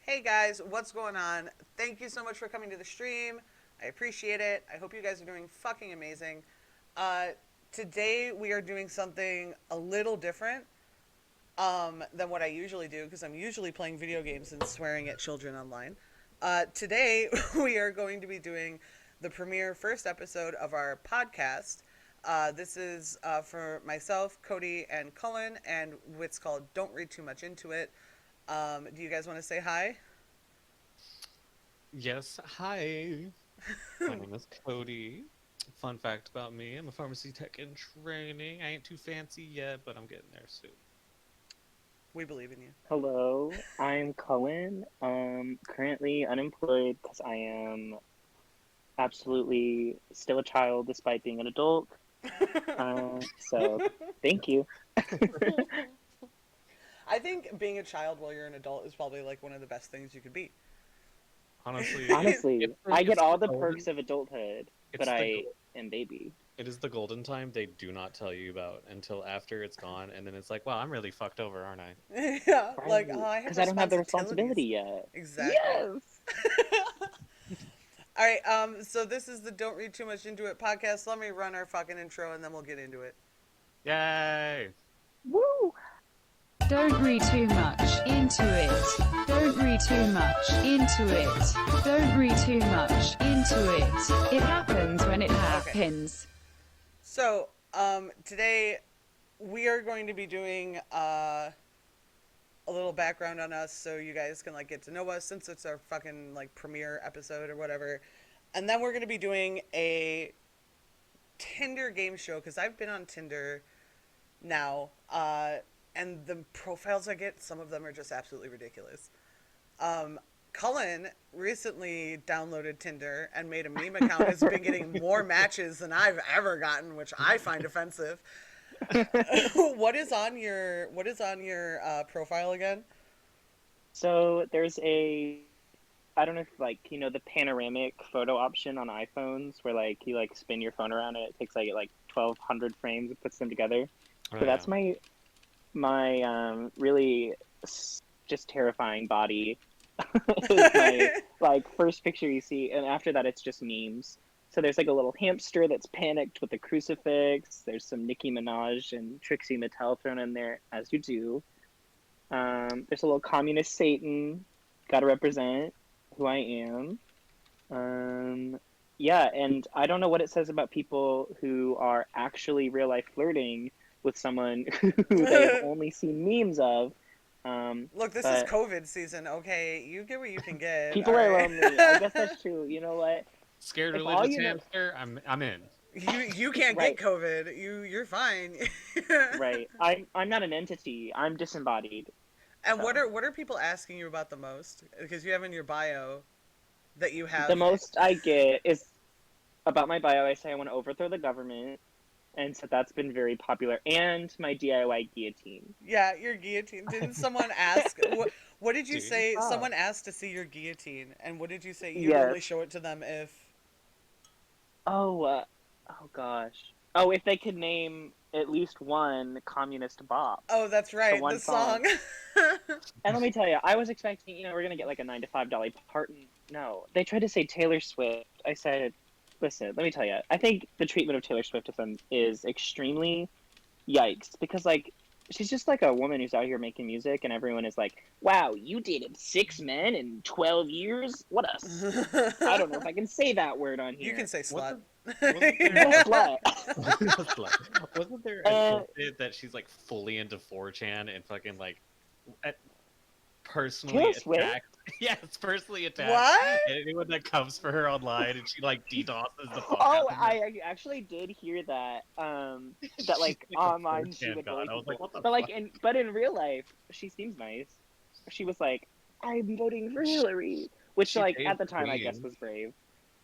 Hey guys, what's going on? Thank you so much for coming to the stream. I appreciate it. I hope you guys are doing fucking amazing. Uh, Today we are doing something a little different than what I usually do because I'm usually playing video games and swearing at children online. Today we are going to be doing the premiere first episode of our podcast. This is for myself, Cody, and Cullen, and it's called Don't Read Too Much Into It. Do you guys want to say hi? Yes, hi. My name is Cody. Fun fact about me, I'm a pharmacy tech in training. I ain't too fancy yet, but I'm getting there soon. We believe in you. Hello, I'm Cullen. Currently unemployed because I am absolutely still a child despite being an adult. So thank you. I think being a child while you're an adult is probably like one of the best things you could be. Honestly, Honestly, I get it's all the the perks of adulthood, but it's the I go- am baby. it is the golden time they do not tell you about until after it's gone, and then it's like, wow, I'm really fucked over, aren't I? Yeah, Right. like, oh, I have Because I don't have the responsibility responsibilities. yet. Exactly. Yes! All right, so this is the Don't Read Too Much Into It podcast. Let me run our fucking intro and then we'll get into it. Yay! Woo! Don't read too much into it. Don't read too much into it. Don't read too much into it. It happens when it happens. So, today we are going to be doing a little background on us so you guys can like get to know us since it's our fucking like premiere episode or whatever. And then we're going to be doing a Tinder game show because I've been on Tinder now, and the profiles I get, some of them are just absolutely ridiculous. Cullen recently downloaded Tinder and made a meme account. Has been getting more matches than I've ever gotten, which I find offensive. What is on your profile again? So there's I don't know if the panoramic photo option on iPhones where like you like spin your phone around and it takes like 1,200 frames and puts them together. Oh, So yeah. that's my really just terrifying body is my like first picture you see, and after that it's just memes. So there's like a little hamster that's panicked with a crucifix. There's some Nicki Minaj and Trixie Mattel thrown in there, as you do. There's a little communist Satan. Gotta represent who I am. Yeah, and I don't know what it says about people who are actually real life flirting with someone who they've only seen memes of. Look, this is But COVID season. Okay, you get what you can get. people all are right? lonely. I guess that's true. You know what? Scared If all religious you know, hamster, I'm in. You can't get right, COVID. You're fine. right. I'm not an entity. I'm disembodied. And So what are people asking you about the most? Because you have in your bio that you the have. most I get is about my bio. I say I want to overthrow the government, and so that's been very popular. And my DIY guillotine. Yeah, your guillotine. Didn't someone ask? What did you Dude. say? Oh, Someone asked to see your guillotine, and what did you say? You'd only yes. show it to them if. Oh gosh. Oh, if they could name at least one communist bop. Oh, that's So right, the one song. song. And let me tell you, I was expecting, we're gonna get like a $9 to $5 part. No, they tried to say Taylor Swift. I said, listen, let me tell you, I think the treatment of Taylor Swift is extremely yikes because like she's just like a woman who's out here making music, and everyone is like, wow, you dated 6 men in 12 years? What a I don't know if I can say that word on You can here. say slut. Wasn't wasn't there Slut. wasn't there a Uh, tidbit that she's like fully into 4chan and fucking like at- personally Taylor Swift? attacked? Yes, personally attacked What? anyone that comes for her online, and she like DDoSes the fuck out Oh, of them. I actually did hear that. That She's like like a online she 4chan would god. bully I was like, people, what the but like fuck? in real life she seems nice. She was like, "I'm voting for She, Hillary," which she like pays at the the time I guess queens. was brave.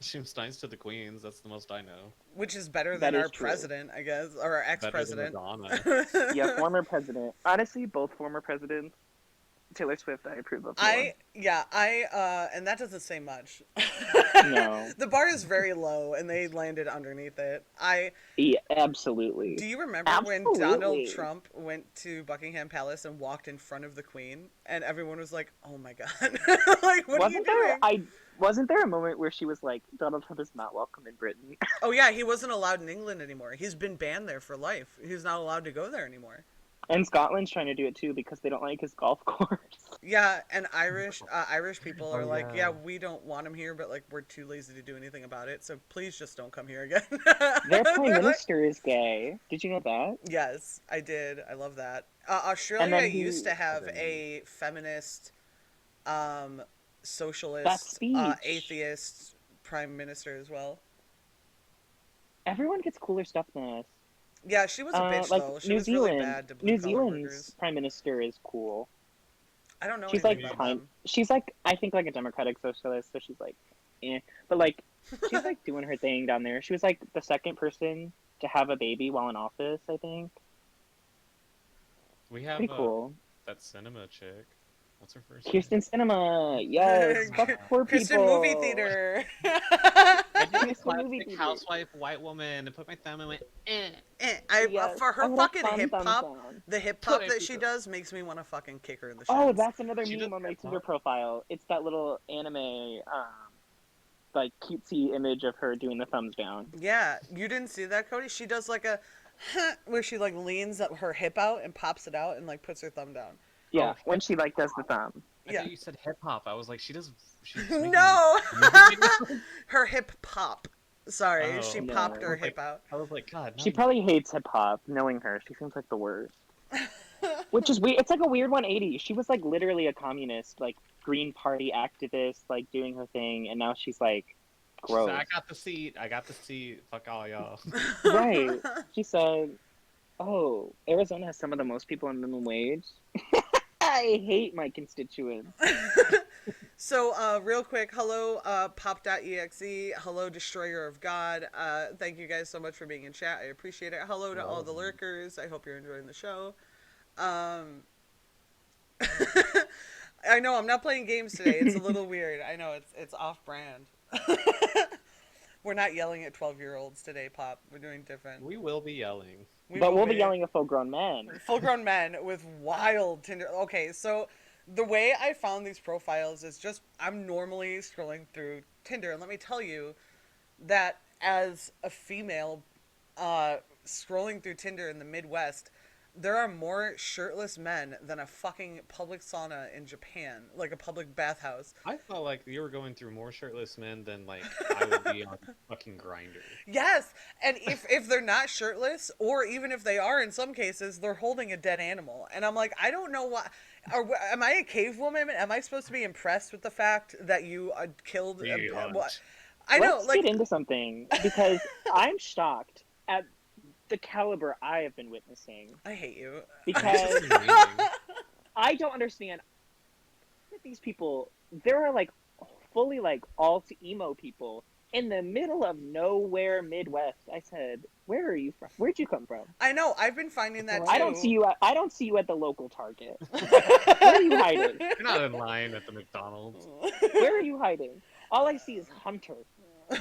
She was nice to the queens. That's the most I know. Which is better That than our is true. president, I guess, or our Better than ex-president. Madonna. Yeah, former president. Honestly, both former presidents. Taylor Swift, I approve of more. And that doesn't say much. No. The bar is very low, and they landed underneath it. Yeah, absolutely. Do you remember when Donald Trump went to Buckingham Palace and walked in front of the Queen, and everyone was like, "Oh my god, like what are you doing?" Wasn't there a moment where she was like, Donald Trump is not welcome in Britain? Oh yeah, he wasn't allowed in England anymore. He's been banned there for life. He's not allowed to go there anymore. And Scotland's trying to do it too because they don't like his golf course. Yeah, and Irish people are like, yeah. we don't want him here, but like we're too lazy to do anything about it. So please just don't come here again. Their prime minister is gay. Did you know that? Yes, I did. I love that. Australia used to have a feminist, socialist, atheist prime minister as well. Everyone gets cooler stuff than us. Yeah, she was a bitch though. She was really bad to New blue-collar Zealand's workers. prime minister is cool. I don't know. She's anything like about them. she's like I think like a democratic socialist, so she's like, but like she's like doing her thing down there. She was like the second person to have a baby while in office, I think. We have pretty cool. That cinema chick. What's her first Kirsten Cinema, yes. Fuck poor Kristen people. Movie Theater. I did a classic Movie housewife white woman and put my thumb and went, For her fucking hip hop, the hip hop that she does makes me want to fucking kick her in the shins. Oh, that's another meme on my Tinder profile. It's that little anime, like cutesy image of her doing the thumbs down. Yeah, you didn't see that, Cody? She does like a where she like leans up her hip out and pops it out and like puts her thumb down. Yeah, when she like does the thumb. I thought you said hip hop. I was like, she's no, her hip pop. Sorry, she popped her hip out. I was like, God. No. She probably hates hip hop. Knowing her, she seems like the worst. Which is weird. It's like a weird 180. She was like literally a communist, like Green Party activist, like doing her thing, and now she's like gross. I got the seat. Fuck all y'all. Right. She said, "Oh, Arizona has some of the most people on minimum wage." I hate my constituents. So, real quick, hello, pop.exe. Hello, Destroyer of God. Thank you guys so much for being in chat. I appreciate it. Hello to all the lurkers. I hope you're enjoying the show. I know I'm not playing games today. It's a little weird. I know it's off-brand. We're not yelling at 12-year-olds today, Pop. We're doing different. We will be yelling. We'll be yelling at full-grown men. Full-grown men with wild Tinder. Okay, so the way I found these profiles is just I'm normally scrolling through Tinder, and let me tell you that as a female scrolling through Tinder in the Midwest, there are more shirtless men than a fucking public sauna in Japan, like a public bathhouse. I felt like you were going through more shirtless men than like I would be on fucking Grindr. Yes, and if they're not shirtless, or even if they are, in some cases, they're holding a dead animal, and I'm like, I don't know why. Am I a cave woman? Am I supposed to be impressed with the fact that you killed? What? Let's get into something because I'm shocked at the caliber I have been witnessing. I hate you because I don't understand. These people, there are like fully like alt emo people in the middle of nowhere Midwest. I said, "Where are you from? Where'd you come from?" I know. I've been finding that too. I don't see you at the local Target. Where are you hiding? You're not in line at the McDonald's. Where are you hiding? All I see is Hunter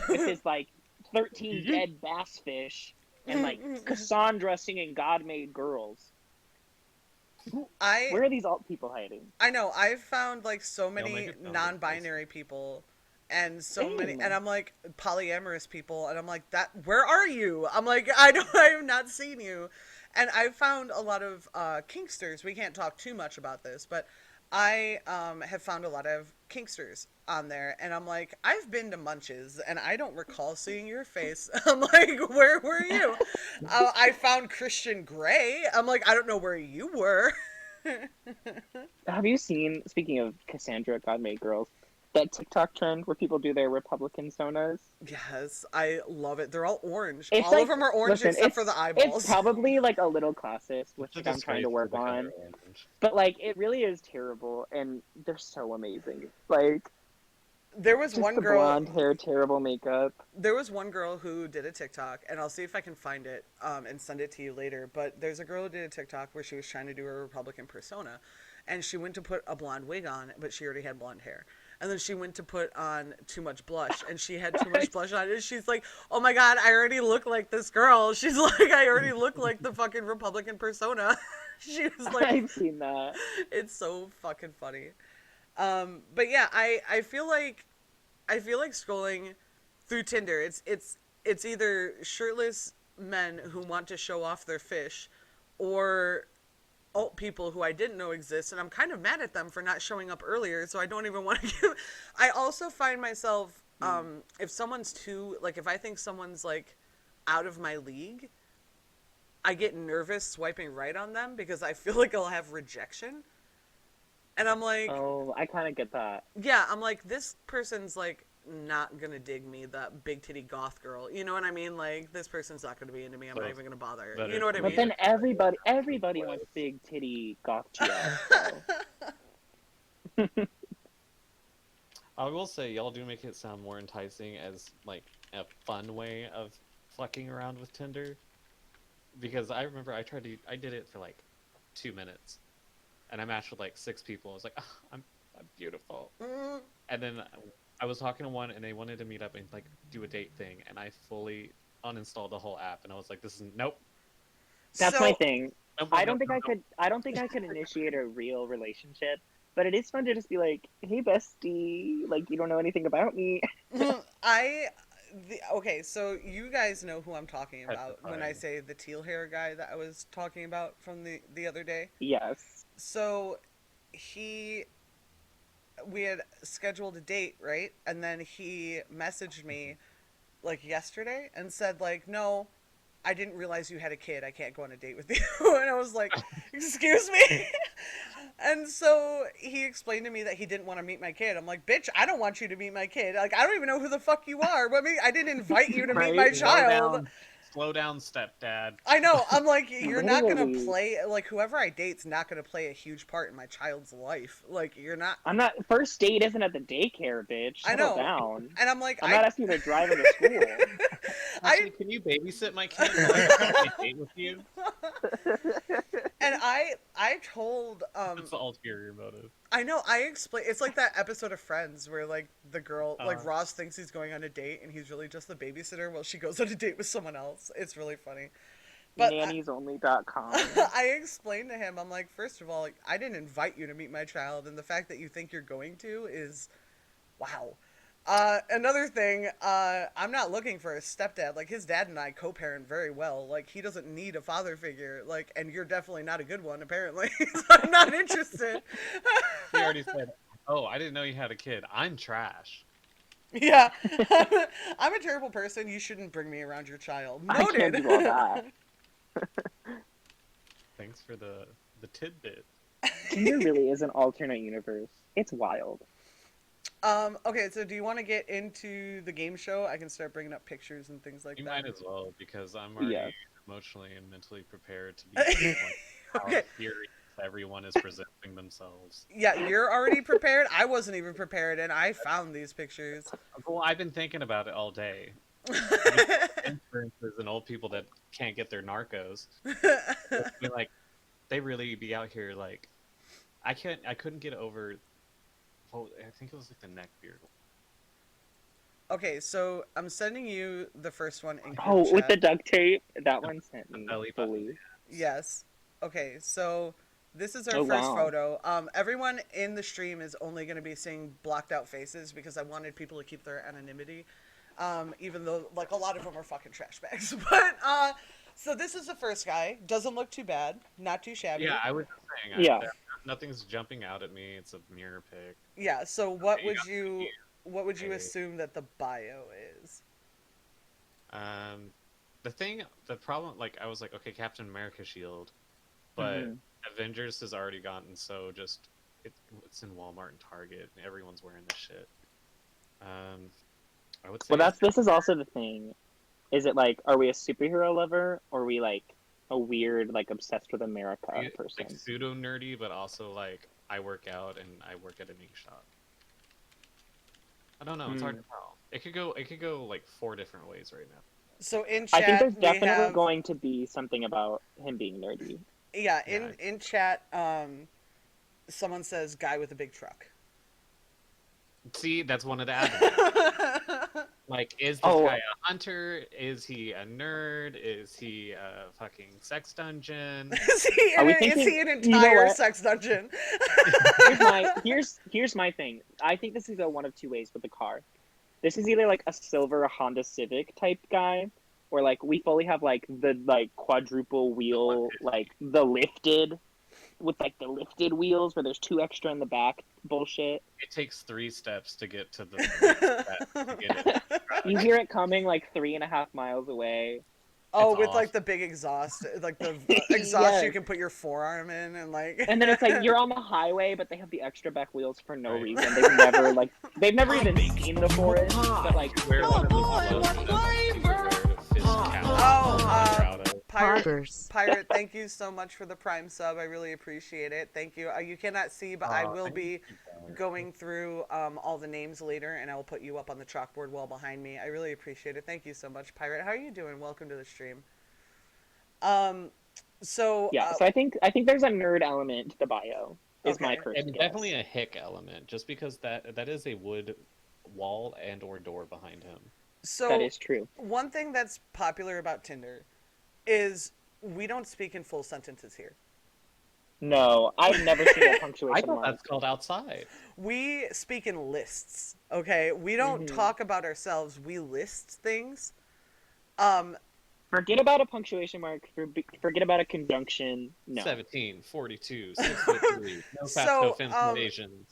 with his like 13 dead bass fish. And like Cassandra singing "God Made Girls." Where are these alt people hiding? I know. I've found like so many non-binary people, and so many, and I'm like polyamorous people, and I'm like where are you? I'm like I have not seen you, and I've found a lot of kinksters. We can't talk too much about this, but I have found a lot of kinksters on there, and I'm like, I've been to Munches, and I don't recall seeing your face. I'm like, where were you? I found Christian Grey. I'm like, I don't know where you were. Have you seen, speaking of Cassandra, God Made Girls, that TikTok trend where people do their Republican sonas? Yes, I love it. They're all orange. It's all of them are orange except for the eyeballs. It's probably like a little classist, which I'm trying to work on. But like, it really is terrible, and they're so amazing. Like, there was one girl, blonde hair, terrible makeup. There was one girl who did a TikTok, and I'll see if I can find it and send it to you later. But there's a girl who did a TikTok where she was trying to do a Republican persona, and she went to put a blonde wig on, but she already had blonde hair. And then she went to put on too much blush, and she had too much blush on. And she's like, "Oh my god, I already look like this girl." She's like, "I already look like the fucking Republican persona." She was like, I've seen that. "It's so fucking funny." But yeah, I feel like scrolling through Tinder. It's either shirtless men who want to show off their fish, or alt people who I didn't know exist, and I'm kind of mad at them for not showing up earlier, so I don't even want to give. I also find myself, if someone's too, like, if I think someone's, like, out of my league, I get nervous swiping right on them because I feel like I'll have rejection. And I'm like, Oh, I kind of get that. yeah, I'm like, this person's, like, not gonna dig me, that big titty goth girl. You know what I mean? Like, this person's not gonna be into me. I'm not even gonna bother. You know what I But mean? then everybody wants big titty goth GL. So. I will say, y'all do make it sound more enticing as, like, a fun way of fucking around with Tinder. Because I remember I did it for, like, 2 minutes. And I matched with, like, 6 people. I was like, oh, I'm beautiful. And then I was talking to one, and they wanted to meet up and, like, do a date thing. And I fully uninstalled the whole app. And I was like, this is, nope. That's my thing. Nope, I don't think I could initiate a real relationship, but it is fun to just be like, "Hey, bestie, like you don't know anything about me." Okay, so you guys know who I'm talking about when I say the teal hair guy that I was talking about from the other day. Yes. So we had scheduled a date, right? And then he messaged me like yesterday and said like, "No, I didn't realize you had a kid. I can't go on a date with you." And I was like, "Excuse me?" And so he explained to me that he didn't want to meet my kid. I'm like, "Bitch, I don't want you to meet my kid. Like, I don't even know who the fuck you are. But I didn't invite you to meet my child." Slow down, stepdad. I know. I'm like, you're not gonna Literally. play, like, whoever I date's not gonna play a huge part in my child's life. Like, you're not. I'm not. First date isn't at the daycare, bitch. I know. Settle down. And I'm like, I'm not asking you to drive him to school. Actually, can you babysit my kid while I go on a date with you? And I told That's the ulterior motive. I know, I explain, it's like that episode of Friends where like the girl, like Ross thinks he's going on a date and he's really just the babysitter while she goes on a date with someone else. It's really funny. But Nanniesonly.com. I explained to him, I'm like, first of all, like, I didn't invite you to meet my child, and the fact that you think you're going to is, wow. Another thing, I'm not looking for a stepdad. Like, his dad and I co-parent very well. Like, he doesn't need a father figure. Like, and you're definitely not a good one, apparently. So I'm not interested. He already said, "Oh, I didn't know you had a kid. I'm trash." Yeah. I'm a terrible person. You shouldn't bring me around your child. I can't Noted. do all that. Thanks for the tidbit. Tinder really is an alternate universe. It's wild. Okay, so do you want to get into the game show? I can start bringing up pictures and things like You that. might as well, because I'm already Yes. emotionally and mentally prepared to be like, Okay. how furious everyone is presenting themselves. Yeah, you're already prepared. I wasn't even prepared, and I found these pictures. Well, I've been thinking about it all day. Influencers and old people that can't get their narcos. Be like, they really be out here like, I couldn't get over. Well, I think it was like the neck beard. Okay, so I'm sending you the first one in group Oh, chat. with the duct tape, that one sent me belly button. fully. Yes. Okay, so this is our Oh, first wow. photo. Everyone in the stream is only going to be seeing blocked out faces because I wanted people to keep their anonymity. Even though, like, a lot of them are fucking trash bags. But, so this is the first guy. Doesn't look too bad. Not too shabby. Yeah, I was saying. Yeah. Nothing's jumping out at me. It's a mirror pic. Yeah, so what Okay, would got you Okay. assume that the bio is? The problem, like, I was like, okay, Captain America shield, but Mhm. Avengers has already gotten so just it's in Walmart and Target, and everyone's wearing this shit. I would say. Well, this is also the thing. Is it like, are we a superhero lover, or are we like a weird, like obsessed with America person? like pseudo nerdy, but also like I work out and I work at an ink shop. I don't know. It's hard to tell. It could go like 4 different ways right now. So in I chat, think there's we definitely have... going to be something about him being nerdy. Yeah, in chat, Someone says guy with a big truck. See, that's one of the avenues. Like, is this Oh. guy a hunter? Is he a nerd? Is he a fucking sex dungeon? Is he Are we is thinking- he an you know entire what? sex dungeon? Here's my thing. I think this is a one of two ways with the car. This is either like a silver Honda Civic type guy, or like we fully have like the like quadruple wheel, like the lifted, with like the lifted wheels where there's 2 extra in the back bullshit. It takes 3 steps to get to the next step to get it. You hear it coming like 3.5 miles away. Oh, It's with off. like the big exhaust, like the exhaust Yes. you can put your forearm in, and like. And then it's like you're on the highway, but they have the extra back wheels for no Right. reason. They've never even seen the forest, but like Where one of the Pirate, thank you so much for the Prime sub. I really appreciate it. Thank you. You cannot see, but I will be going through all the names later, and I will put you up on the chalkboard wall behind me. I really appreciate it. Thank you so much, Pirate. How are you doing? Welcome to the stream. So I think there's a nerd element to the bio. Is my Okay. first And guess. definitely a hick element, just because that is a wood wall and or door behind him. So That is true. one thing that's popular about Tinder is we don't speak in full sentences here. No, I've never seen a punctuation I thought mark. that's called outside. We speak in lists, okay? We don't talk about ourselves. We list things. Forget about a punctuation mark. Forget about a conjunction. No. 17, 42, 6'3", no fast, So, no fins, Asians.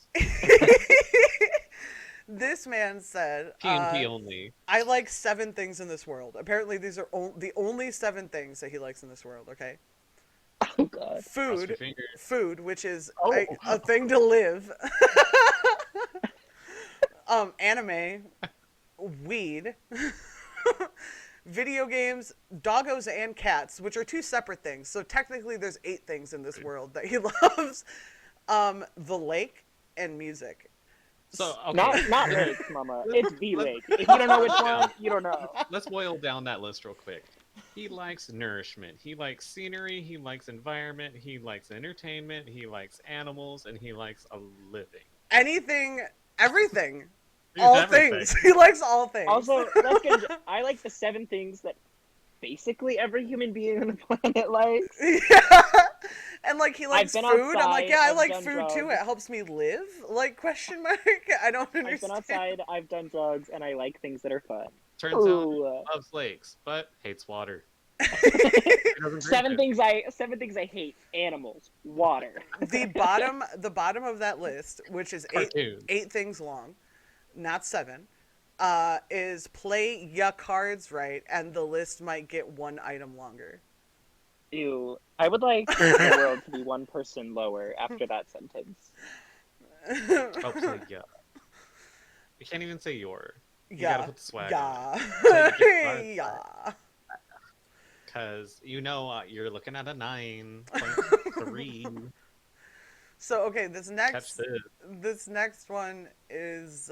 This man said, P&P only. I like 7 things in this world. Apparently, these are the only 7 things that he likes in this world, okay? Oh God. Cross your fingers. Food, which is Oh. a thing to live. Anime, weed, video games, doggos, and cats, which are 2 separate things. So technically, there's 8 things in this world that he loves. The lake and music. So, okay. Not lakes, mama. It's the lake. If you don't know which one, you don't know. Let's boil down that list real quick. He likes nourishment. He likes scenery. He likes environment. He likes entertainment. He likes animals, and he likes a living. Anything, everything. He's All everything. things. He likes all things. Also, let's get into, I like the 7 things that basically every human being on the planet likes. Yeah. And like he likes been food. I'm like, outside, yeah, I I've like done food too. drugs. It helps me live. Like question mark. I don't understand. I've been outside, I've done drugs, and I like things that are fun. Turns out Ooh. he loves lakes, but hates water. He doesn't drink 7 it. things I hate: animals, water. the bottom of that list, which is Cartoons. 8 things long, not 7, is play ya cards right, and the list might get 1 item longer. Ew. I would like the world to be 1 person lower after that sentence. Oh, play yeah. You can't even say your. You gotta put the swag on Yeah. it. Yeah. Because you're looking at a 9.3. So okay, this Catch this. next one is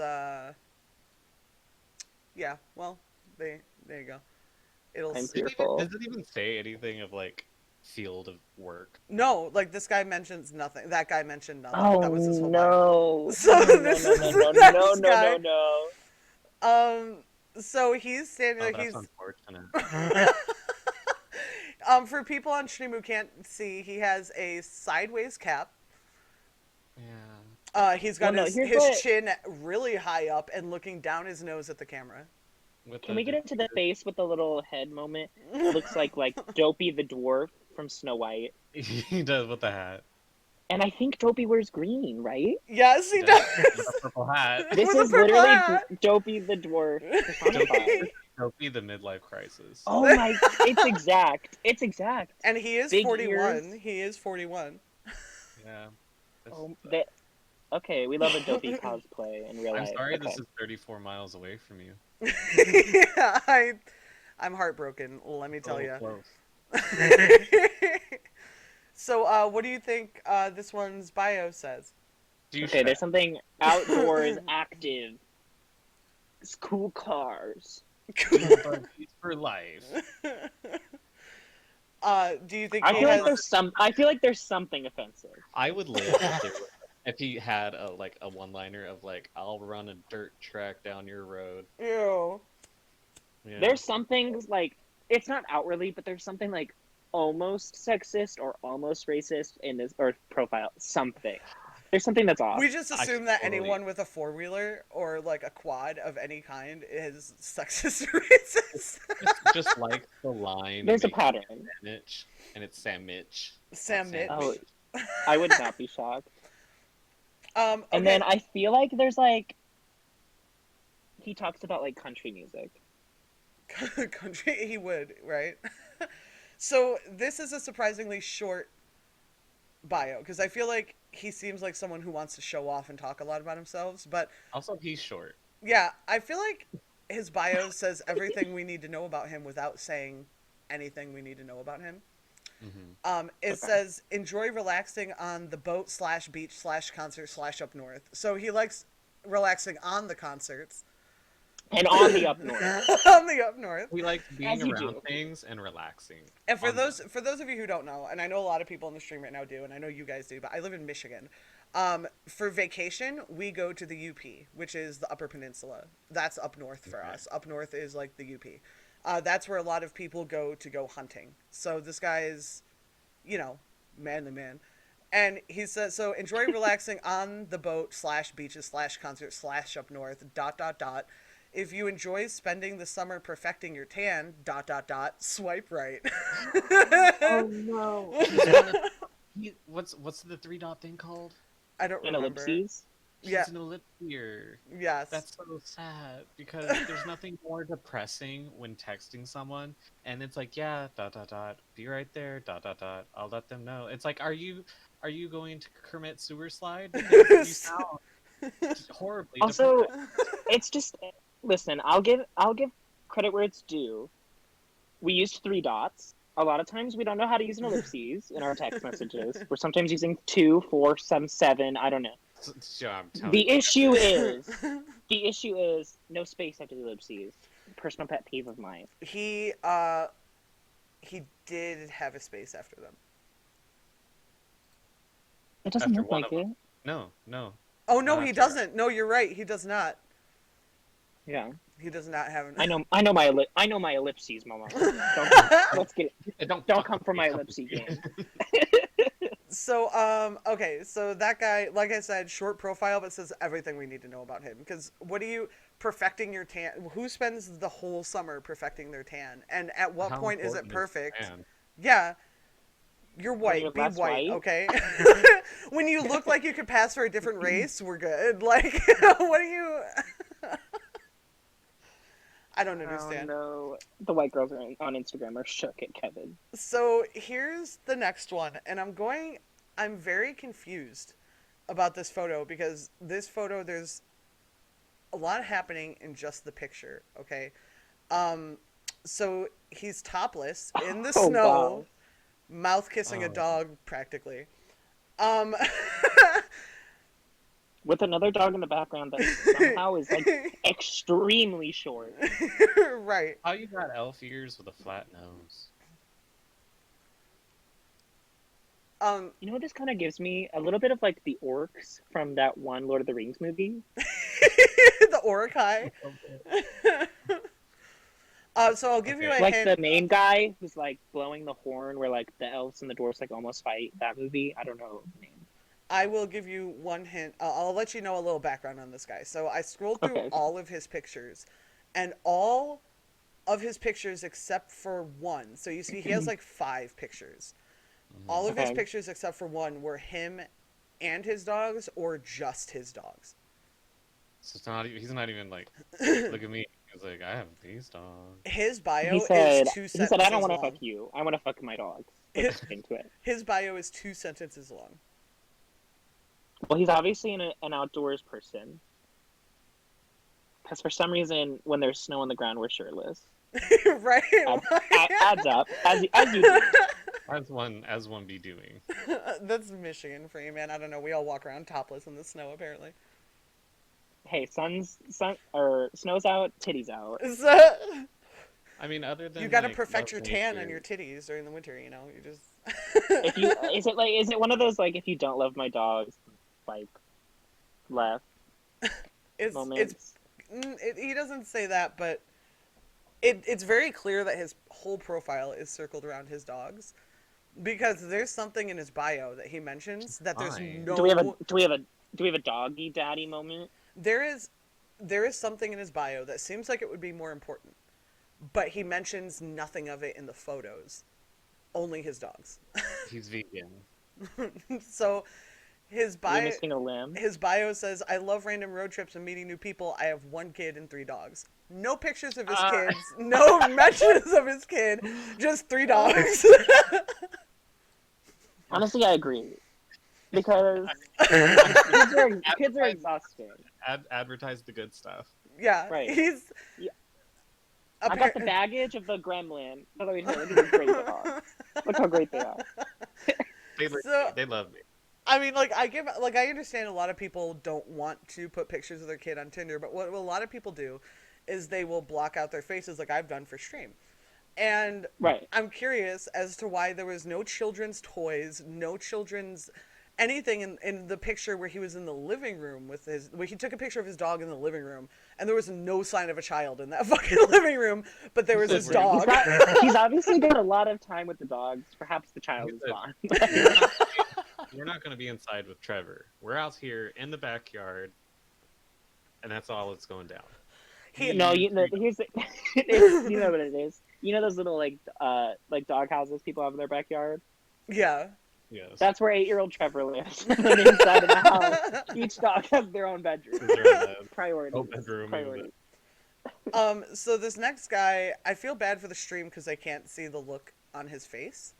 yeah, well, there you go. It'll I'm s- fearful. Does it even say anything of like field of work? No, like this guy mentions nothing. That guy mentioned nothing. Oh That was his whole no! So no, this no, is no, the no, next no, no, guy. no, bio. So he's standing Oh, like that's he's unfortunate. for people on stream who can't see, he has a sideways cap. Yeah. He's got Well, no, his here's what- chin really high up and looking down his nose at the camera. Can we get into the face with the little head moment? It looks like Dopey the dwarf from Snow White. He does with the hat. And I think Dopey wears green, right? Yes, he Yeah, does. with a purple hat. This With a is purple literally hat. Dopey the dwarf personified. Don't be the midlife crisis. Oh my! It's exact. It's exact. And he is Big 41. ears. He is 41. Yeah. Oh, okay, we love a Dopey cosplay in real I'm life. sorry, Okay. this is 34 miles away from you. Yeah, I'm heartbroken. Let me tell Oh, you. close. So, what do you think this one's bio says? Okay, there's something outdoors active. It's cool cars. Buggies for life. Do you think I he feel like has? there's some. I feel like there's something offensive. I would live if he had a one-liner of like, "I'll run a dirt track down your road." Ew. Yeah. There's something like it's not outwardly, but there's something like almost sexist or almost racist in his or profile. Something. There's something that's off. We just I assume that totally- anyone with a four-wheeler or like a quad of any kind is sexist or racist. just like the line. There's a make pattern. Sandwich, and it's Sandwich. Sam Mitch. Oh, I would not be shocked. Okay. And then I feel like there's like he talks about like country music. Country, he would, right? So this is a surprisingly short bio because I feel like he seems like someone who wants to show off and talk a lot about himself. But Also, he's short. yeah, I feel like his bio says everything we need to know about him without saying anything we need to know about him. It says enjoy relaxing on the boat / beach / concert / up north. So he likes relaxing on the concerts. And on the up north. On the up north. We like As being you around do. things and relaxing. And for on those of you who don't know, and I know a lot of people in the stream right now do, and I know you guys do, but I live in Michigan. For vacation, we go to the UP, which is the Upper Peninsula. That's up north for us. Up north is like the UP. That's where a lot of people go to go hunting. So this guy is, manly man. And he says, so enjoy relaxing on the boat / beaches / concert / up north, ... If you enjoy spending the summer perfecting your tan, ... swipe right. Oh no. What's the 3-dot thing called? I don't An remember. ellipses. She's Yeah. an ellipsier. Yes. That's so sad because there's nothing more depressing when texting someone and it's like, yeah, ... be right there, ... I'll let them know. It's like, are you going to commit suicide? Because you sound horribly Also, depressed. it's just listen. I'll give credit where it's due. We used 3 dots. A lot of times we don't know how to use an ellipses in our text messages. We're sometimes using 2, 4, some 7. I don't know. Yeah, I'm telling The you. issue is no space after the ellipses. Personal pet peeve of mine. He did have a space after them. It doesn't After look one like of it. them. No. Oh no, Not he after. doesn't. No, you're right. He does not. Yeah, He does not have an. I know my ellipses, Mama. Let's get it. Don't come for my ellipses game. So okay, so that guy, like I said, short profile, but says everything we need to know about him. Because what are you perfecting your tan? Who spends the whole summer perfecting their tan? And at what How point is it important perfect? tan? Yeah. You're white. you're Be less white, white? okay? When you look like you could pass for a different race, we're good. Like, what are you? I don't understand. Oh no, the white girls are on Instagram are shook at Kevin. So here's the next one, and I'm very confused about this photo because this photo, there's a lot happening in just the picture, okay? So he's topless in the Oh, snow, wow. mouth kissing a Oh. dog practically. With another dog in the background that somehow is like extremely short. Right. How you got elf ears with a flat nose? You know what this kind of gives me? A little bit of like the orcs from that one Lord of the Rings movie. The Orakai. So I'll give you a Like hint. the main guy who's like blowing the horn where like the elves and the dwarves like almost fight. That movie. I don't know the name. I will give you one hint. I'll let you know a little background on this guy. So I scrolled through Okay. all of his pictures, and all of his pictures except for one. So you see, he has like 5 pictures. All of his Okay. pictures except for one were him and his dogs, or just his dogs. So it's not. He's not even like. Look at me. He's like, I have these dogs. His bio He said, is 2 he sentences said, I don't want to long. fuck you. I want to fuck my dogs. Let's get into it. His bio is 2 sentences long. Well, he's obviously an outdoors person. Because for some reason, when there's snow on the ground, we're shirtless. Right? Adds up, as you do. As one be doing. That's Michigan for you, man. I don't know. We all walk around topless in the snow, apparently. Hey, snow's out, titties out. So, I mean, other than You got to like perfect your most tan on nature- your titties during the winter. You know, you just. If you is it one of those like if you don't love my dogs, like left it's moments? he doesn't say that, but it's very clear that his whole profile is circled around his dogs, because there's something in his bio that he mentions that there's Fine. no. Do we have a doggy daddy moment? There is something in his bio that seems like it would be more important, but he mentions nothing of it in the photos. Only his dogs. He's vegan. So his You're bio missing a limb. says, "I love random road trips and meeting new people. I have 1 kid and 3 dogs." No pictures of his kids, no mentions of his kid, just 3 dogs. Honestly, I agree. Because kids are exhausting. Advertise the good stuff. Yeah, Right. he's. Yeah. I got the baggage of the gremlin. But let me tell you, these are great dogs. Look how great they are. They love me. I mean, like I understand a lot of people don't want to put pictures of their kid on Tinder, but what a lot of people do is they will block out their faces, like I've done for stream. And Right. I'm curious as to why there was no children's toys, no children's anything in the picture where he was in the living room with where he took a picture of his dog in the living room, and there was no sign of a child in that fucking living room, but there was his dog. He's obviously got a lot of time with the dogs. Perhaps the child is gone. We're not going to be inside with Trevor. We're out here in the backyard, and that's all that's going down. No, here's the, you know what it is. You know those little like dog houses people have in their backyard? Yeah. Yes. That's where 8-year-old Trevor lives. And inside of the house, each dog has their own bedroom. Priorities. Bedroom. Priorities. So this next guy, I feel bad for the stream because I can't see the look on his face.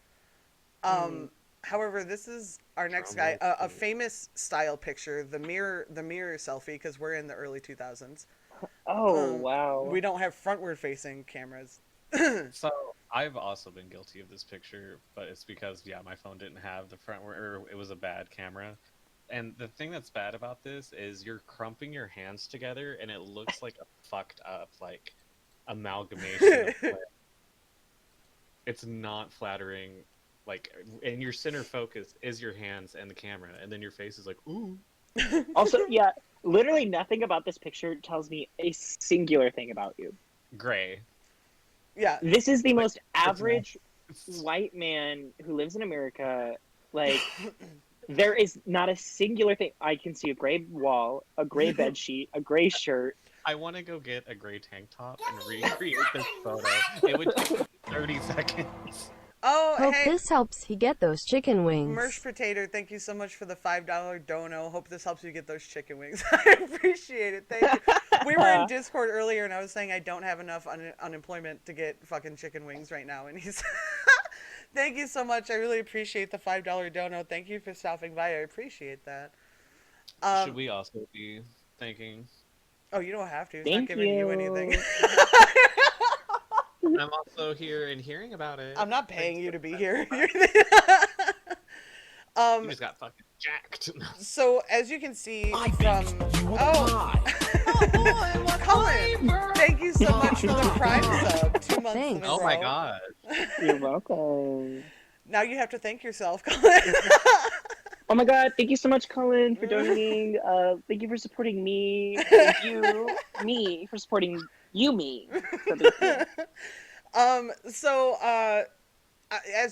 However, this is our next guy, a famous style picture, the mirror selfie, because we're in the early 2000s. Oh, wow. We don't have frontward facing cameras. So I've also been guilty of this picture, but it's because my phone didn't have the frontward, or it was a bad camera. And the thing that's bad about this is you're crumping your hands together, and it looks like a fucked up like amalgamation. It's not flattering. Like, and your center focus is your hands and the camera, and then your face is like, ooh. Also, yeah, literally nothing about this picture tells me a singular thing about you. Gray. Yeah. This is the most average white man who lives in America. Like, there is not a singular thing. I can see a gray wall, a gray bed sheet, a gray shirt. I want to go get a gray tank top and recreate this photo. It would take 30 seconds. Oh, Hope hey. this helps he get those chicken wings. Mersh Potato, thank you so much for the $5 dono. Hope this helps you get those chicken wings. I appreciate it. Thank you. We were in Discord earlier, and I was saying I don't have enough unemployment to get fucking chicken wings right now. And he's... Thank you so much. I really appreciate the $5 dono. Thank you for stopping by. I appreciate that. Should we also be thanking? Oh, you don't have to. It's Thank not giving you you. anything. I'm also here and hearing about it. I'm not paying you to be here. You just got fucking jacked. So, as you can see from... Cullen, thank you so much for the Prime sub. 2 months in a row. Oh my god. You're welcome. Now you have to thank yourself, Cullen. Oh my god, thank you so much, Cullen, for donating. Thank you for supporting me. Thank you, me, for supporting you, me. As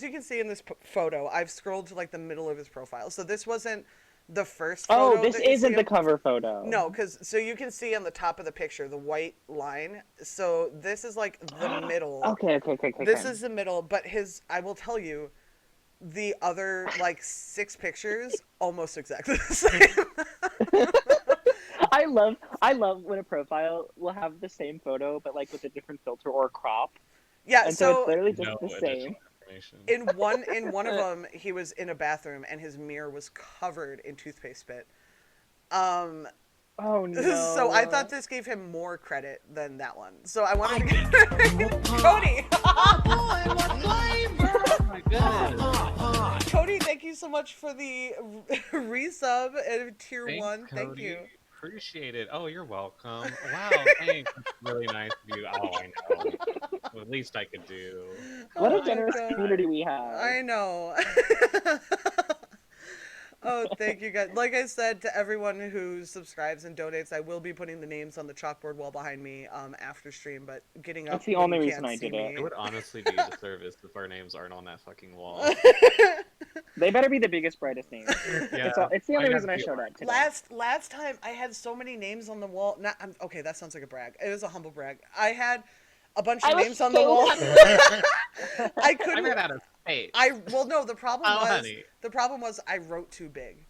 you can see in this photo, I've scrolled to like the middle of his profile. So this wasn't the first photo. Oh, this isn't the cover photo. No, so you can see on the top of the picture the white line. So this is like the middle. Okay. This is the middle, but I will tell you, the other like 6 pictures almost exactly the same. I love when a profile will have the same photo but like with a different filter or crop. Yeah, and so it's literally just No the same. In one of them, he was in a bathroom and his mirror was covered in toothpaste spit. Oh no. So I thought this gave him more credit than that one. So I wanted to get Cody. Oh my goodness. Cody, thank you so much for the resub at tier Thanks, 1. Thank Cody. you. Appreciate it. Oh, you're welcome. Wow, thanks. It's really nice of you. Oh, I know. the least I could do. What Oh a my generous God. community we have. I know. Oh, thank you guys. Like I said to everyone who subscribes and donates, I will be putting the names on the chalkboard wall behind me after stream, but getting up That's the when only you reason can't I see did it. It me. would honestly be a disservice if our names aren't on that fucking wall. They better be the biggest, brightest names. Yeah, It's the only I reason gotta I be showed like- up today. Last time I had so many names on the wall. Not okay, that sounds like a brag. It was a humble brag. I had a bunch of I was names on the so wall. happy. I I couldn't. ran out of space. No. The problem Oh, was honey. I wrote too big,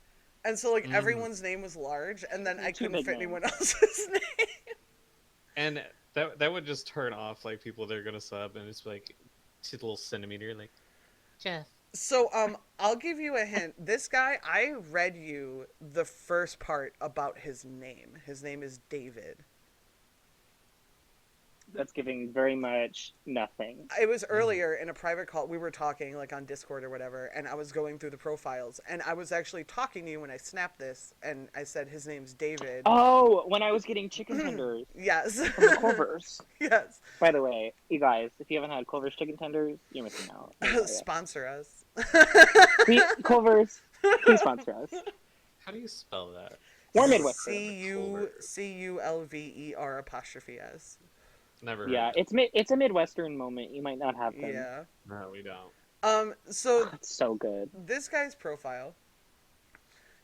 and so like everyone's name was large, and then I Too couldn't big fit name. anyone else's name. And that would just turn off like people that are gonna sub, and it's like to the little centimeter, like Jeff. So I'll give you a hint. This guy, I read you the first part about his name. His name is David. That's giving very much nothing. It was earlier in a private call. We were talking like on Discord or whatever, and I was going through the profiles, and I was actually talking to you when I snapped this, and I said his name's David. Oh, when I was getting chicken tenders Yes. from the Culver's. Yes. By the way, you guys, if you haven't had Culver's chicken tenders, you're missing out. Sponsor us. Culver's, please sponsor us. How do you spell that? We're Midwestern. Culver apostrophe S. Never. Heard Yeah, of it. it's a Midwestern moment. You might not have them. Yeah. No, we don't. So It's so good. this guy's profile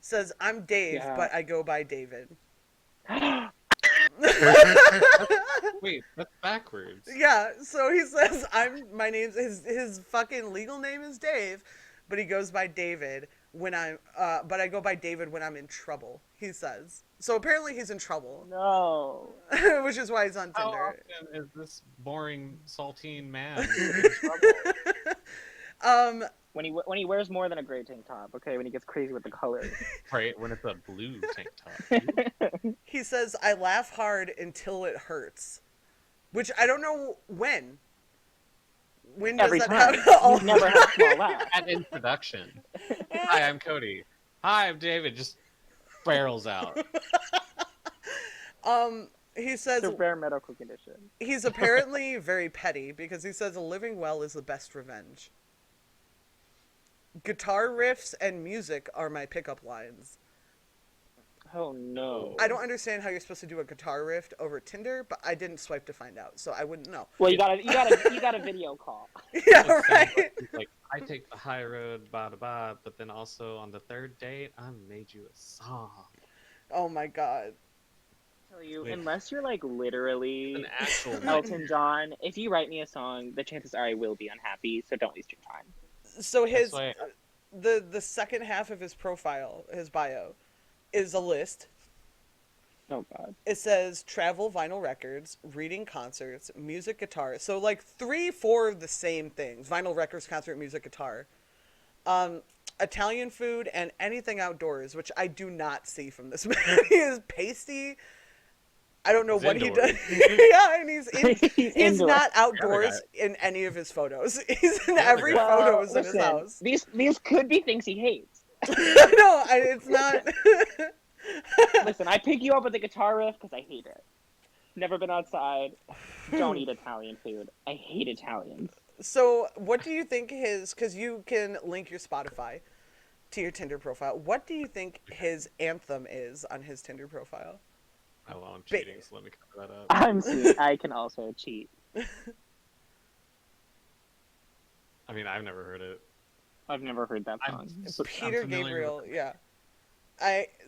says, "I'm Dave, Yeah. but I go by David." Wait, that's backwards. Yeah, so he says my name's his fucking legal name is Dave, but he goes by David when but I go by David when I'm in trouble, he says. So apparently he's in trouble. No. Which is why he's on How Tinder. often is this boring saltine man in trouble? When he wears more than a gray tank top, okay, when he gets crazy with the colors. Right, when it's a blue tank top. He says, "I laugh hard until it hurts." Which I don't know when. When does Every that time. happen? Oh. You've never had a small laugh. At introduction. Hi, I'm Cody. Hi, I'm David. Just barrels out. He says It's a rare medical condition. he's apparently very petty because he says living well is the best revenge. Guitar riffs and music are my pickup lines. Oh no. I don't understand how you're supposed to do a guitar riff over Tinder, but I didn't swipe to find out, so I wouldn't know. Well, you got a video call. Yeah, It sounds right. like I take the high road, ba, but then also on the third date, I made you a song. Oh my god. Tell you, Wait. unless you're like literally An actual Elton John, if you write me a song, the chances are I will be unhappy. So don't waste your time. So his why- the second half of his profile, his bio, is a list. Oh god. It says travel vinyl records, reading concerts, music guitar. So like 3-4 of the same things. Vinyl records, concert, music, guitar. Italian food and anything outdoors, which I do not see from this man. He is pasty. I don't know He's what indoors. he does. Yeah, and He's he's indoors. not outdoors in any of his photos. He's in other every guy. photos in his listen, house. These could be things he hates. No, it's not. Listen, I pick you up with a guitar riff because I hate it. Never been outside. Don't eat Italian food. I hate Italians. So, what do you think because you can link your Spotify to your Tinder profile. What do you think his anthem is on his Tinder profile? Oh, well, I'm cheating, so let me cover that up. I'm sweet. I can also cheat. I mean, I've never heard it. I've never heard that I'm- song. I'm Peter familiar Gabriel, with- yeah.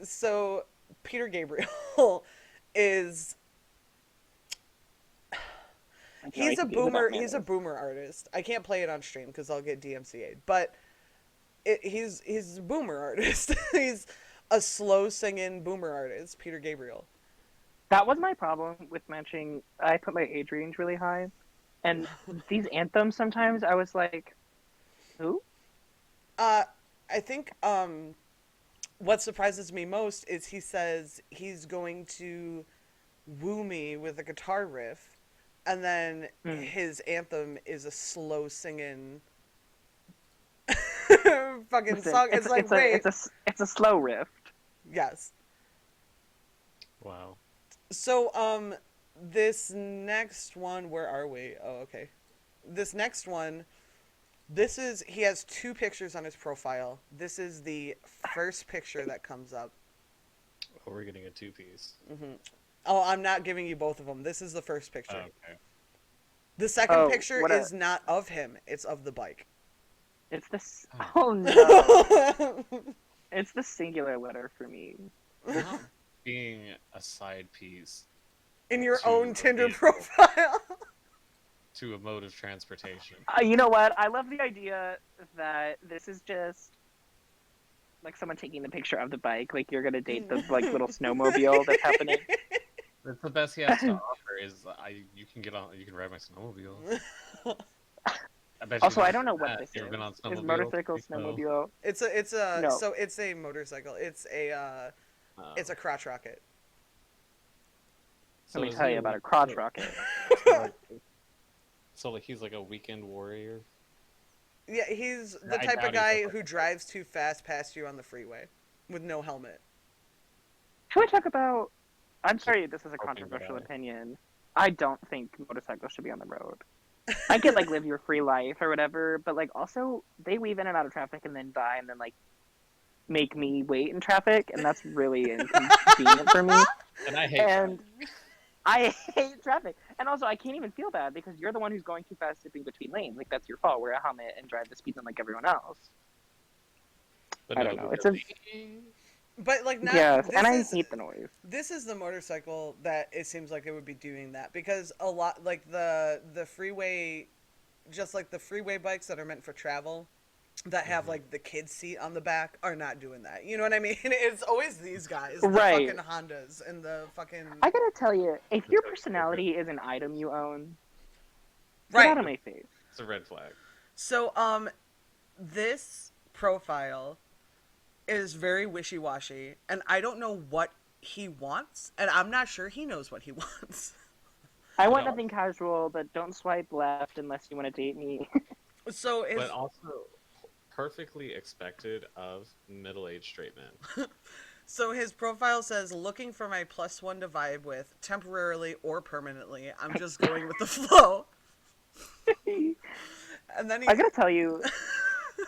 So Peter Gabriel is I feel he's like a who that boomer. man He's a is. boomer artist. I can't play it on stream because I'll get DMCA'd. But he's a boomer artist. He's a slow singing boomer artist, Peter Gabriel. That was my problem with matching. I put my age range really high, and these anthems sometimes I was like, who? I think what surprises me most is he says he's going to woo me with a guitar riff, and then his anthem is a slow singing fucking song. It's like, wait, it's a slow riff. yes. Wow. So this next one, where are we? Oh, okay. this next one, he has 2 pictures on his profile. This is the first picture that comes up. Oh, we're getting a 2-piece. Oh, I'm not giving you both of them. This is the first picture. Okay. The second Oh, picture what a- is not of him. It's of the bike. It's this. Oh no! It's the singular letter for me. Not being a side piece In your To own a Tinder vehicle. profile. to a mode of transportation. You know what? I love the idea that this is just like someone taking the picture of the bike. Like you're gonna date the like little snowmobile that's happening. That's the best he has to offer is you can ride my snowmobile. I bet Also, you've I never don't know done what that. this You ever is. been on Is snowmobile? motorcycle, No. snowmobile? It's No. a motorcycle. It's a crotch rocket. Let me is tell he you a about a week- crotch rocket. So like he's like a weekend warrior. Yeah, he's the I type doubt of he's guy a who drives too fast past you on the freeway with no helmet. Can we talk about? I'm sorry, this is a Hoping controversial that- opinion. I don't think motorcycles should be on the road. I get like live your free life or whatever, but like also they weave in and out of traffic and then die and then like make me wait in traffic, and that's really inconvenient for me. And I hate And I hate traffic. And also, I can't even feel bad because you're the one who's going too fast zipping between lanes. Like, that's your fault. Wear a helmet and drive the speed limit like everyone else. but I no, don't know. but It's a... But like not. Yes, this and I is, hate the noise. This is the motorcycle that it seems like it would be doing that because a lot like the freeway, just like the freeway bikes that are meant for travel, that have like the kid seat on the back are not doing that. You know what I mean? It's always these guys, the Right. fucking Hondas and the fucking. I gotta tell you, if your personality is an item you own, get Right. out of my face. It's a red flag. So this profile is very wishy-washy, and I don't know what he wants, and I'm not sure he knows what he wants. I want No. nothing casual, but don't swipe left unless you want to date me. So his, But also perfectly expected of middle-aged straight men. so his profile says, looking for my +1 to vibe with, temporarily or permanently. I'm just going with the flow. And then he, I gotta tell you,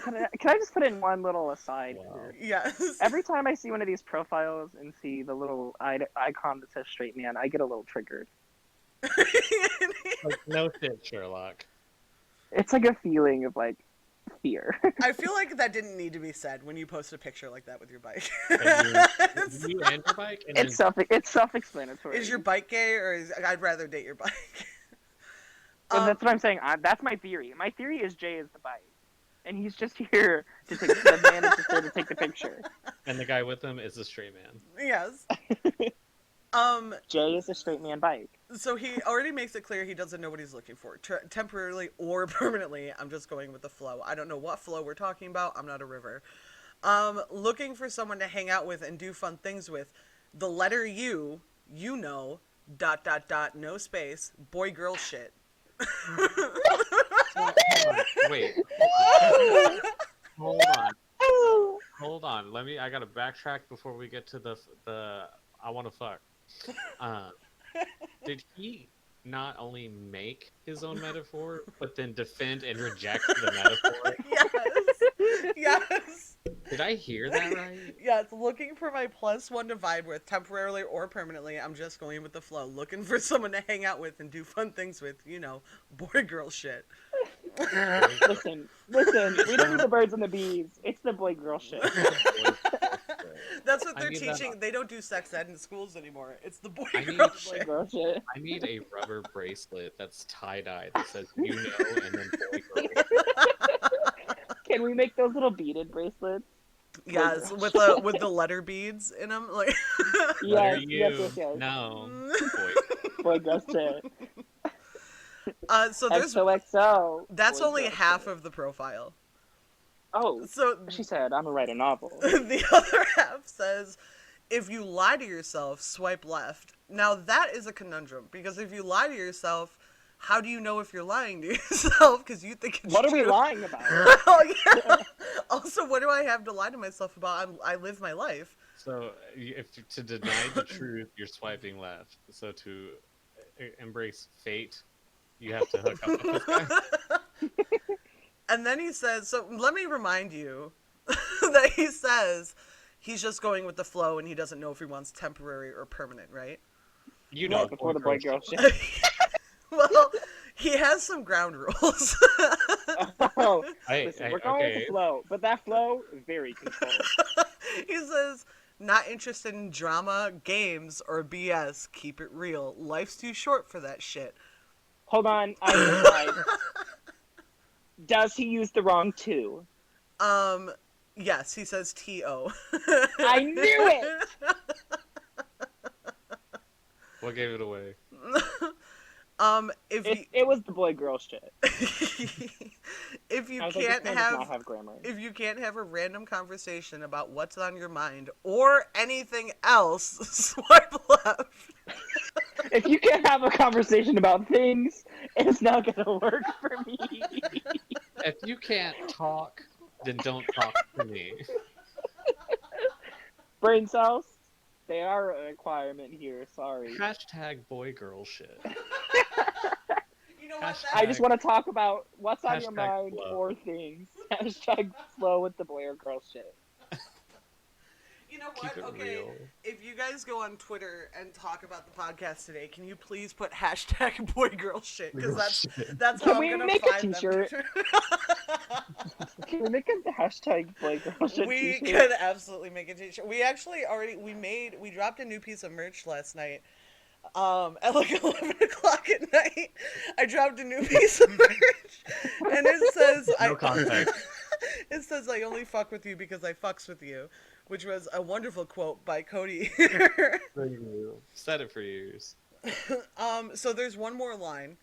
can I just put in one little aside Wow. here? yes. Every time I see one of these profiles and see the little icon that says straight man, I get a little triggered. Like, no shit, Sherlock. It's like a feeling of like fear. I feel like that didn't need to be said when you post a picture like that with your bike. You and your bike? And It's self-explanatory. Is your bike gay, or I'd rather date your bike? And that's what I'm saying. That's my theory. My theory is Jay is the bike, and he's just here to take the man is just here to take the picture. and the guy with him is a straight man. Yes. Jay is a straight man bike. So he already makes it clear he doesn't know what he's looking for, temporarily or permanently. I'm just going with the flow. I don't know what flow we're talking about. I'm not a river. Looking for someone to hang out with and do fun things with. The letter U, you know, ... no space, boy girl shit. Wait. Hold on. I gotta backtrack before we get to the I want to fuck. Did he not only make his own metaphor, but then defend and reject the metaphor? Yes. Yes. Did I hear that right? Yes, looking for my +1 to vibe with, temporarily or permanently. I'm just going with the flow. Looking for someone to hang out with and do fun things with, you know, boy girl shit. Listen. We don't need the birds and the bees. It's the boy girl shit. That's what I they're need that. teaching. They don't do sex ed in schools anymore. It's the boy I need girl boy Boy shit. girl shit. I need a rubber bracelet that's tie-dye that says you know and then boy girl. Can we make those little beaded bracelets? Yes, with the letter beads in them. Like, Letter Yes, U. yes. No. Boy girl shit. so there's XOXO. that's Boy only girl half shit. of the profile. Oh, So she said, I'm gonna write a novel. the other half says, if you lie to yourself, swipe left. Now that is a conundrum, because if you lie to yourself, how do you know if you're lying to yourself? Because you think it's What are we true. lying about? Oh, yeah. Also, what do I have to lie to myself about? I live my life. So, if to deny the truth, you're swiping left. So to embrace fate, you have to hook up with this guy. And then he says, so let me remind you that he says he's just going with the flow and he doesn't know if he wants temporary or permanent, right? You Right know, before the boy girl shit. Well, he has some ground rules. Oh, Hey, listen, hey, we're going with okay. the flow, but that flow very controlled. He says, not interested in drama, games, or BS. Keep it real. Life's too short for that shit. Hold on, I lied. Does he use the wrong two? Yes, he says T-O. I knew it! What gave it away? It was the boy girl shit. if you I was like, can't this man does not have grammar. if you can't have a random conversation about what's on your mind or anything else, swipe left. If you can't have a conversation about things, it's not gonna work for me. If you can't talk, then don't talk to me. Brain cells, they are a requirement here. Sorry. Hashtag boy girl shit. You know what? Hashtag- I just want to talk about what's on your Hashtag mind flow. or things. Hashtag flow with the boy or girl shit. You know Keep what? it Okay, real. if you guys go on Twitter and talk about the podcast today, can you please put hashtag boy girl shit? Because that's Can how we I'm gonna make a find t-shirt? them. Can we make a hashtag boy girl shit We t-shirt? could absolutely make a t-shirt. We actually already we dropped a new piece of merch last night. At like 11 o'clock at night, I dropped a new piece of merch, and it says No context. It says I only fuck with you because I fucks with you, which was a wonderful quote by Cody. Said it for years. So there's one more line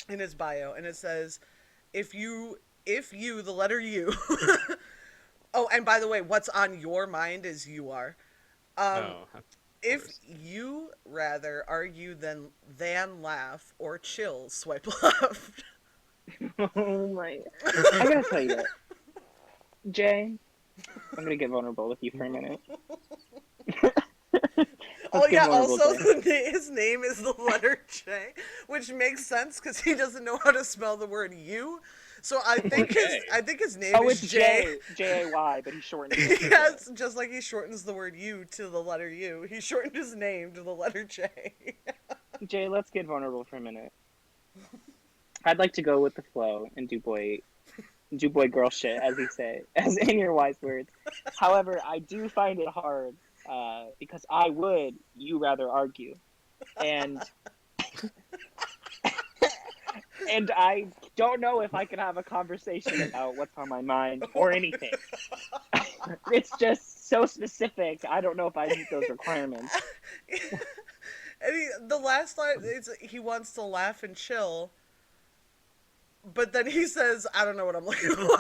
in his bio, and it says, if you, the letter U. Oh, and by the way, what's on your mind is you are. If you rather argue than laugh or chill, swipe left. Oh my. I gotta tell you that. Jay, I'm gonna get vulnerable with you for a minute. Oh yeah, also Jay. his name is the letter J, which makes sense because he doesn't know how to spell the word you. So I think his name Oh, is it's J. J-A-Y, but he shortened it. Yes, just like he shortens the word you to the letter U, he shortened his name to the letter J. Jay, let's get vulnerable for a minute. I'd like to go with the flow and do boy girl shit, as you say, as in your wise words. However, I do find it hard because you rather argue, and and I don't know if I can have a conversation about what's on my mind or anything. It's just so specific. I don't know if I meet those requirements. And the last line is he wants to laugh and chill, but then he says, "I don't know what I'm looking for."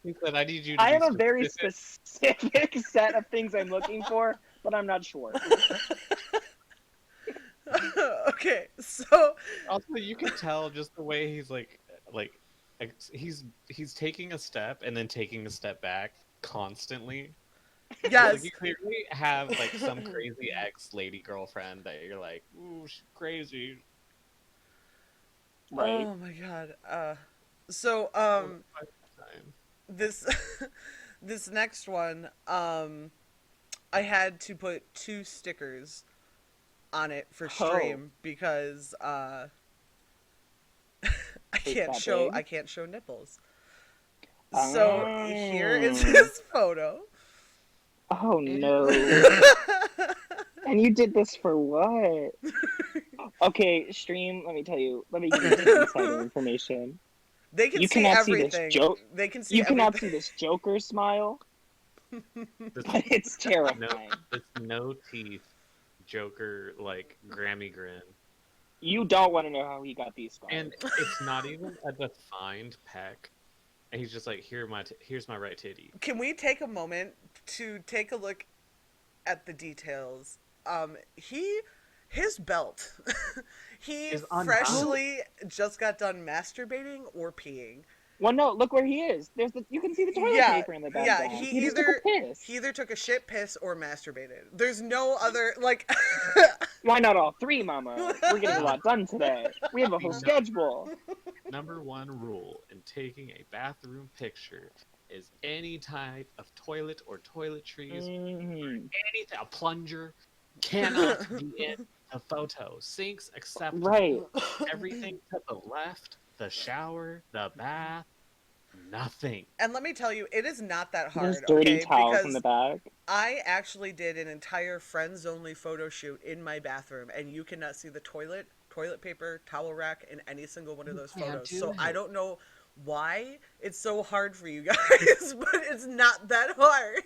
He said, "I need you to." I be have a very specific." specific set of things I'm looking for, but I'm not sure. Okay, so Also, you can tell just the way he's like he's taking a step and then taking a step back constantly. yes, Like you clearly have like some crazy ex lady girlfriend that you're like, ooh, she's crazy. Right. Oh my god. So this this next one, I had to put 2 stickers on it for stream because I can't show nipples. So here is his photo. Oh no. And you did this for what? Okay, stream, let me give you some insider information. They can You see cannot see everything. this joke. They can see You cannot see everything. this Joker smile, but it's terrifying. It's no teeth, Joker like Grammy grin, You don't want to know how he got these scars. and it's not even a defined peck. And he's just like, here's my right titty. Can we take a moment to take a look at the details? His belt. He Is unbound? freshly just got done masturbating or peeing. Well, no, look where he is. You can see the toilet paper in the background. Yeah, He just took a piss. he either took a shit, piss, or masturbated. There's no other, like, Why not all three, Mama? We're getting a lot done today. We have a whole schedule. Number one rule in taking a bathroom picture is any type of toilet or toiletries, anything, a plunger cannot be in the photo. Sinks acceptable. Right. Everything to the left, the shower, the bath, nothing. And let me tell you, it is not that hard. There's dirty Okay? towels Because in the back. I actually did an entire friends-only photo shoot in my bathroom, and you cannot see the toilet paper, towel rack in any single one of those photos. So I don't know why it's so hard for you guys, but it's not that hard.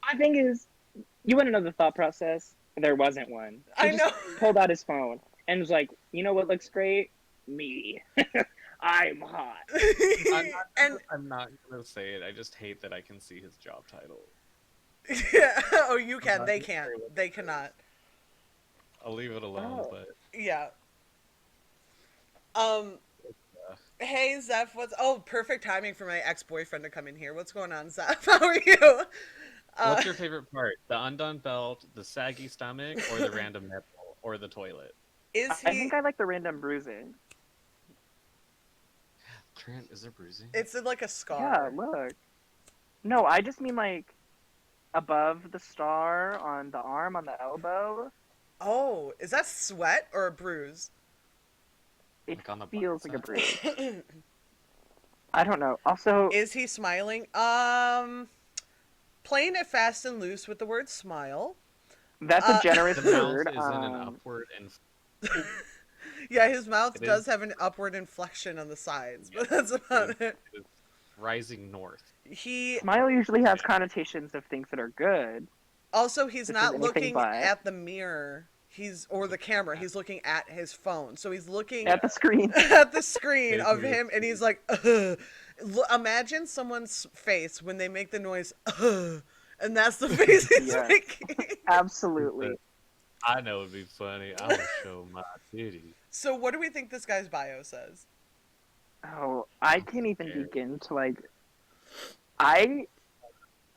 My thing is, you want to know the thought process? There wasn't one. I He know. just pulled out his phone and was like, you know what looks great? Me. I'm hot. I'm not gonna say it. I just hate that I can see his job title. Yeah. Oh, you can. They can't. They cannot. I'll leave it alone, Oh. but Yeah. Hey, Zeph, perfect timing for my ex-boyfriend to come in here. What's going on, Zeph? How are you? what's your favorite part? The undone belt, the saggy stomach, or the random nipple, or the toilet? Is he... I think I like the random bruising. Trent, is there bruising? It's like a Yeah, scar. look. No, I just mean like above the star on the arm, on the elbow. Oh, is that sweat or a bruise? It Like on the feels like a bicep? bruise. I don't know. Also, Is he smiling? Playing it fast and loose with the word smile. that's a generous The mouth word. is in an upward and Yeah, his mouth It does is. have an upward inflection on the sides, but that's about it. is rising north. He Smile usually has connotations of things that are good. he's This is not anything looking but. at the mirror. Or the camera. He's looking at his phone. So he's looking At the screen. at the screen of Basically. him, and he's like, ugh. Imagine someone's face when they make the noise, ugh, and that's the face he's Yes. making. Absolutely. I know it'd be funny. I will show my titty. So what do we think this guy's bio says? Oh, I can't even scared. begin to like.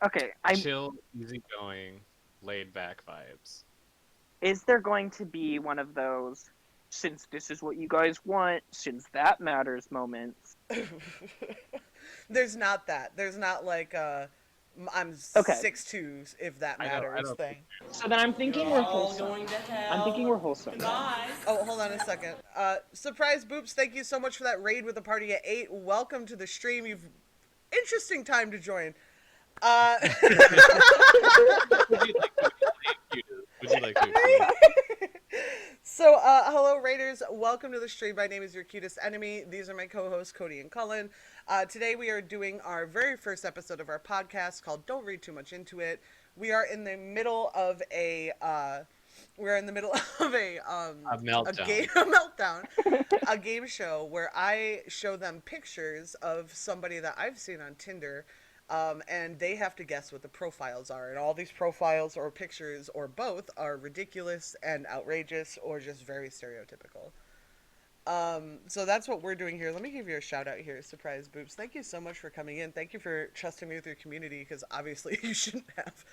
Okay, Chill, easygoing, laid back vibes. is there going to be one of those, since this is what you guys want, since that matters moments? There's not that. There's not like I'm Okay. 6'2", if that I matters don't thing. So then I'm thinking we're wholesome. I'm thinking we're wholesome. Oh, hold on a second. Surprise Boops, thank you so much for that raid with the party at 8. Welcome to the stream. Interesting time to join. Would you like to explain? So, hello Raiders, welcome to the stream. My name is your cutest enemy. These are my co-hosts Cody and Cullen. Today we are doing our very first episode of our podcast called Don't Read Too Much Into It. We are in the middle of a meltdown. A meltdown, a game show where I show them pictures of somebody that I've seen on Tinder. And they have to guess what the profiles are. And all these profiles or pictures or both are ridiculous and outrageous or just very stereotypical. So that's what we're doing here. Let me give you a shout out here, Surprise Boops. Thank you so much for coming in. Thank you for trusting me with your community, because obviously you shouldn't have.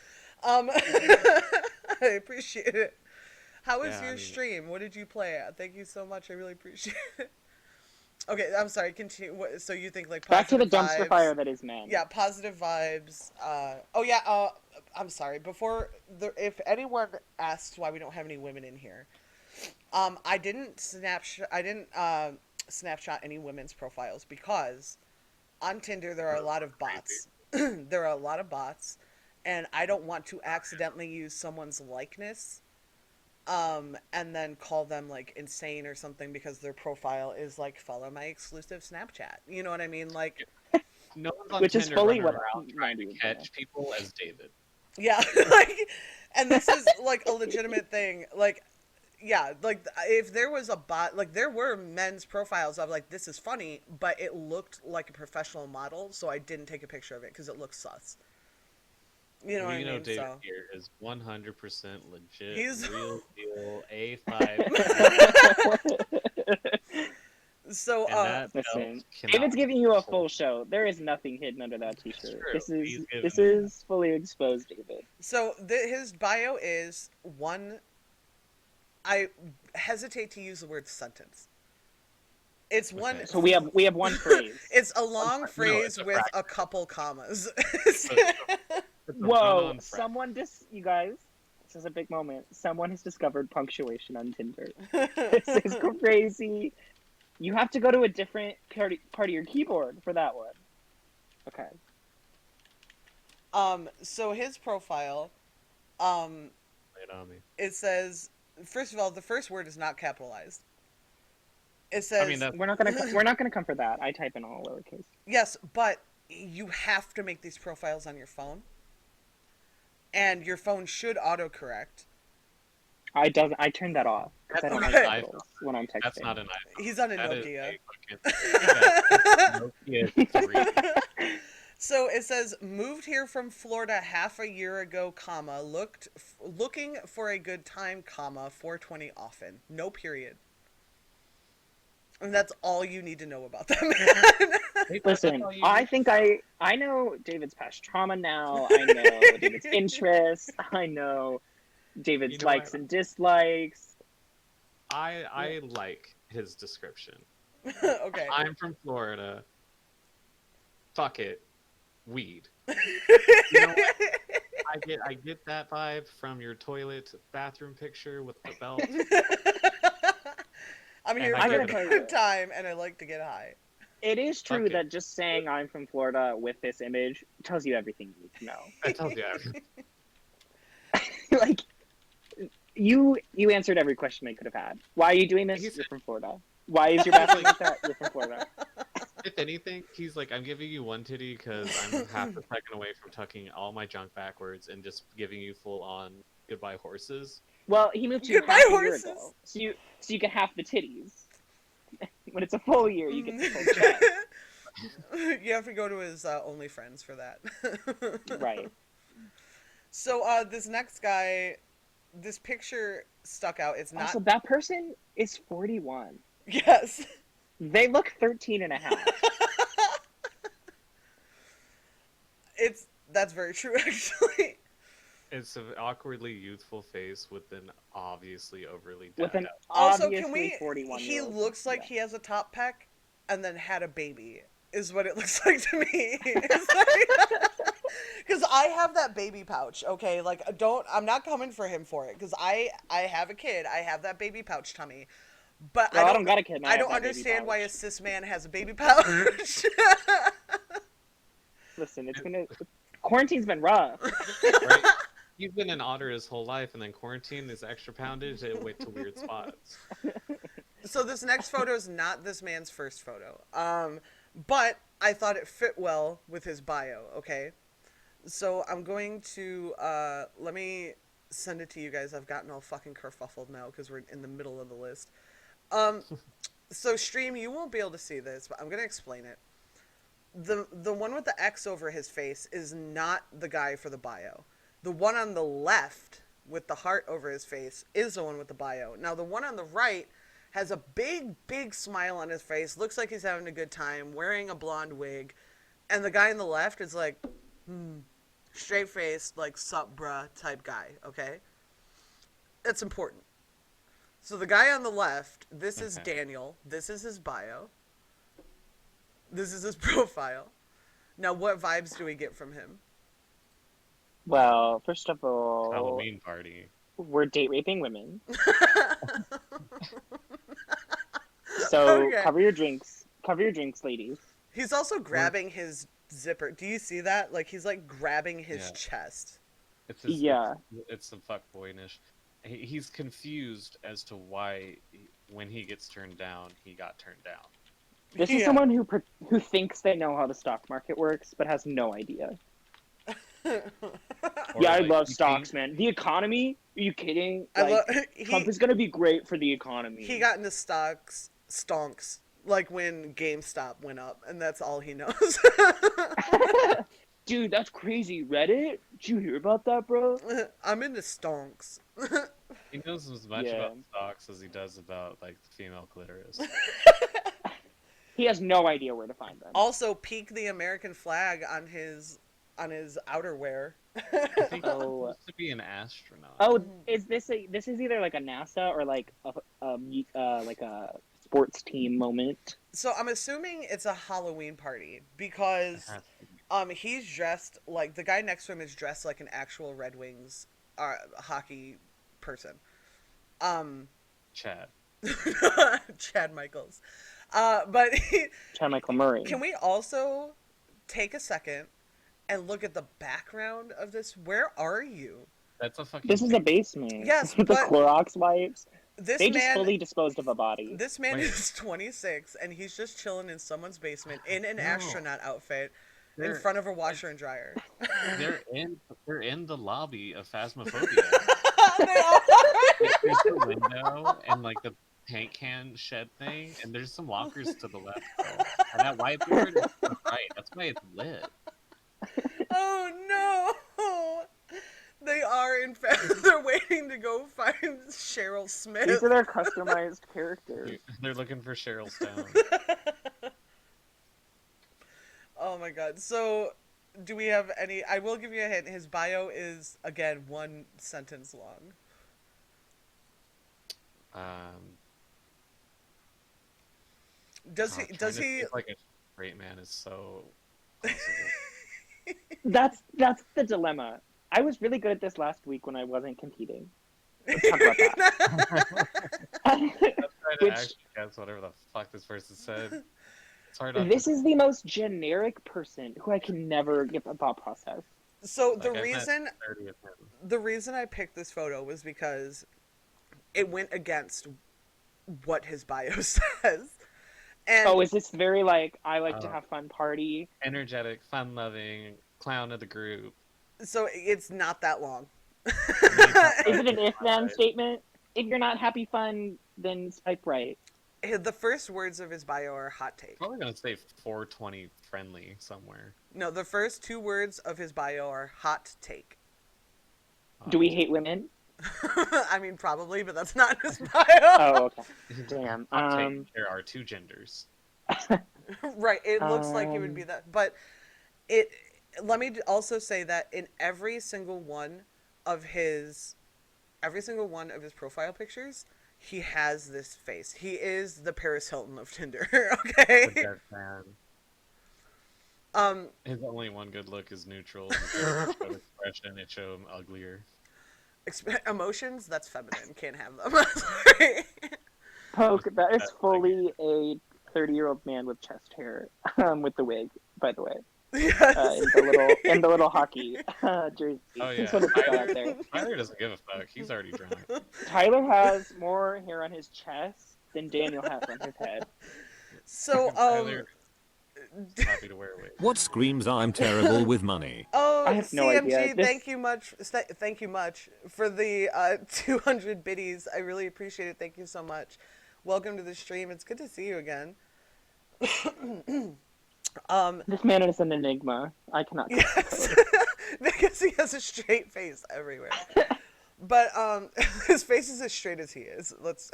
I appreciate it. How was your stream? What did you play at? Thank you so much. I really appreciate it. Okay, I'm sorry. Continue. So you think like Back to positive the dumpster vibes? fire that is men. Yeah, positive vibes. I'm sorry. If anyone asks why we don't have any women in here, I didn't snapshot any women's profiles because on Tinder there are a lot of bots. There are a lot of bots, and I don't want to accidentally use someone's likeness. And then call them like insane or something because their profile is like, follow my exclusive Snapchat. You know what I mean? Like, No one's on Which is Tinder fully running what around trying to catch people as David. yeah, like, and this is like a legitimate thing. Like, yeah, like if there was a bot, like there were men's profiles of like, this is funny, but it looked like a professional model. So I didn't take a picture of it because it looked sus. You know what I mean? David So. here is 100% legit, He's- real deal, A5. So, and that belt Listen, cannot David's be giving you a pulled. full show. There is nothing hidden under that t-shirt. True. This He's is giving this me is fully exposed, David. So his bio is I hesitate to use the word sentence. It's one. Okay. So we have one phrase. It's a long No, phrase it's a with fraction. a couple commas. It's a Whoa! run-on Someone you guys. This is a big moment. Someone has discovered punctuation on Tinder. This is crazy. You have to go to a different part of your keyboard for that one. Okay. So his profile, Lay it on me. it says, first of all, the first word is not capitalized. It says, I mean, that's We're not gonna come for that. I type in all lowercase. yes, but you have to make these profiles on your phone. And your phone should autocorrect. I turned that off because I don't like Okay. capitals when I'm texting. that's not an iPhone. He's on a That is Nokia. a fucking Nokia 3. So it says, moved here from Florida half a year ago, comma, looking for a good time, comma, 420 often. No period. And that's all you need to know about that man. Listen, I think I know David's past trauma now. I know David's interests. I know David's You know likes what? and dislikes. I like his description. Okay. I'm from Florida. Fuck it. Weed. You know what? I get that vibe from your toilet bathroom picture with the belt. I'm here And I for a gotta tell you- good time, and I like to get high. It is true Fuck it. that just saying I'm from Florida with this image tells you everything you need to know. That tells you everything. Like, you answered every question they could have had. Why are you doing this? He's- You're from Florida. Why is your bathroom like that? You're from Florida. If anything, he's like, I'm giving you one titty because I'm half a second away from tucking all my junk backwards and just giving you full on goodbye horses. Well, he moved here Goodbye, half a year horses. ago, so you get half the titties. When it's a full year, you get the full chest. You have to go to his OnlyFriends for that. Right. So this next guy, this picture stuck out. It's not. Also, that person is 41. Yes. They look 13 and a half. That's very true, actually. It's an awkwardly youthful face with an obviously overly With dabbed an out. Also, obviously can we? 41 He year old. looks like Yeah. he has a top peck, and then had a baby. Is what it looks like to me. Because I have that baby pouch. Okay, like I'm not coming for him for it. Because I have a kid. I have that baby pouch tummy. But Well, I don't got a kid. And I don't have that baby understand why a pouch. cis man has a baby pouch. Listen, quarantine's been rough. Right? He's been an otter his whole life, and then quarantine is extra poundage. It went to weird spots. So this next photo is not this man's first photo. But I thought it fit well with his bio, okay? So I'm going to, let me send it to you guys. I've gotten all fucking kerfuffled now because we're in the middle of the list. So stream, you won't be able to see this, but I'm going to explain it. The one with the X over his face is not the guy for the bio. The one on the left with the heart over his face is the one with the bio. Now the one on the right has a big smile on his face, looks like he's having a good time, wearing a blonde wig, and the guy on the left is like, straight faced, like, sup bruh type guy, okay? It's important. So the guy on the left, this is Okay. Daniel, this is his bio, this is his profile. Now what vibes do we get from him? Well, first of all, Halloween party. we're date raping women. So Okay. cover your drinks, ladies. He's also grabbing his zipper. Do you see that? Like, he's like grabbing his Yeah. chest. Yeah. It's some fuckboynish. He's confused as to why, when he gets turned down, he got turned down. This is Yeah. someone who thinks they know how the stock market works, but has no idea. Or, Yeah, I like, love he stocks, thinks- man. The economy? Are you kidding? I Like, love Trump is gonna be great for the economy. he got into stonks like when GameStop went up, and that's all he knows. Dude, that's crazy. Reddit? Did you hear about that, bro? I'm into stonks. He knows as much Yeah. about stocks as he does about, like, the female clitoris. He has no idea where to find them. Also, peek the American flag on his outerwear. I think he's Oh, supposed to be an astronaut. oh, this is either like a NASA or like like a sports team moment? So I'm assuming it's a Halloween party It because has to be. he's dressed like the guy next to him is dressed like an actual Red Wings hockey person. Um, Chad. Chad Michaels. But Chad Michael Murray. can we also take a second and look at the background of this? Where are you? That's a fucking. This is a basement. Yes, the but Clorox wipes. This They just man, fully disposed of a body. this man Wait. is 26 and he's just chilling in someone's basement in an No. astronaut outfit in They're- front of a washer and dryer. They're in the lobby of Phasmophobia. They are. There's the window and like the paint can shed thing, and there's some lockers to the left. Though. And that whiteboard is to the right. That's why it's lit. Oh no! They are in fact they're waiting to go find Cheryl Smith. These are their customized characters. They're looking for Cheryl Stone. Oh my god. So do we have any I will give you a hint. His bio is again one sentence long. Does he Trying does to he think like a straight man is so possible. That's the dilemma. I was really good at this last week when I wasn't competing. Let's talk about that. I'm trying to Which- actually guess whatever the fuck this person said. It's hard not This to... is the most generic person who I can never get a thought process. So Like, I met 30 of them. the reason I picked this photo was because it went against what his bio says. And Oh, is this very like I like to Oh. have fun party? Energetic, fun-loving, clown of the group. so it's not that long. Is it an if-then statement? If you're not happy fun, then swipe right. The first words of his bio are hot take. Probably gonna say 420 friendly somewhere. No, the first two words of his bio are hot take. Do we hate women? I mean, probably, but that's not his bio. Oh, okay. Damn. Hot take, there are two genders. Right. It looks like it would be that, but it. Let me also say that in every single one of his profile pictures, he has this face. He is the Paris Hilton of Tinder. The Okay. dead man. His only one good look is neutral. His expression, it show him uglier. Emotions, that's feminine. Can't have them. Sorry. Poke, that is fully a 30-year-old man with chest hair, with the wig, by the way. Yes. In the little hockey jersey. Oh yeah, Just wanna put that out there. Tyler doesn't give a fuck. He's already drunk. Tyler has more hair on his chest than Daniel has on his head. So, Tyler is happy to wear a wig. What screams I'm terrible with money? oh, I have no CMG, idea. This- thank you much for the 200 biddies. I really appreciate it. Thank you so much. Welcome to the stream. It's good to see you again. This man is an enigma. I cannot. Yes, because he has a straight face everywhere. But his face is as straight as he is. Let's.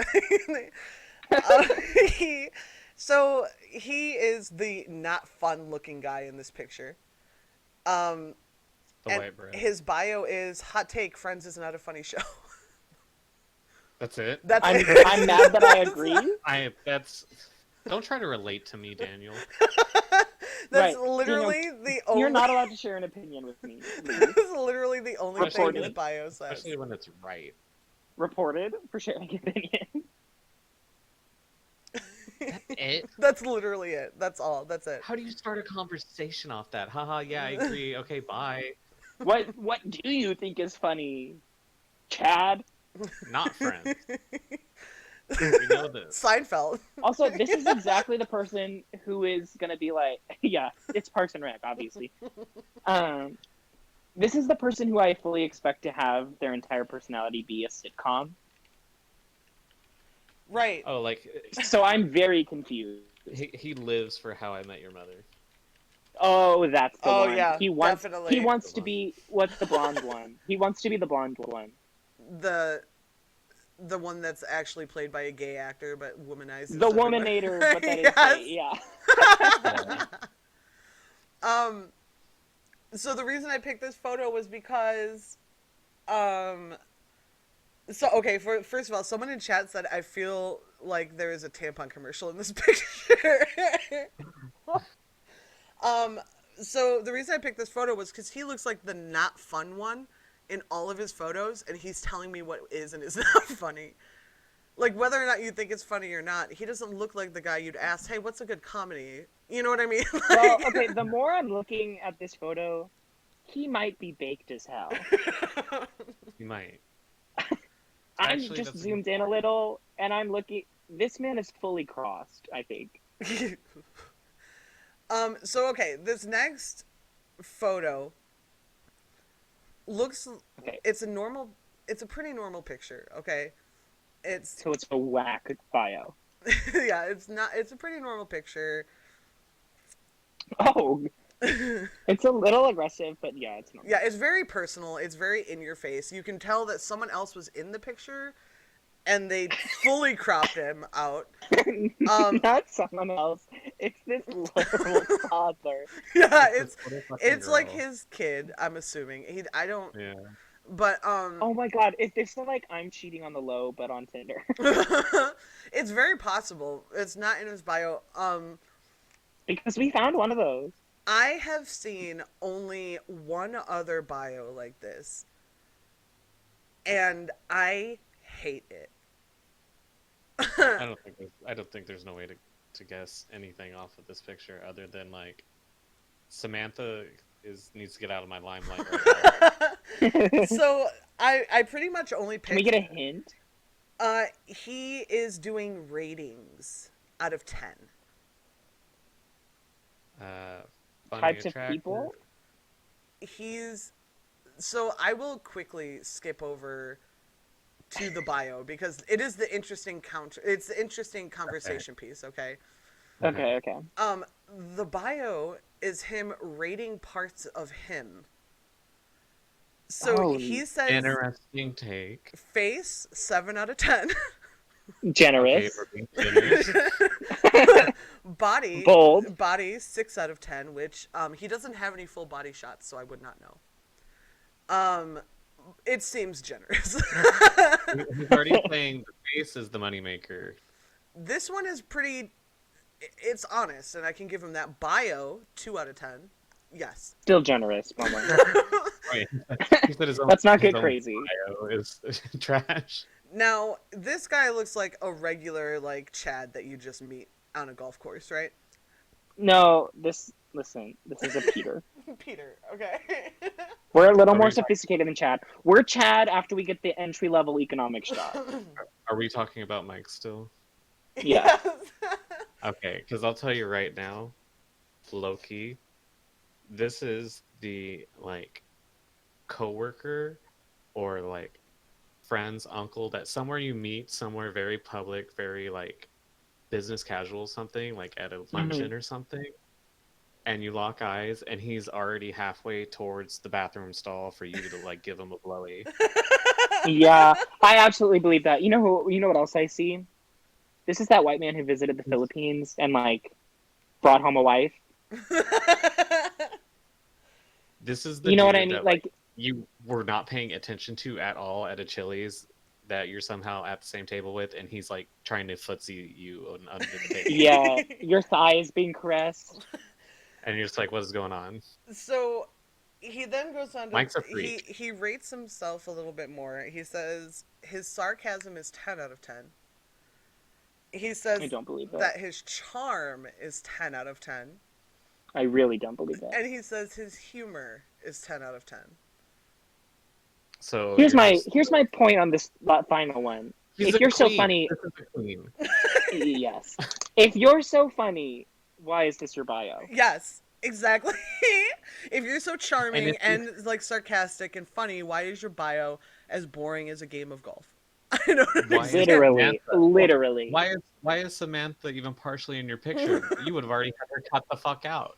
he, so he is the not fun-looking guy in this picture. The And white bread. his bio is hot take. Friends is not a funny show. That's it. That's I'm, it. I'm mad that I agree. Don't try to relate to me, Daniel. That's Right. literally the only. You're not allowed to share an opinion with me. Please. That's literally the only thing Reported. his bio says. Especially when it's right. Reported for sharing opinion. It? That's literally it. That's all. That's it. How do you start a conversation off that? Haha, yeah, I agree. Okay, bye. What do you think is funny, Chad? Not friends. We know this. Seinfeld. Also, this is exactly the person who is gonna be like, yeah, it's Parks and Rec, obviously. This is the person who I fully expect to have their entire personality be a sitcom. Right. Oh, like So I'm very confused. he lives for How I Met Your Mother. Oh, that's the Oh, one. yeah, he wants. definitely. He wants to be. What's the blonde one? He wants to be the blonde one. The one that's actually played by a gay actor but womanizes The everyone. woman-ator, but that is Yes. gay, yeah. So the reason I picked this photo was because, um, so okay, first of all, someone in chat said I feel like there is a tampon commercial in this picture. um, so the reason I picked this photo was because he looks like the not fun one in all of his photos, and he's telling me what is and is not funny. Like, whether or not you think it's funny or not, he doesn't look like the guy you'd ask, hey, what's a good comedy? You know what I mean? Well, okay, the more I'm looking at this photo, he might be baked as hell. You might. I'm Actually, just that's a zoomed good in a point. little, and I'm looking. This man is fully crossed, I think. So okay, this next photo looks, Okay, it's a pretty normal picture, okay? It's, so it's a whack bio. yeah, it's a pretty normal picture. Oh, it's a little aggressive, but yeah, it's normal. Yeah, it's very personal. It's very in your face. You can tell that someone else was in the picture and they fully cropped him out. Not someone else. It's this little toddler. Yeah, It's this little fucking it's like girl. his kid, I'm assuming. I don't, Yeah. but Oh my god, if this is like I'm cheating on the low, but on Tinder. it's very possible. It's not in his bio. Because we found one of those. I have seen only one other bio like this, and I hate it. I don't think there's no way to guess anything off of this picture other than like Samantha needs to get out of my limelight right now. So I pretty much only Can we picked. get a hint? He is doing ratings out of 10. Funny, Types of attractive. people? So I will quickly skip over to the bio because it is the interesting it's the interesting conversation piece, okay? Okay. The bio is him rating parts of him. So Oh, he says Interesting take. face 7 out of 10. Okay, Generous. we're being generous. Bold. Body 6 out of 10, which he doesn't have any full body shots, so I would not know. It seems generous. He's already saying the face is the moneymaker. This one is pretty, it's honest, and I can give him that. Bio 2 out of 10. Yes. Still generous, Mama. Wait, he said his own, Let's not his get own crazy. bio is trash. Now, this guy looks like a regular, like, Chad that you just meet on a golf course, right? No, this is a Peter. Peter, okay. We're a little Are more we- sophisticated than Chad. We're Chad after we get the entry level economics job. Are we talking about Mike still? Yeah. Yes. Okay, because I'll tell you right now, Loki, this is the like coworker or like friend's uncle that somewhere you meet somewhere very public, very like business casual, something like at a luncheon or something, and you lock eyes, and he's already halfway towards the bathroom stall for you to like give him a blowy. Yeah, I absolutely believe that. You know what else I see? This is that white man who visited the Philippines and like brought home a wife. This is the You know what dude I mean? that, Like, you were not paying attention to at all at a Chili's that you're somehow at the same table with, and he's like trying to footsie you under the table. yeah, your thigh is being caressed. And you're just like, what is going on? So he then goes on to Mike's a freak. he rates himself a little bit more. He says his sarcasm is 10 out of 10. He says I don't believe that. that his charm is 10 out of 10. I really don't believe that. And he says his humor is 10 out of 10. So Here's you're my point on this final one. He's If a you're so queen. funny, This is a queen. yes. If you're so funny, why is this your bio? Yes, exactly. If you're so charming And and like sarcastic and funny, why is your bio as boring as a game of golf? I don't Why is understand. Literally. Why is Samantha even partially in your picture? You would have already had her cut the fuck out.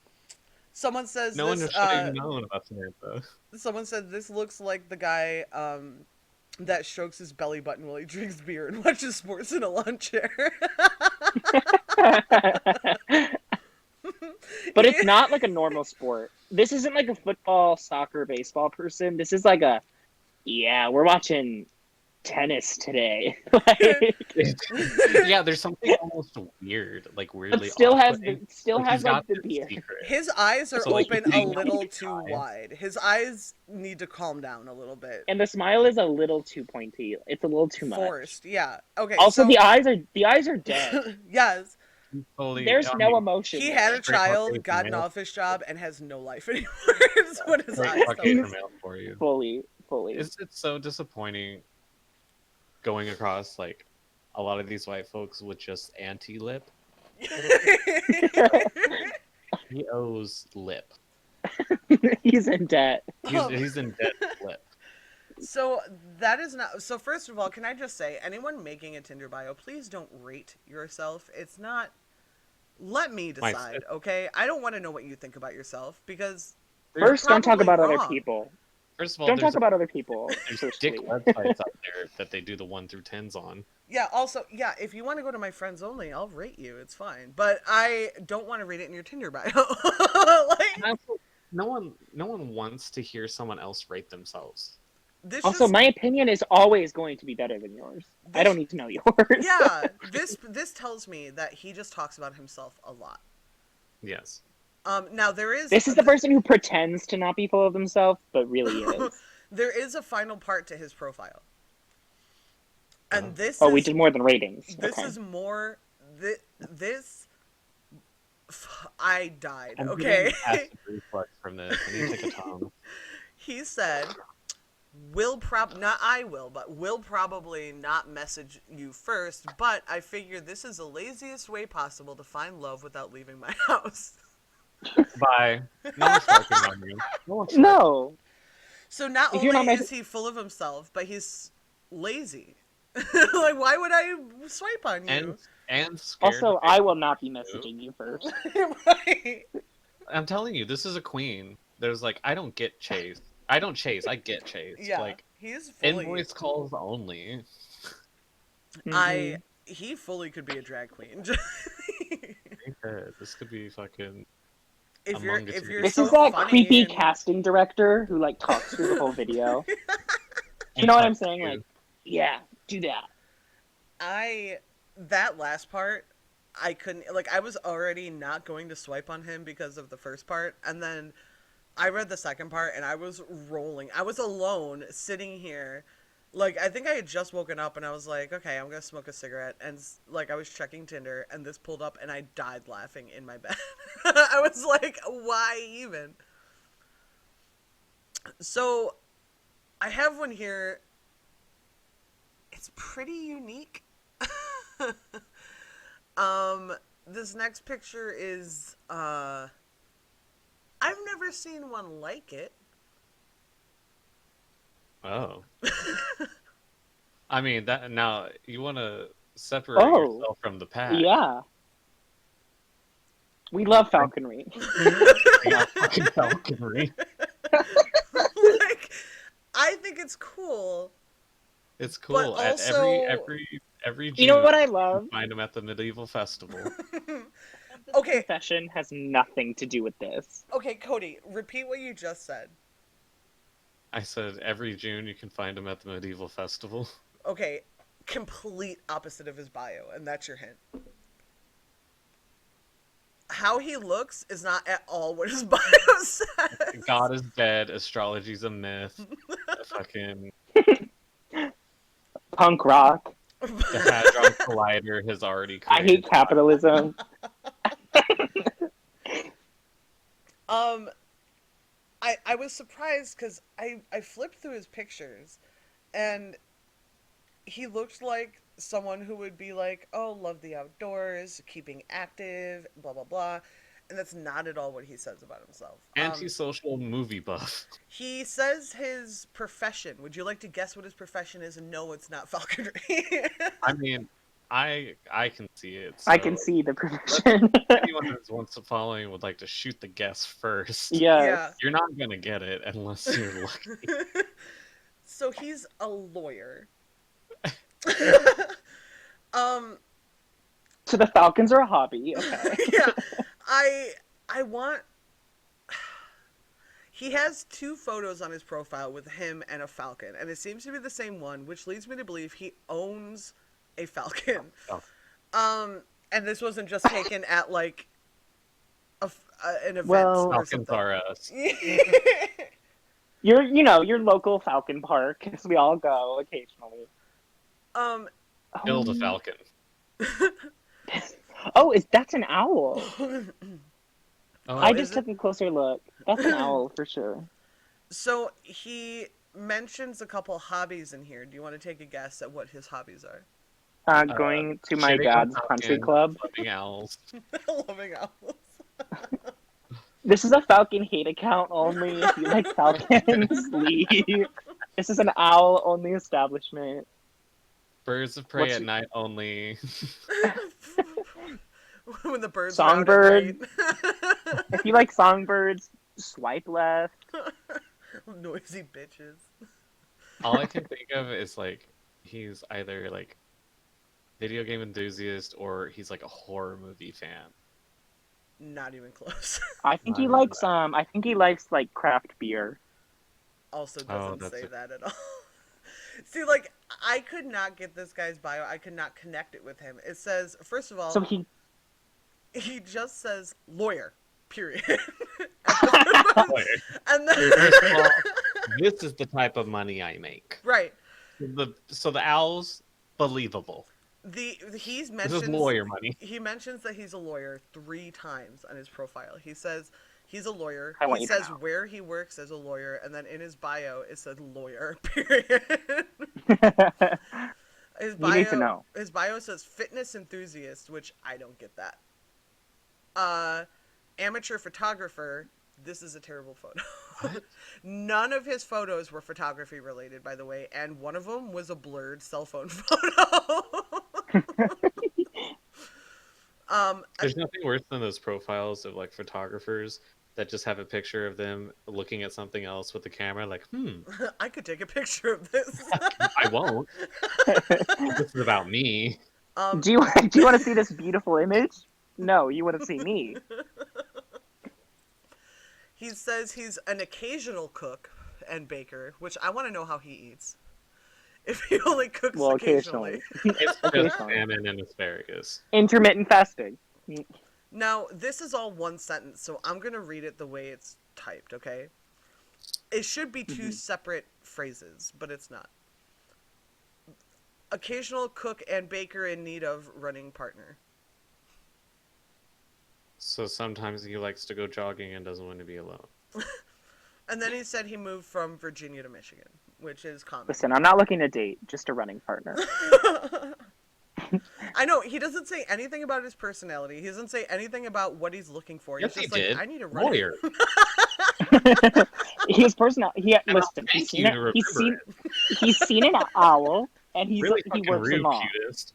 Someone says No one this. should have even known about Samantha. Someone said this looks like the guy that strokes his belly button while he drinks beer and watches sports in a lawn chair. But it's not like a normal sport. This isn't like a football, soccer, baseball person. This is like we're watching tennis today. Like, Yeah, there's something almost weird, like weirdly but still has off-putting. like He's got the this beard. secret. His eyes are So, like, open he's a hanging out little with his too eyes. wide. His eyes need to calm down a little bit. And the smile is a little too pointy. It's a little too much. Forced, yeah. Okay. Also, so, the eyes are dead. yes, There's no emotion. he there. had a Straight child, Caucasian got an male. office job, and has no life anymore. Is what his Straight eyes Caucasian tell me. male for you. fully. It's so disappointing going across like a lot of these white folks with just anti-lip. He owes lip. He's in debt. He's in debt to lip. So that is not. So first of all, can I just say, anyone making a Tinder bio, please don't rate yourself. It's not. Let me decide, okay? I don't want to know what you think about yourself because. First, don't talk about probably other wrong. people. First of all, Don't talk about other people. there's firstly. dick websites out there that they do the 1 through 10s on. Yeah. Also, yeah. If you want to go to my friends only, I'll rate you. It's fine. But I don't want to read it in your Tinder bio. Like, No one wants to hear someone else rate themselves. this Also, just, my opinion is always going to be better than yours. I don't need to know yours. yeah. This tells me that he just talks about himself a lot. Yes. Now there is. This is the person who pretends to not be full of themselves, but really is. There is a final part to his profile. And this Oh, is, we did more than ratings. this Okay. is more this I died, I'm okay? getting acid reflux from this. I need to take a Tom. He said will probably not message you first, but I figure this is the laziest way possible to find love without leaving my house. Bye. No one's talking on you. No one's No. So not If you're only not is he full of himself, but he's lazy. Like, why would I swipe on you? and scared. Also, I will not be messaging you first. Right. I'm telling you, this is a queen. There's like, I don't get chased. I don't chase. I get chased. Yeah, Like he's fully. invoice calls only. He fully could be a drag queen. This could be fucking. if you're Among Us. you're This so is that funny creepy and- casting director who like talks through the whole video. You know what I'm saying? Like, yeah, do that. That last part, I couldn't, like, I was already not going to swipe on him because of the first part, and then I read the second part and I was rolling. I was alone sitting here. Like, I think I had just woken up and I was like, okay, I'm gonna smoke a cigarette, and like I was checking Tinder and this pulled up and I died laughing in my bed. I was like, why even? So I have one here. It's pretty unique. This next picture is I've never seen one like it. Oh. I mean that now you want to separate Oh. yourself from the pack. Yeah. We love falconry. Yeah, fucking falconry. Like, I think it's cool. It's cool. But At also- every June, You know what I love? find them at the medieval festival. Okay, Confession has nothing to do with this. okay, Cody, repeat what you just said. I said every June you can find them at the medieval festival. Okay, complete opposite of his bio, and that's your hint. How he looks is not at all what his bio says. God is dead. Astrology's a myth. Fucking Punk rock. the Hadron Collider has already I created. hate capitalism. I was surprised because I flipped through his pictures, and he looked like someone who would be like, oh, love the outdoors, keeping active, blah, blah, blah. And that's not at all what he says about himself. Antisocial movie buff. He says his profession. Would you like to guess what his profession is? And no, it's not falconry. I mean, I can see it. I so can see the profession. anyone who wants to following would like to shoot the guess first. Yes. You're not gonna get it unless you're lucky. So he's a lawyer. So the falcons are a hobby. Okay. Yeah, I I want. He has 2 photos on his profile with him and a falcon, and it seems to be the same one, which leads me to believe he owns a falcon. And this wasn't just taken at like an event Well, or Falcons something. are us. your local falcon park, as we all go occasionally. Build a falcon. Oh, that's an owl. Oh, I is just it? took a closer look. That's an owl for sure. So he mentions a couple hobbies in here. Do you want to take a guess at what his hobbies are? Going to my shitting on dad's country falcons, club. Loving owls. Loving owls. This is a falcon hate account only. If you like falcons, leave. This is an owl only establishment. Birds of prey What's at your- night only. When the birds Songbird. are out at night. If you like songbirds, swipe left. Noisy bitches. All I can think of is like he's either like video game enthusiast or he's like a horror movie fan. Not even close. I think he Not even likes I think he likes like craft beer. Also Oh, doesn't that's say it. that at all. See, like, I could not get this guy's bio. I could not connect it with him. It says, first of all, So he he just says lawyer, period. Lawyer. And then, First of all, this is the type of money I make. right. So the owls, believable. He's This mentions is lawyer money. he mentions that he's a lawyer 3 times on his profile. He says he's a lawyer. I want He you to says know. where he works as a lawyer, and then in his bio it says lawyer. Period. His bio, You need to know. His bio says fitness enthusiast, which I don't get that. Amateur photographer. This is a terrible photo. None of his photos were photography related, by the way, and one of them was a blurred cell phone photo. There's nothing worse than those profiles of like photographers that just have a picture of them looking at something else with the camera, like, I could take a picture of this. I won't. This is about me. do you want to see this beautiful image? No, you want to see me. He says he's an occasional cook and baker, which I want to know how he eats. If he only cooks Well, occasionally. It's just Occasionally. salmon and asparagus. Intermittent fasting. Now, this is all one sentence, so I'm going to read it the way it's typed, okay? It should be 2 separate phrases, but it's not. Occasional cook and baker in need of running partner. So sometimes he likes to go jogging and doesn't want to be alone. And then he said he moved from Virginia to Michigan, which is common. Listen, I'm not looking to date, just a running partner. I know, he doesn't say anything about his personality. He doesn't say anything about what he's looking for. Yes, He's just he like, did. I need a runner. Lawyer. His personality. Listen, thank you to he's seen an owl, and he Really works fucking them rude, all. Cutest.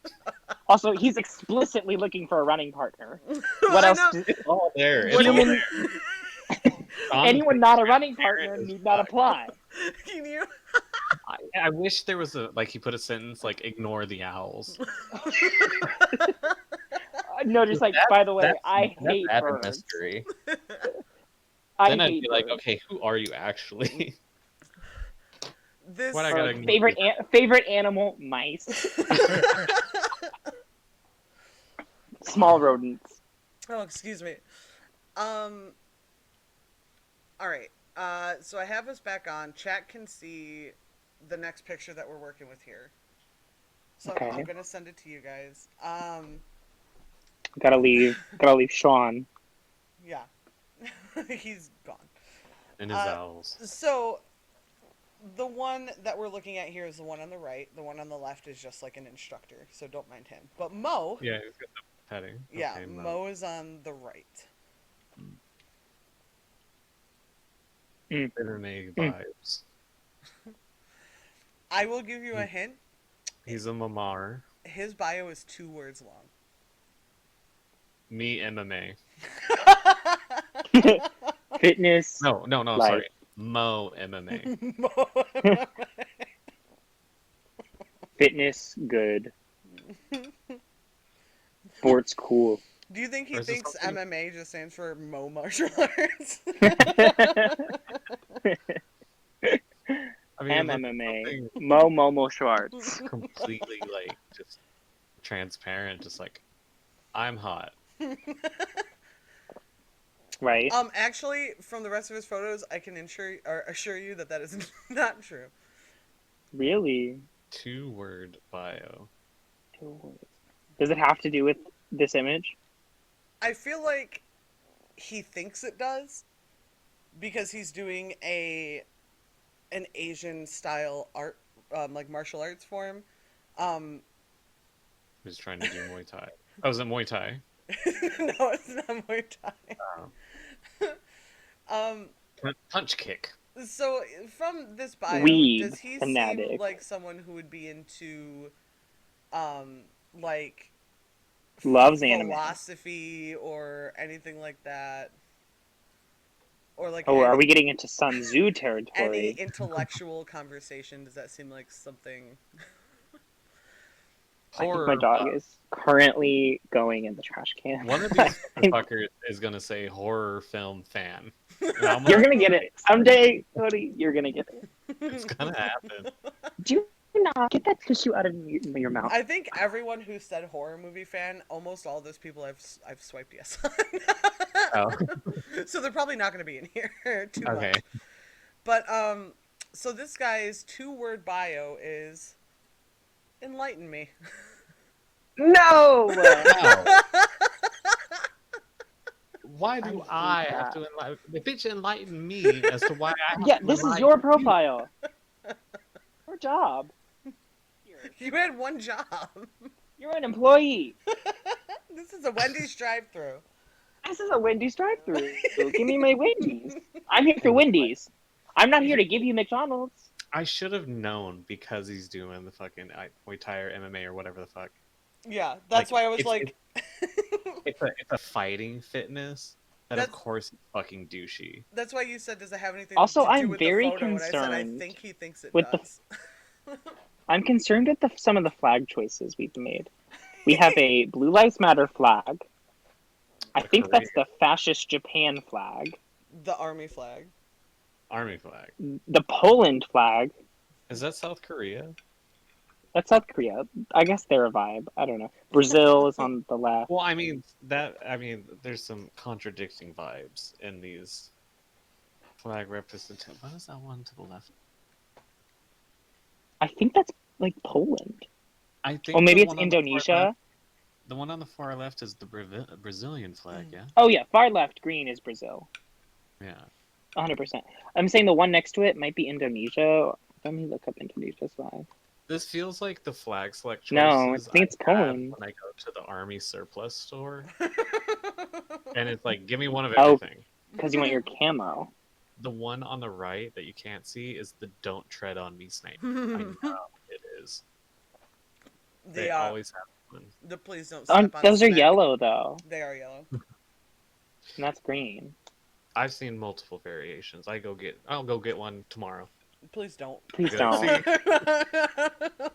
Also, he's explicitly looking for a running partner. What I else? know. It's all there. It's What all do you- there. Anyone not a running partner need not apply. Can you? I wish there was a he put a sentence like ignore the owls. No, just like, by the way, I That's hate added birds. mystery. I Then I'd hate be like, birds. okay, who are you actually? This What I Or, gotta like, ignore favorite animal, mice. Small rodents. Oh, excuse me. All right. So I have us back on. Chat can see the next picture that we're working with here. So Okay. I'm gonna send it to you guys. Gotta leave Sean. Yeah. He's gone. and his owls. So the one that we're looking at here is the one on the right. The one on the left is just like an instructor, so don't mind him. But Mo, Yeah, he's got the petting. yeah, Okay, Mo is on the right. Bitter May vibes. I will give you a hint. He's a mamar. His bio is 2 words long. Me MMA. Fitness. No, Life. sorry. Mo MMA. Fitness, good. Sports, cool. Do you think he Or is this thinks something- MMA just stands for Mo Martial Arts? I mean, is this MMA. something Momo Schwartz. completely like just transparent, just like I'm hot. Right? Actually, from the rest of his photos, I can assure you that that is not true. Really? 2-word bio. Does it have to do with this image? I feel like he thinks it does because he's doing an Asian style art, like martial arts form. Who's trying to do Muay Thai? Oh, is it Muay Thai? No, it's not Muay Thai. Punch kick. So from this bio, Weed does he fanatic. seem like someone who would be into, like Loves anime. philosophy or anything like that, or like Oh, are we getting into Sun Tzu any territory? intellectual conversation? Does that seem like something? I think Horror. my dog is currently going in the trash can. One of these fuckers is gonna say horror film fan. And I'm You're like, gonna get it someday, Cody. You're gonna get it. it's gonna happen. Do you not get that tissue out of your mouth? I think everyone who said horror movie fan, almost all those people I've swiped yes on. Oh, So they're probably not going to be in here too okay. much. But so this guy's 2-word bio is enlighten me. No. Wow. Why do I I hate have that. to enlighten? The bitch enlighten me as to why I have Yeah, to this is enlighten your you. profile. Your job. You had one job. You're an employee. This is a Wendy's drive-through. This is a Wendy's drive-through. Give me my Wendy's. I'm here for Wendy's. I'm not here to give you McDonald's. I should have known because he's doing the fucking Muay Thai or MMA or whatever the fuck. Yeah, that's Like, why I was it's- like, It's a fighting fitness that of That's- course is fucking douchey. that's why you said, does it have anything Also, to do I'm with very the photo? And I said, I concerned think he thinks it with the- does. I'm concerned with some of the flag choices we've made. We have a Blue Lives Matter flag. I think that's the fascist Japan flag. The army flag. Army flag. The Poland flag. Is that South Korea? That's South Korea. I guess they're a vibe. I don't know. Brazil is on the left. Well, I mean there's some contradicting vibes in these flag representative. What is that one to the left? I think that's like Poland. I think. Oh, maybe the it's one on the far Indonesia. left- The one on the far left is the Brazilian flag. Yeah. Oh yeah, far left green is Brazil. Yeah. 100%. I'm saying the one next to it might be Indonesia. Let me look up Indonesia's flag. This feels like the flag select choices No, I think it's have Poland. when I go to the army surplus store, and it's like, give me one of Oh. everything. Because you want your camo. The one on the right that you can't see is the "Don't tread on me" snake. I know it is. They The always have one. the please don't step on Those are snack. yellow though, They are yellow. and that's green. I've seen multiple variations. I'll go get one tomorrow. Please don't. Please Good. don't. See?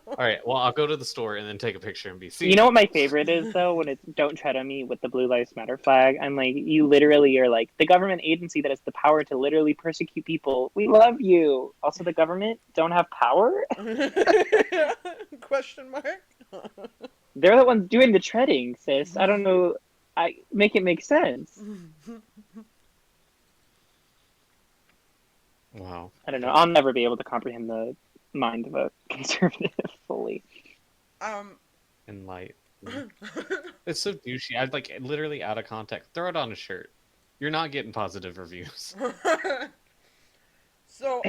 All right. Well, I'll go to the store and then take a picture and be. See, You know what my favorite is though? When it's "Don't tread on me" with the Blue Lives Matter flag. I'm like, you literally are like the government agency that has the power to literally persecute people. We love you. Also, the government don't have power. Question mark? They're the ones doing the treading, sis. I don't know. I make it make sense. Wow. I don't know. I'll never be able to comprehend the mind of a conservative fully. And light. It's so douchey. I'd like literally out of context. Throw it on a shirt. You're not getting positive reviews. So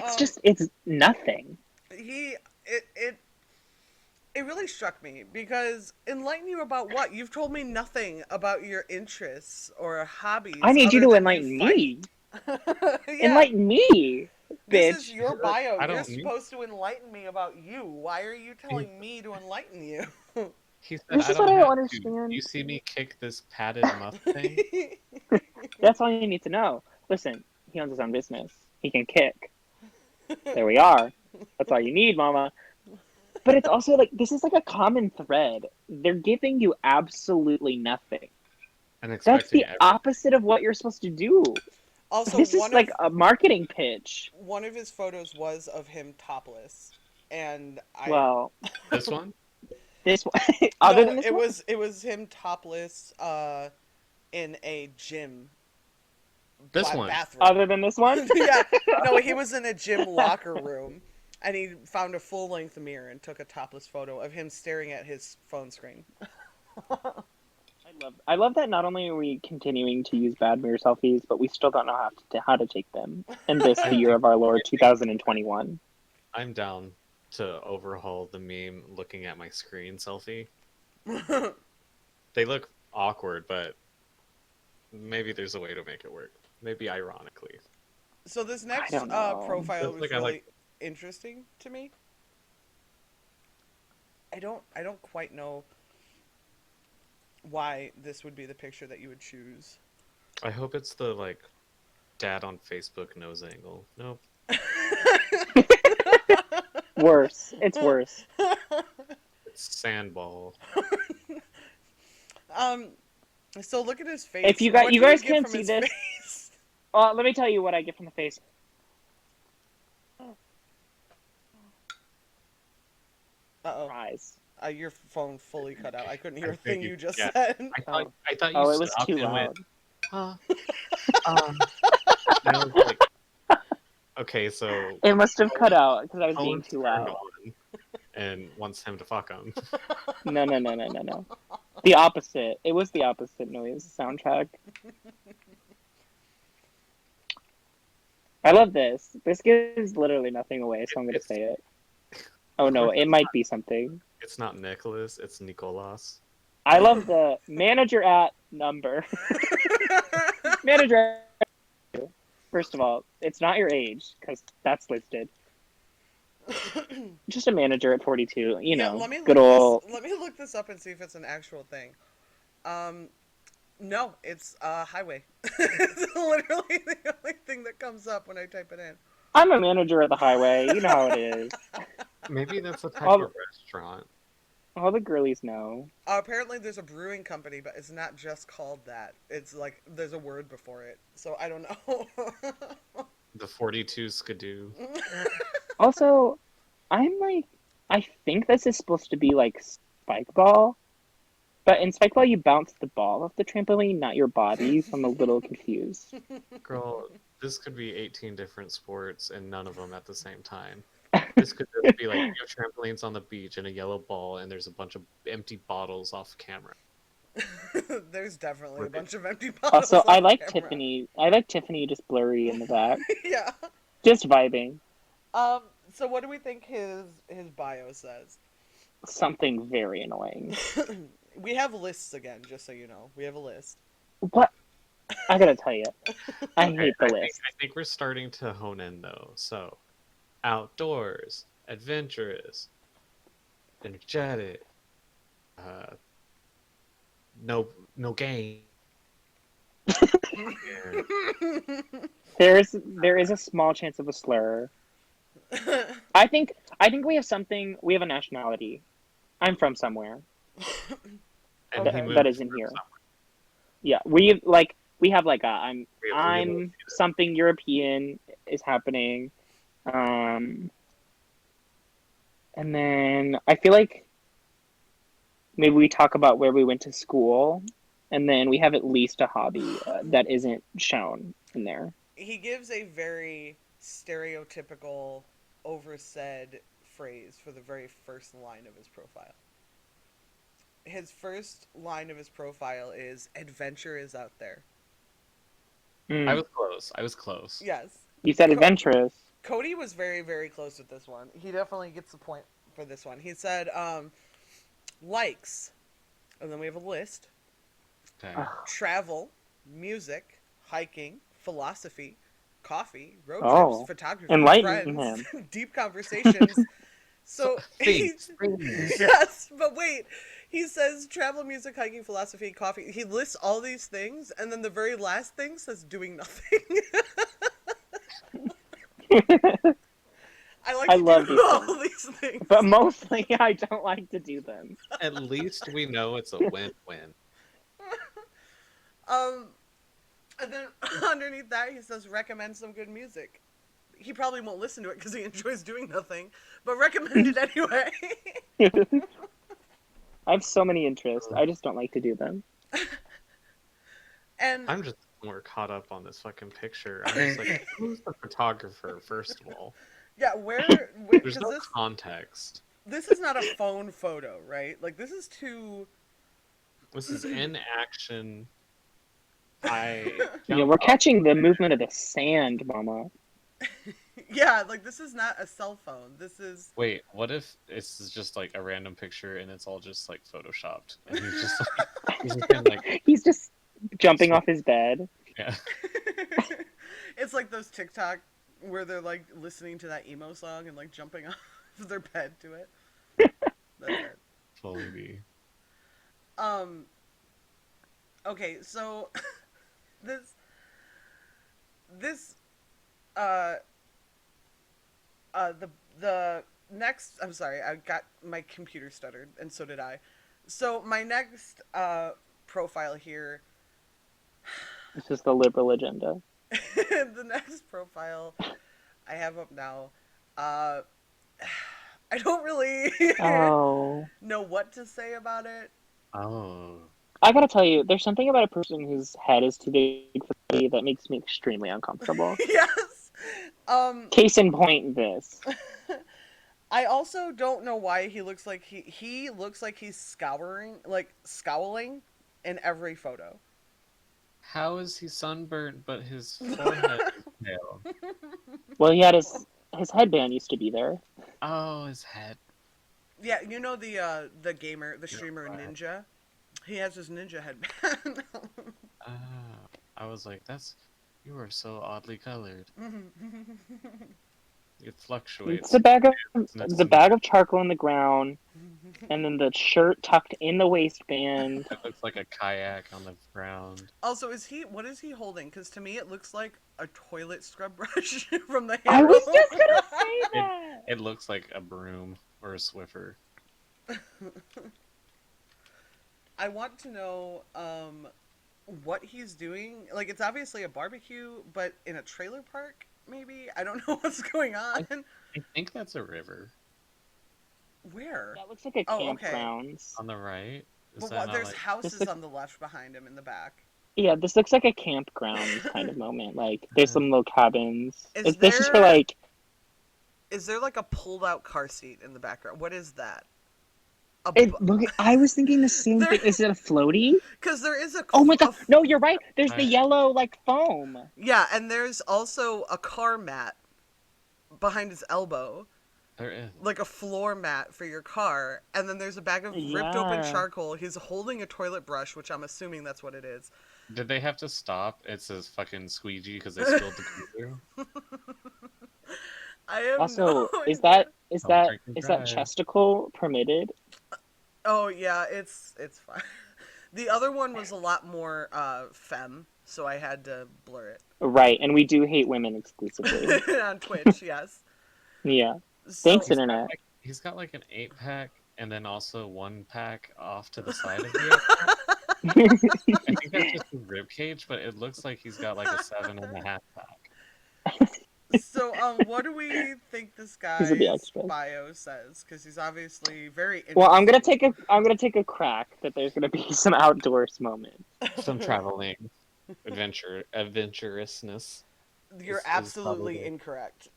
It's nothing. it really struck me because enlighten you about what? You've told me nothing about your interests or hobbies. I need you other to than enlighten fight. me. Yeah, Enlighten me, bitch. this is your bio. I You're don't need- supposed to enlighten me about you. Why are you telling me to enlighten you? He said, This I is don't what I have don't to. understand. You see me kick this padded muff thing? That's all you need to know. Listen, he owns his own business. He can kick. There we are. That's all you need, mama. But it's also like, this is like a common thread. They're giving you absolutely nothing. And That's expecting the everything. opposite of what you're supposed to do. Also, This is like a marketing pitch. one of his photos was of him topless, and Well, This one? this one, other no, than this it one? was him topless in a gym This one. bathroom. Other than this one? Yeah, no, he was in a gym locker room, and he found a full length mirror and took a topless photo of him staring at his phone screen. I love that not only are we continuing to use bad mirror selfies, but we still don't know how to take them in this the year of our Lord 2021. I'm down to overhaul the meme looking at my screen selfie. They look awkward, but maybe there's a way to make it work. Maybe ironically. So this next don't know. profile Feels was like I really like- interesting to me. I don't quite know why this would be the picture that you would choose. I hope it's the like dad on Facebook nose angle. Nope. Worse. It's worse. It's sandball. So look at his face. If you What do guys get can't from see his this- face? Let me tell you what I get from the face. Uh-oh. Eyes. Your phone fully cut out. I couldn't hear I a thing figured- you just yeah. said. I thought you Oh, it was stopped too and went, loud. huh? And I was like, okay, so It must have cut out because I was being Cullen's too turned loud. on and wants him to fuck him. No. The opposite. It was the opposite noise soundtrack. I love this. This gives literally nothing away, so I'm gonna say it. Oh no, it might be something. It's not Nicholas, it's Nicolas. I love the manager at number. Manager at... First of all, it's not your age, because that's listed. Just a manager at 42, you know, let me good old... Let me look this up and see if it's an actual thing. No, it's highway. It's literally the only thing that comes up when I type it in. I'm a manager at the highway, you know how it is. Maybe that's a type All- of restaurant. All the girlies know. Apparently there's a brewing company, but it's not just called that. It's like, there's a word before it. So I don't know. The 42 Skidoo. Also, I think this is supposed to be like spike ball, but in spike ball you bounce the ball off the trampoline, not your body, so I'm a little confused. Girl, this could be 18 different sports and none of them at the same time. This could just be like, you have trampolines on the beach and a yellow ball and there's a bunch of empty bottles off camera. There's definitely a Right. bunch of empty bottles. Also, I on like camera. Tiffany. I like Tiffany just blurry in the back, Yeah. just vibing. So what do we think his bio says? Something very annoying. We have lists again, just so you know. We have a list. What? I gotta tell you, I Okay, hate the I think, list. I think we're starting to hone in though. So, outdoors, adventurous, energetic, no game. There is a small chance of a slur. I think we have something. We have a nationality. I'm from somewhere. And Okay. he moved That isn't from here. somewhere. Yeah, we have like a I'm We have I'm relocated. something European is happening. And then I feel like maybe we talk about where we went to school, and then we have at least a hobby that isn't shown in there. He gives a very stereotypical, oversaid phrase for the very first line of his profile. His first line of his profile is "Adventure is out there." Mm. I was close. Yes. You said adventurous. Cody was very, very close with this one. He definitely gets the point for this one. He said, likes, and then we have a list: Okay. travel, music, hiking, philosophy, coffee, road Oh, trips, photography, enlighten friends, deep conversations. So, Things. yes, but wait. He says travel, music, hiking, philosophy, coffee. He lists all these things, and then the very last thing says doing nothing. I like I to love do these all these things. But mostly I don't like to do them. At least we know it's a win-win. Um, and then underneath that, he says, recommend some good music. He probably won't listen to it because he enjoys doing nothing, but recommend it anyway. I have so many interests. I just don't like to do them. And I'm just more caught up on this fucking picture. I'm just like, who's the photographer, first of all? yeah, There's because no context. this is not a phone photo, right? Like, this is too... This is in action. I Yeah, we're catching the movement of the sand, Mama. Yeah, like, this is not a cell phone. This is... Wait, what if this is just like a random picture and it's all just like photoshopped and he's just like he's just kind of like He's just jumping off his bed. yeah. It's like those TikTok where they're, like, listening to that emo song and, like, jumping off their bed to it. That's it. Fully be. Okay, so this the next, I'm sorry, I got my computer stuttered, and so did I. So my next profile here, This is the liberal agenda. the next profile I have up now, I don't really Oh. know what to say about it. Oh. I gotta tell you, there's something about a person whose head is too big for me that makes me extremely uncomfortable. Yes. Case in point, this. I also don't know why he looks like he looks like he's scowling in every photo. How is he sunburnt but his forehead is pale? Well, he had his headband used to be there. Oh, his head. Yeah, you know the streamer Ninja? He has his ninja headband. Oh. I was like, you are so oddly colored. It fluctuates. It's the bag of charcoal in the ground, and then the shirt tucked in the waistband. It looks like a kayak on the ground. Also, what is he holding? Because to me it looks like a toilet scrub brush from the I handle. was just gonna say that. It looks like a broom or a Swiffer. I want to know what he's doing. Like, it's obviously a barbecue, but in a trailer park, maybe? I don't know what's going on. I think that's a river. Where? That looks like a Oh, okay. campground. On the right? Is But that not there's like... houses looks- on the left behind him in the back. Yeah, this looks like a campground kind of moment. Like, there's some little cabins. Is This is for, there- like... Is there like a pulled out car seat in the background? What is that? I was thinking the same There- thing. Is it a floaty? Because there is a... Oh my god, a- no, you're right. There's the Right. yellow, like, foam. Yeah, and there's also a car mat behind his elbow. There is. Like a floor mat for your car. And then there's a bag of ripped open Yeah. charcoal. He's holding a toilet brush, which I'm assuming that's what it is. Did they have to stop? It says fucking squeegee because they spilled the glue. I have Also, no is idea. that drink and is that drive. chesticle permitted? Oh yeah, it's fine. The other one was a lot more femme, so I had to blur Right, and we do hate women exclusively. it on Twitch. Yes. Yeah. So, Thanks, internet. He's got like an 8-pack and then also 1-pack off to the side of the 8-pack. I think that's just a rib cage, but it looks like he's got like a 7.5-pack. So what do we think this These are the guy's extras. bio says? Because he's obviously very. Well, I'm gonna interesting. take a crack that there's gonna be some outdoors moments. Some traveling, adventurousness. You're is absolutely probably- incorrect.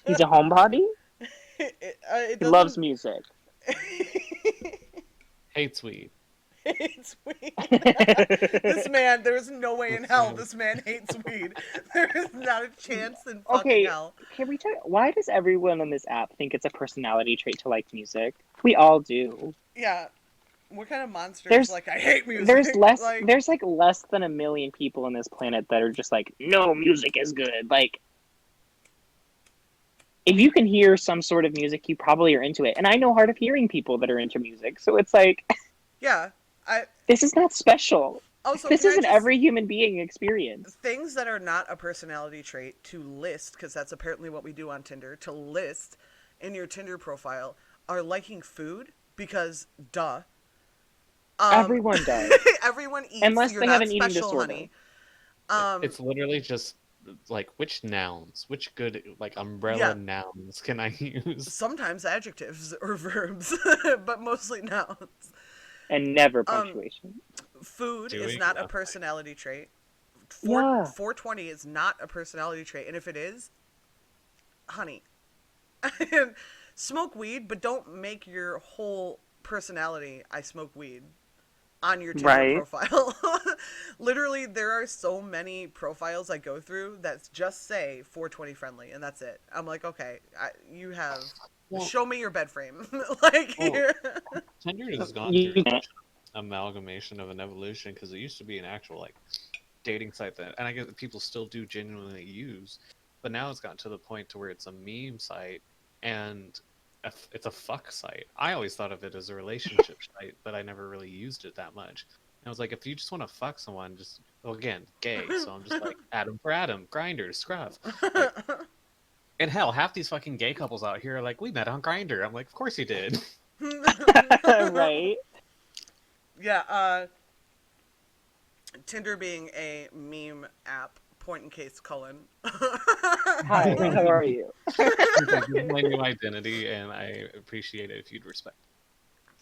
He's a homebody. It He loves music. Hates weed. Hates weed. This man, there's no way in hell this man hates weed. There is not a chance in fucking Okay, hell. can we talk? Why does everyone on this app think it's a personality trait to like music? We all do. Yeah. What kind of monsters There's- like I hate music? There's less. Like, There's like less than 1 million people on this planet that are just like, no, music is good. Like, if you can hear some sort of music, you probably are into it. And I know hard of hearing people that are into music, so it's like, yeah. this is not special. Also, This can I is an just- every human being experience. things that are not a personality trait to list, because that's apparently what we do on Tinder, to list in your Tinder profile are liking food, because duh. Everyone does. Everyone eats. Unless You're they have not an eating special, disorder. honey. It's literally just like which nouns, which good like umbrella Yeah. nouns can I use? Sometimes adjectives or verbs, but mostly nouns. And never punctuation. Food is Doing not a nothing. personality trait. Yeah. 420 is not a personality trait, and if it is, honey, smoke weed, but don't make your whole personality "I smoke weed" on your Tinder Right. profile. Literally, there are so many profiles I go through that just say 420 friendly, and that's it. I'm like, okay, you have. Well- show me your bed frame. Like, Well, Tinder has gone You through can't. amalgamation of an evolution because it used to be an actual like dating site that, and I guess people still do genuinely use, but now it's gotten to the point to where it's a meme site and it's a fuck site. I always thought of it as a relationship site, but I never really used it that much. And I was like, if you just want to fuck someone, just well, again, gay. So I'm just like Adam for Adam, Grinder, Scruff. Like, and hell, half these fucking gay couples out here are like, we met on Grinder. I'm like, of course you did. Right. Yeah, Tinder being a meme app, point in case Cullen. Hi, how are you? This is my new identity, and I appreciate it if you'd respect.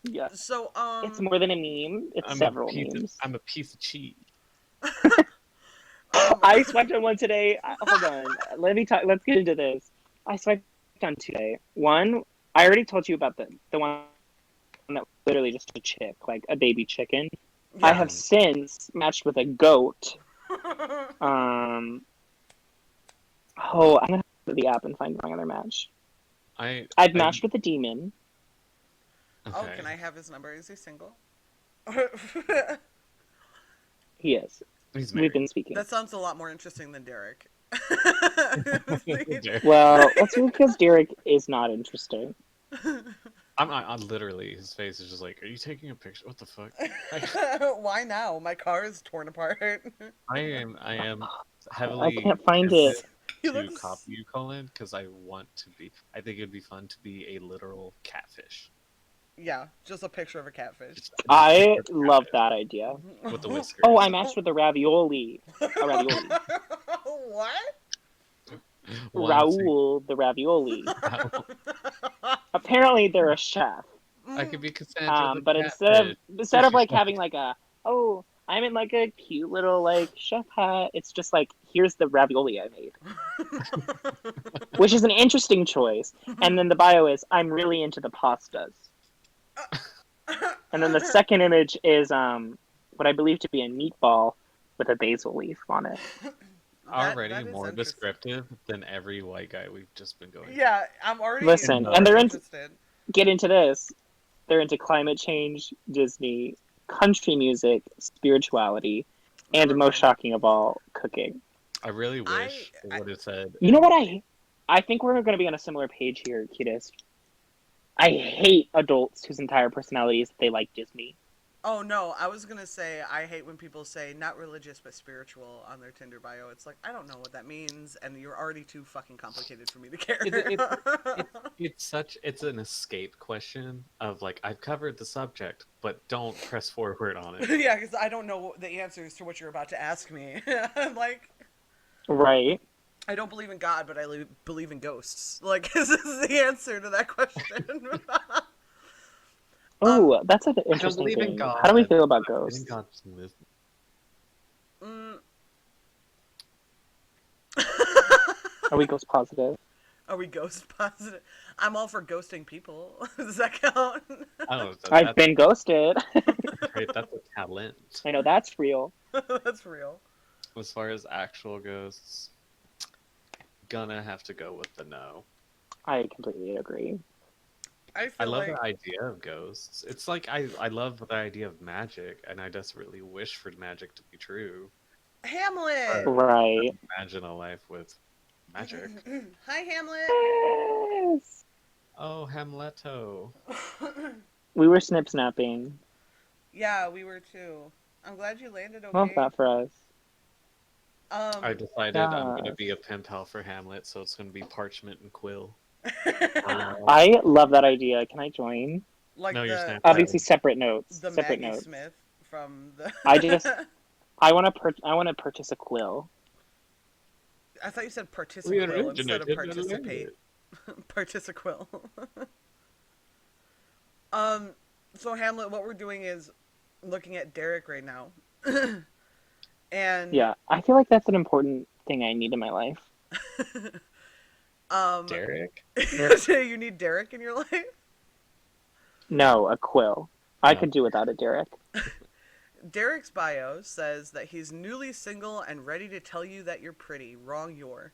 Yeah. So, It's more than a meme. It's several memes. I'm a piece of cheese. I swiped on one today. Hold on. Let me talk. Let's get into this. I swiped on two today. One, I already told you about the one that was literally just a chick, like a baby chicken. I have since matched with a goat. I'm gonna go to the app and find my other match. I've matched with a demon. Okay. Oh, can I have his number? Is he single? He is. He's We've married. been speaking. That sounds a lot more interesting than Derek. Well, that's because Derek is not interesting. I'm literally, his face is just like, are you taking a picture? What the fuck? Why now? My car is torn apart. I am heavily I can't find tempted it. He to looks- copy you, Cullen, because I think it'd be fun to be a literal catfish. Yeah, just a picture of a catfish. Just I love that idea. with the whiskers. Oh, I matched with a ravioli. A ravioli. What? Raoul the ravioli. Apparently, they're a chef. I could be Cassandra. the But catfish. instead of like having like I'm in like a cute little like chef hat, it's just like, here's the ravioli I made, which is an interesting choice. And then the bio is, I'm really into the pastas. And then the second image is what I believe to be a meatball with a basil leaf on it. Already that is more interesting. descriptive than every white guy we've just been going. Yeah, I'm already Listen, more and they're interested. Get into this. They're into climate change, Disney, country music, spirituality, and Never most mind. shocking of all, cooking. I really wish it would have said. You know what I think we're going to be on a similar page here, Cutest. I hate adults whose entire personality is that they like Disney. Oh no, I was gonna say I hate when people say not religious but spiritual on their Tinder bio. It's like, I don't know what that means, and you're already too fucking complicated for me to care. It's an escape question of like, I've covered the subject, but don't press forward on it. Yeah, because I don't know the answers to what you're about to ask me. I'm like, Right. I don't believe in God, but I believe in ghosts. Like, this is the answer to that question. Oh, that's an I don't interesting believe in thing. God. How do we feel about I believe ghosts? in God's movement. Are we ghost positive? Are we ghost positive? I'm all for ghosting people. Does that count? Oh, I've been ghosted. great. That's a talent. I know that's real. That's real. As far as actual ghosts, gonna have to go with the no. I completely agree. I I feel love like the idea of ghosts. It's like I love the idea of magic, and I desperately wish for magic to be true. Hamlet. Right. Imagine a life with magic. Hi, Hamlet. Yes. Oh, Hamleto. We were snip snapping. Yeah, we were too. I'm glad you landed okay. Love that for us. I decided I'm gonna Yes. be a pen pal for Hamlet, so it's gonna be parchment and quill. I love that idea. Can I join? Like No, you're the Snapchatting. Obviously, separate notes. the Separate Maggie notes. Smith from the. I want to purchase a quill. I thought you said We particiquill instead of originated in participate. Particiquill. So Hamlet, what we're doing is looking at Derek right now, and Yeah, I feel like that's an important thing I need in my life. Derek? So you need Derek in your life. No, a quill. I No. could do without a Derek. Derek's bio says that he's newly single and ready to tell you that you're pretty. Wrong, you're.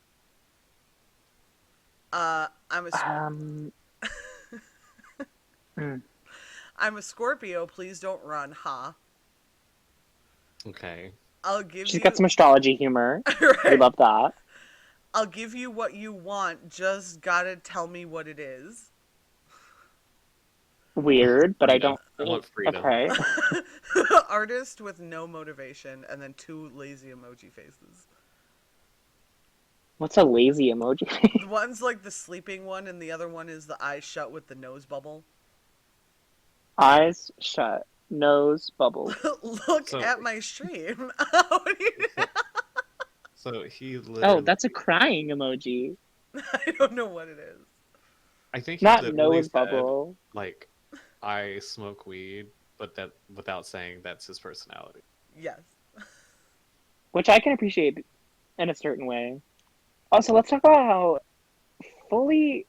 I'm a Scorpio. Please don't run, ha. Okay. I'll give She's you. got some astrology humor. We Right. love that. I'll give you what you want. Just gotta tell me what it is. Weird, but I Freedom. don't. I want freedom. Okay. Artist with no motivation, and then 2 lazy emoji faces. What's a lazy emoji? One's like the sleeping one, and the other one is the eyes shut with the nose bubble. Eyes shut, nose bubble. Look So- at my stream. What do you- So he literally. Oh, that's a crying emoji. I don't know what it is. I think he Not literally nose said, bubble. like, I smoke weed, but that without saying that's his personality. Yes. Which I can appreciate in a certain way. Also, let's talk about how fully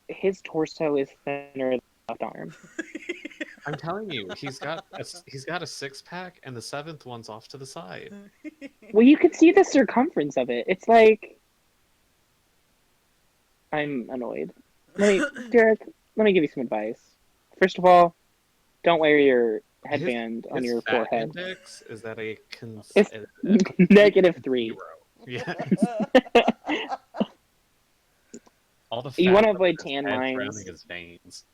his torso is thinner than the left arm. I'm telling you, he's got a 6-pack, and the 7th one's off to the side. Well, you can see the circumference of it. It's like I'm annoyed. Derek, let me give you some advice. First of all, don't wear your headband on His your fat forehead. index is that a It's -3. 0. Yeah. All the You fat wanna on avoid his tan head lines. surrounding his veins.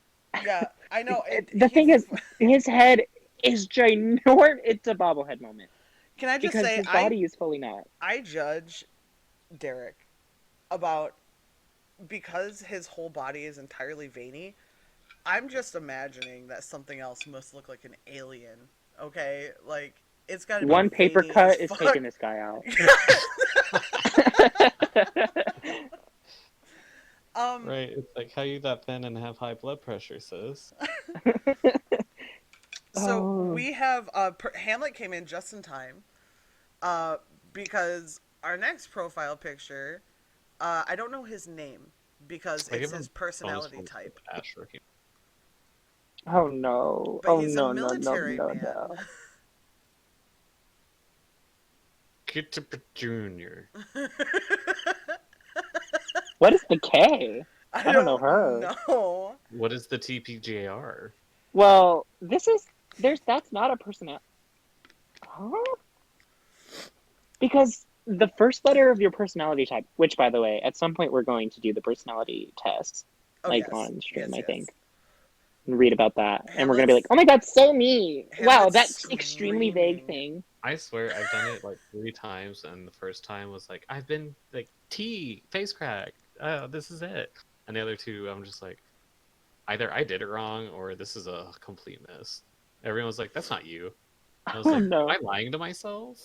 Yeah, I know. The thing is, his head is ginormous. It's a bobblehead moment. can I just Because say, his body is fully not. I judge Derek about because his whole body is entirely veiny. I'm just imagining that something else must look like an alien. Okay, like it's got to be One paper veiny cut as is fuck. taking this guy out. Right, it's like how you that thin and have high blood pressure, sis. So Oh. we have Hamlet came in just in time, because our next profile picture, I don't know his name because I it's give him his bonus personality points for type. Ash for him. Oh no! But Oh he's no! a No! No! military No! man. No! Kitchup Junior. What is the K? I don't know her. know. What is the TPJR? Well, that's not a personality. Huh? Because the first letter of your personality type, which by the way, at some point we're going to do the personality test, Oh, like yes. on stream, Yes, I yes. think. And read about that. And we're gonna be like, oh my god, so me! Wow, Hamlet's that's extremely vague screaming. thing. I swear I've done it like 3 times, and the first time was like, I've been like face crack. Oh, this is it. And the other 2, I'm just like, either I did it wrong or this is a complete miss. Everyone was like, that's not you. I was Oh like, no. am I lying to myself?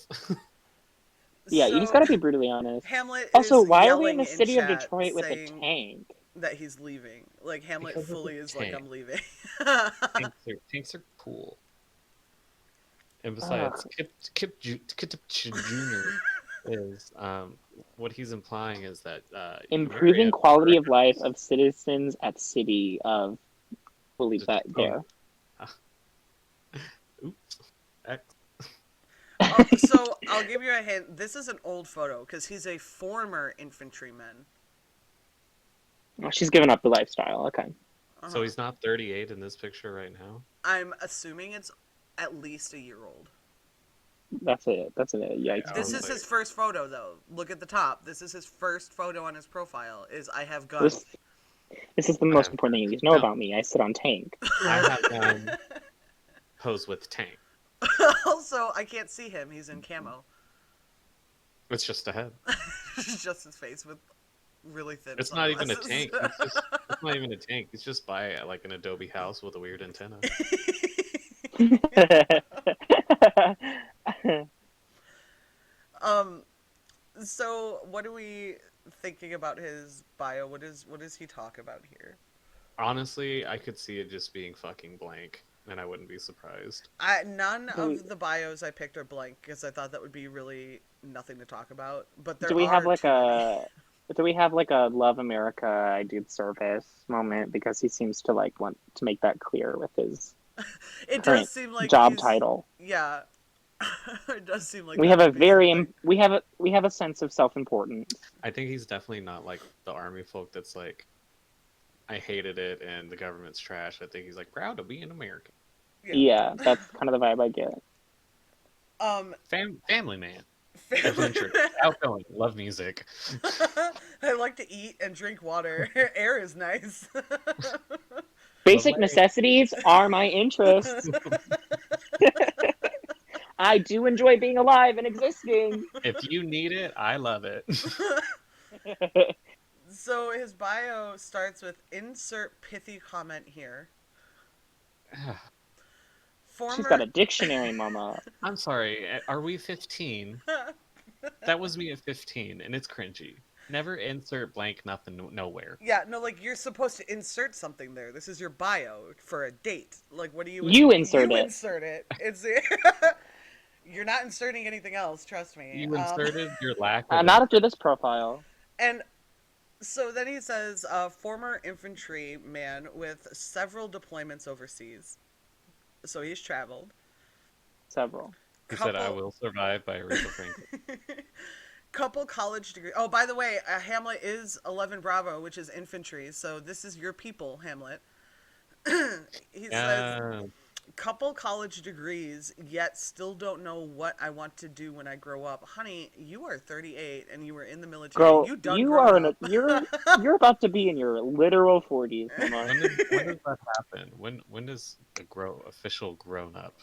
Yeah, you just gotta be brutally honest. Hamlet Also, is why are we in yelling the city of chat Detroit with a saying tank? that he's leaving. Like Hamlet Because of fully the is like, tank. I'm leaving. Tanks are cool. And besides, Kip Jr. is what he's implying is that Improving quality of life of citizens at city of. We'll leave that there. Oops. X. So I'll give you a hint. This is an old photo because he's a former infantryman. Oh, she's given up the lifestyle. Okay. So he's not 38 in this picture right now. I'm assuming it's at least a year old. That's it. Yikes. This is like- his first photo, though. Look at the top. This is his first photo on his profile. Is I have guns. This is the most important thing you need to know about me. I sit on tank. I have pose with tank. Also, I can't see him. He's in camo. It's just a head. Just his face with really thin It's not even a sunglasses. tank. It's not even a tank. It's just by like an Adobe house with a weird antenna. um, so what are we thinking about his bio? What does he talk about here? Honestly, I could see it just being fucking blank, and I wouldn't be surprised. None Do we, of the bios I picked are blank because I thought that would be really nothing to talk about. But there do we have are like too many. do we have like a Love America I did service moment, because he seems to like want to make that clear with his It does current seem like job he's title. yeah. It does seem like We that have a would be something. we have a sense of self-importance. I think he's definitely not like the army folk that's like, I hated it and the government's trash. I think he's like proud to be an American. Yeah, that's kind of the vibe I get. Family man. Family. Adventure. Outgoing. Love music. I like to eat and drink water. Air is nice. Basic But necessities are my interests. I do enjoy being alive and existing. if you need it, I love it. So his bio starts with insert pithy comment here. She's got a dictionary, mama. I'm sorry. Are we 15? That was me at 15, and it's cringy. Never insert blank nothing nowhere. Yeah, no, like you're supposed to insert something there. This is your bio for a date. Like, what do you? You insert you it. insert it. It's you're not inserting anything else. Trust me. You inserted your lack of. Not after this profile. And so then he says, former infantry man with several deployments overseas. So he's traveled. Several. He said, "I will survive" by Aretha Franklin. Couple college degree. Oh, by the way, Hamlet is 11 Bravo, which is infantry. So this is your people, Hamlet. He says, couple college degrees, yet still don't know what I want to do when I grow up. Honey, you are 38 and you were in the military. Girl, You are you're about to be in your literal 40s, mama. When does that happen? When does a official grown up?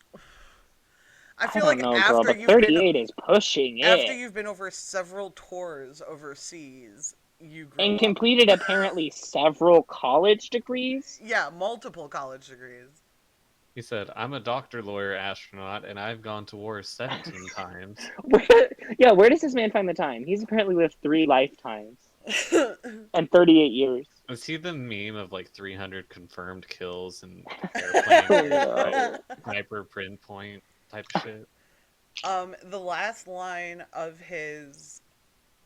I feel don't like know, after girl, but you've 38 been, is pushing it. after you've been over several tours overseas, you grow And up. completed apparently several college degrees. Yeah, multiple college degrees. He said, "I'm a doctor, lawyer, astronaut, and I've gone to war 17 times." Where does this man find the time? He's apparently lived 3 lifetimes and 38 years. Is he the meme of like 300 confirmed kills and airplane sniper print point type shit? The last line of his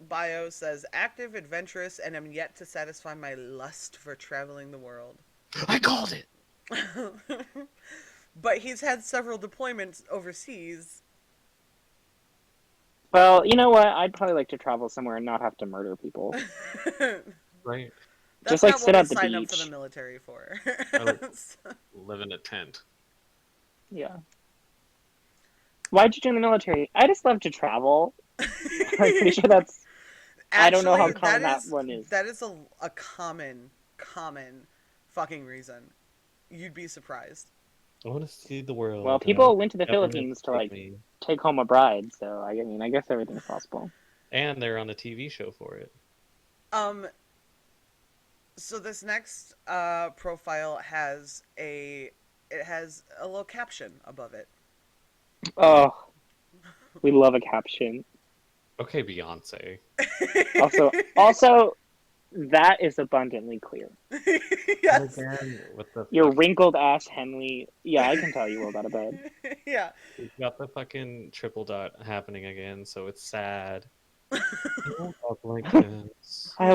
bio says, active, adventurous, and am yet to satisfy my lust for traveling the world. I called it! But he's had several deployments overseas. Well, you know what? I'd probably like to travel somewhere and not have to murder people. Right. That's Just, like, not sit what at we the signed up for beach. the military for. Live in a tent. Yeah. Why'd you join the military? I just love to travel. I'm pretty sure that's... I don't know how common that one is. That is a common fucking reason. You'd be surprised. I want to see the world. Well, people went to the Philippines to, like, take home a bride, so I mean, I guess everything's possible. And they're on a TV show for it. So this next profile has a little caption above it. Oh, we love a caption. Okay, Beyonce. Also, that is abundantly clear. Yes. Again, what the Your wrinkled ass Henley. Yeah, I can tell you rolled out of bed. Yeah. We've got the fucking triple dot happening again, so it's sad. I woke up like this. I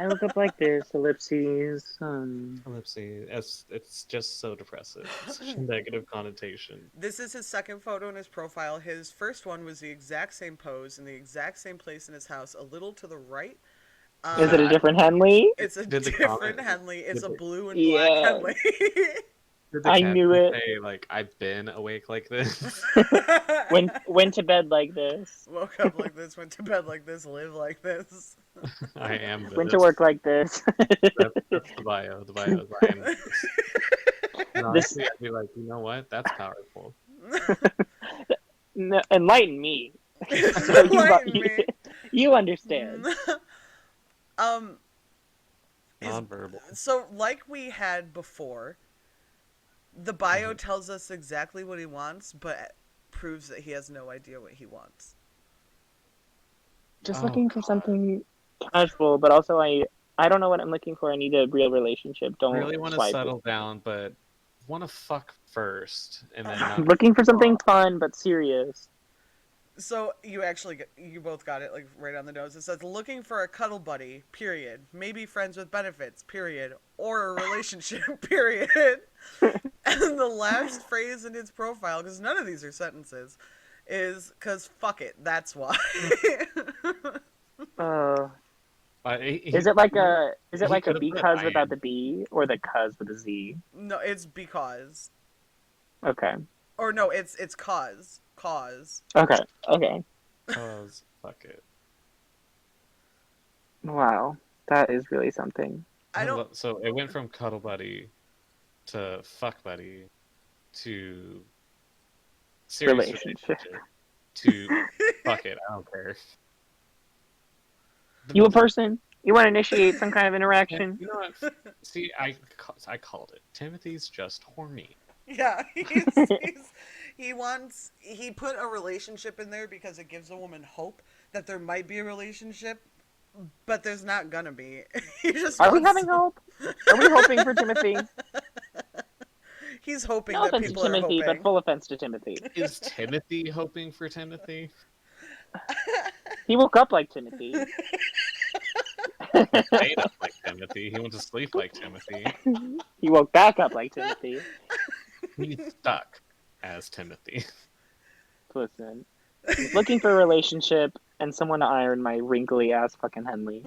look up like this, ellipses. Ellipses. It's just so depressive. It's such a negative connotation. This is his second photo in his profile. His first one was the exact same pose in the exact same place in his house, a little to the right. Is it a different Henley? It's a Did the different comment- Henley. It's a did the- blue and black Yeah. Henley. Did the I caption knew it. Say, like, I've been awake like this. Went to bed like this. Woke up like this, went to bed like this, live like this. I am this. Went to work like this. That's the bio. The bio is I am this. And honestly, I'd be like, you know what? That's powerful. No, enlighten me. So Enlighten me. you understand. Um, is Nonverbal. so like we had before. The bio tells us exactly what he wants, but proves that he has no idea what he wants. Just Oh, looking for God. something casual, but also I don't know what I'm looking for. I need a real relationship. Don't Really want to swipe. settle down, but want to fuck first, and then I'm not. looking for something fun but serious. So you both got it like right on the nose. It says looking for a cuddle buddy, period. Maybe friends with benefits, period. Or a relationship, period. And the last phrase in his profile, because none of these are sentences, is because fuck it, that's why. Uh, He, is it like a he could have put because I without am. the B or the cuz with a Z? No, it's because. Okay. Or no, it's cause. Cause. Okay. Okay. Cause fuck it. Wow. That is really something. I don't. So it went from cuddle buddy to fuck buddy to serious Relationship. relationship to fuck it. I don't care. You a person? You want to initiate some kind of And interaction? you know what? See, I called it. Timothy's just horny. Yeah, he put a relationship in there because it gives a woman hope that there might be a relationship, but there's not gonna be. He just Are we wants, having hope? Are we hoping for Timothy? he's hoping No that offense to people are Timothy, hoping. but full offense to Timothy. Is Timothy hoping for Timothy? He woke up like Timothy. Made up like Timothy. He went to sleep like Timothy. He woke back up like Timothy. He's stuck as Timothy. Listen, he's looking for a relationship and someone to iron my wrinkly ass fucking Henley.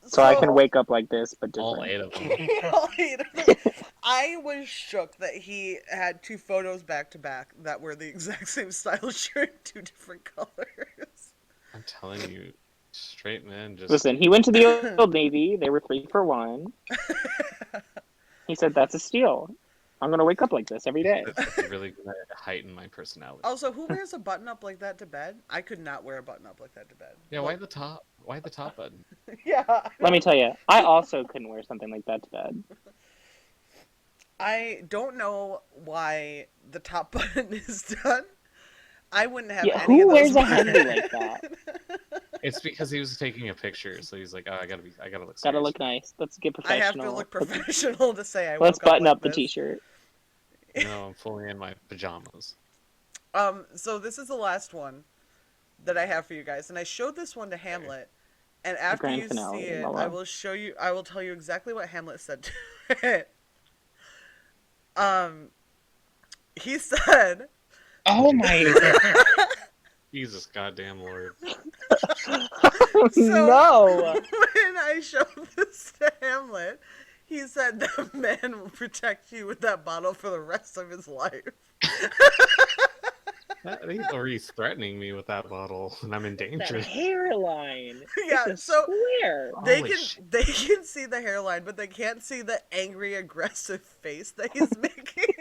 So I can wake up like this, but All different. 8 of them. All 8 of them. I was shook that he had 2 photos back to back that were the exact same style shirt, 2 different colors. I'm telling you, straight men just. Listen, he went to the Old Navy. They were 3 for 1. He said, "That's a steal. I'm gonna wake up like this every day." It's really gonna heighten my personality. Also, who wears a button up like that to bed? I could not wear a button up like that to bed. Yeah, why the top? Why the top button? Yeah. Let me tell you, I also couldn't wear something like that to bed. I don't know why the top button is done. I wouldn't have Yeah, any who of those wears a buttons. Henley like that? It's because he was taking a picture, so he's like, "Oh, I gotta look serious." Gotta look nice. Let's get I have professional. to look professional to say I Let's woke up button like up the this. t-shirt. No, I'm fully in my pajamas. So this is the last one that I have for you guys, and I showed this one to Hamlet, and after grand you finale, see it, Momo. I will tell you exactly what Hamlet said to it. He said, Oh my Jesus goddamn Lord. So- no! when I showed this to Hamlet, he said the man will protect you with that bottle for the rest of his life. Or he's threatening me with that bottle, and I'm in That danger. hairline. Yeah, It's a so- square. Holy shit. They can see the hairline, but they can't see the angry, aggressive face that he's making.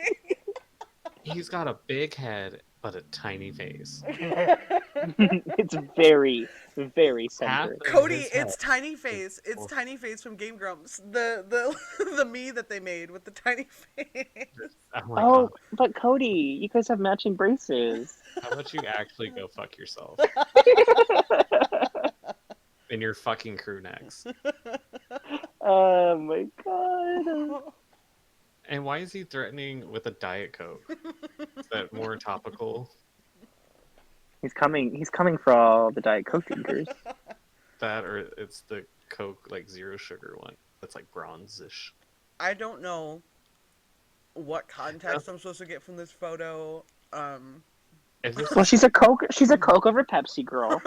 He's got a big head, but a tiny face. It's very, very centered. Cody, His head it's Tiny Face. It's cool. Tiny Face from Game Grumps. The me that they made with the tiny face. Oh my Oh, god. but Cody, you guys have matching braces. How about you actually go fuck yourself? In your fucking crew necks. Oh my god. And why is he threatening with a Diet Coke? Is that more topical? He's coming for all the Diet Coke drinkers. That, or it's the Coke, like, zero sugar one. That's like bronze-ish. I don't know what context I'm supposed to get from this photo. If this Well, is she's a Coke over Pepsi girl.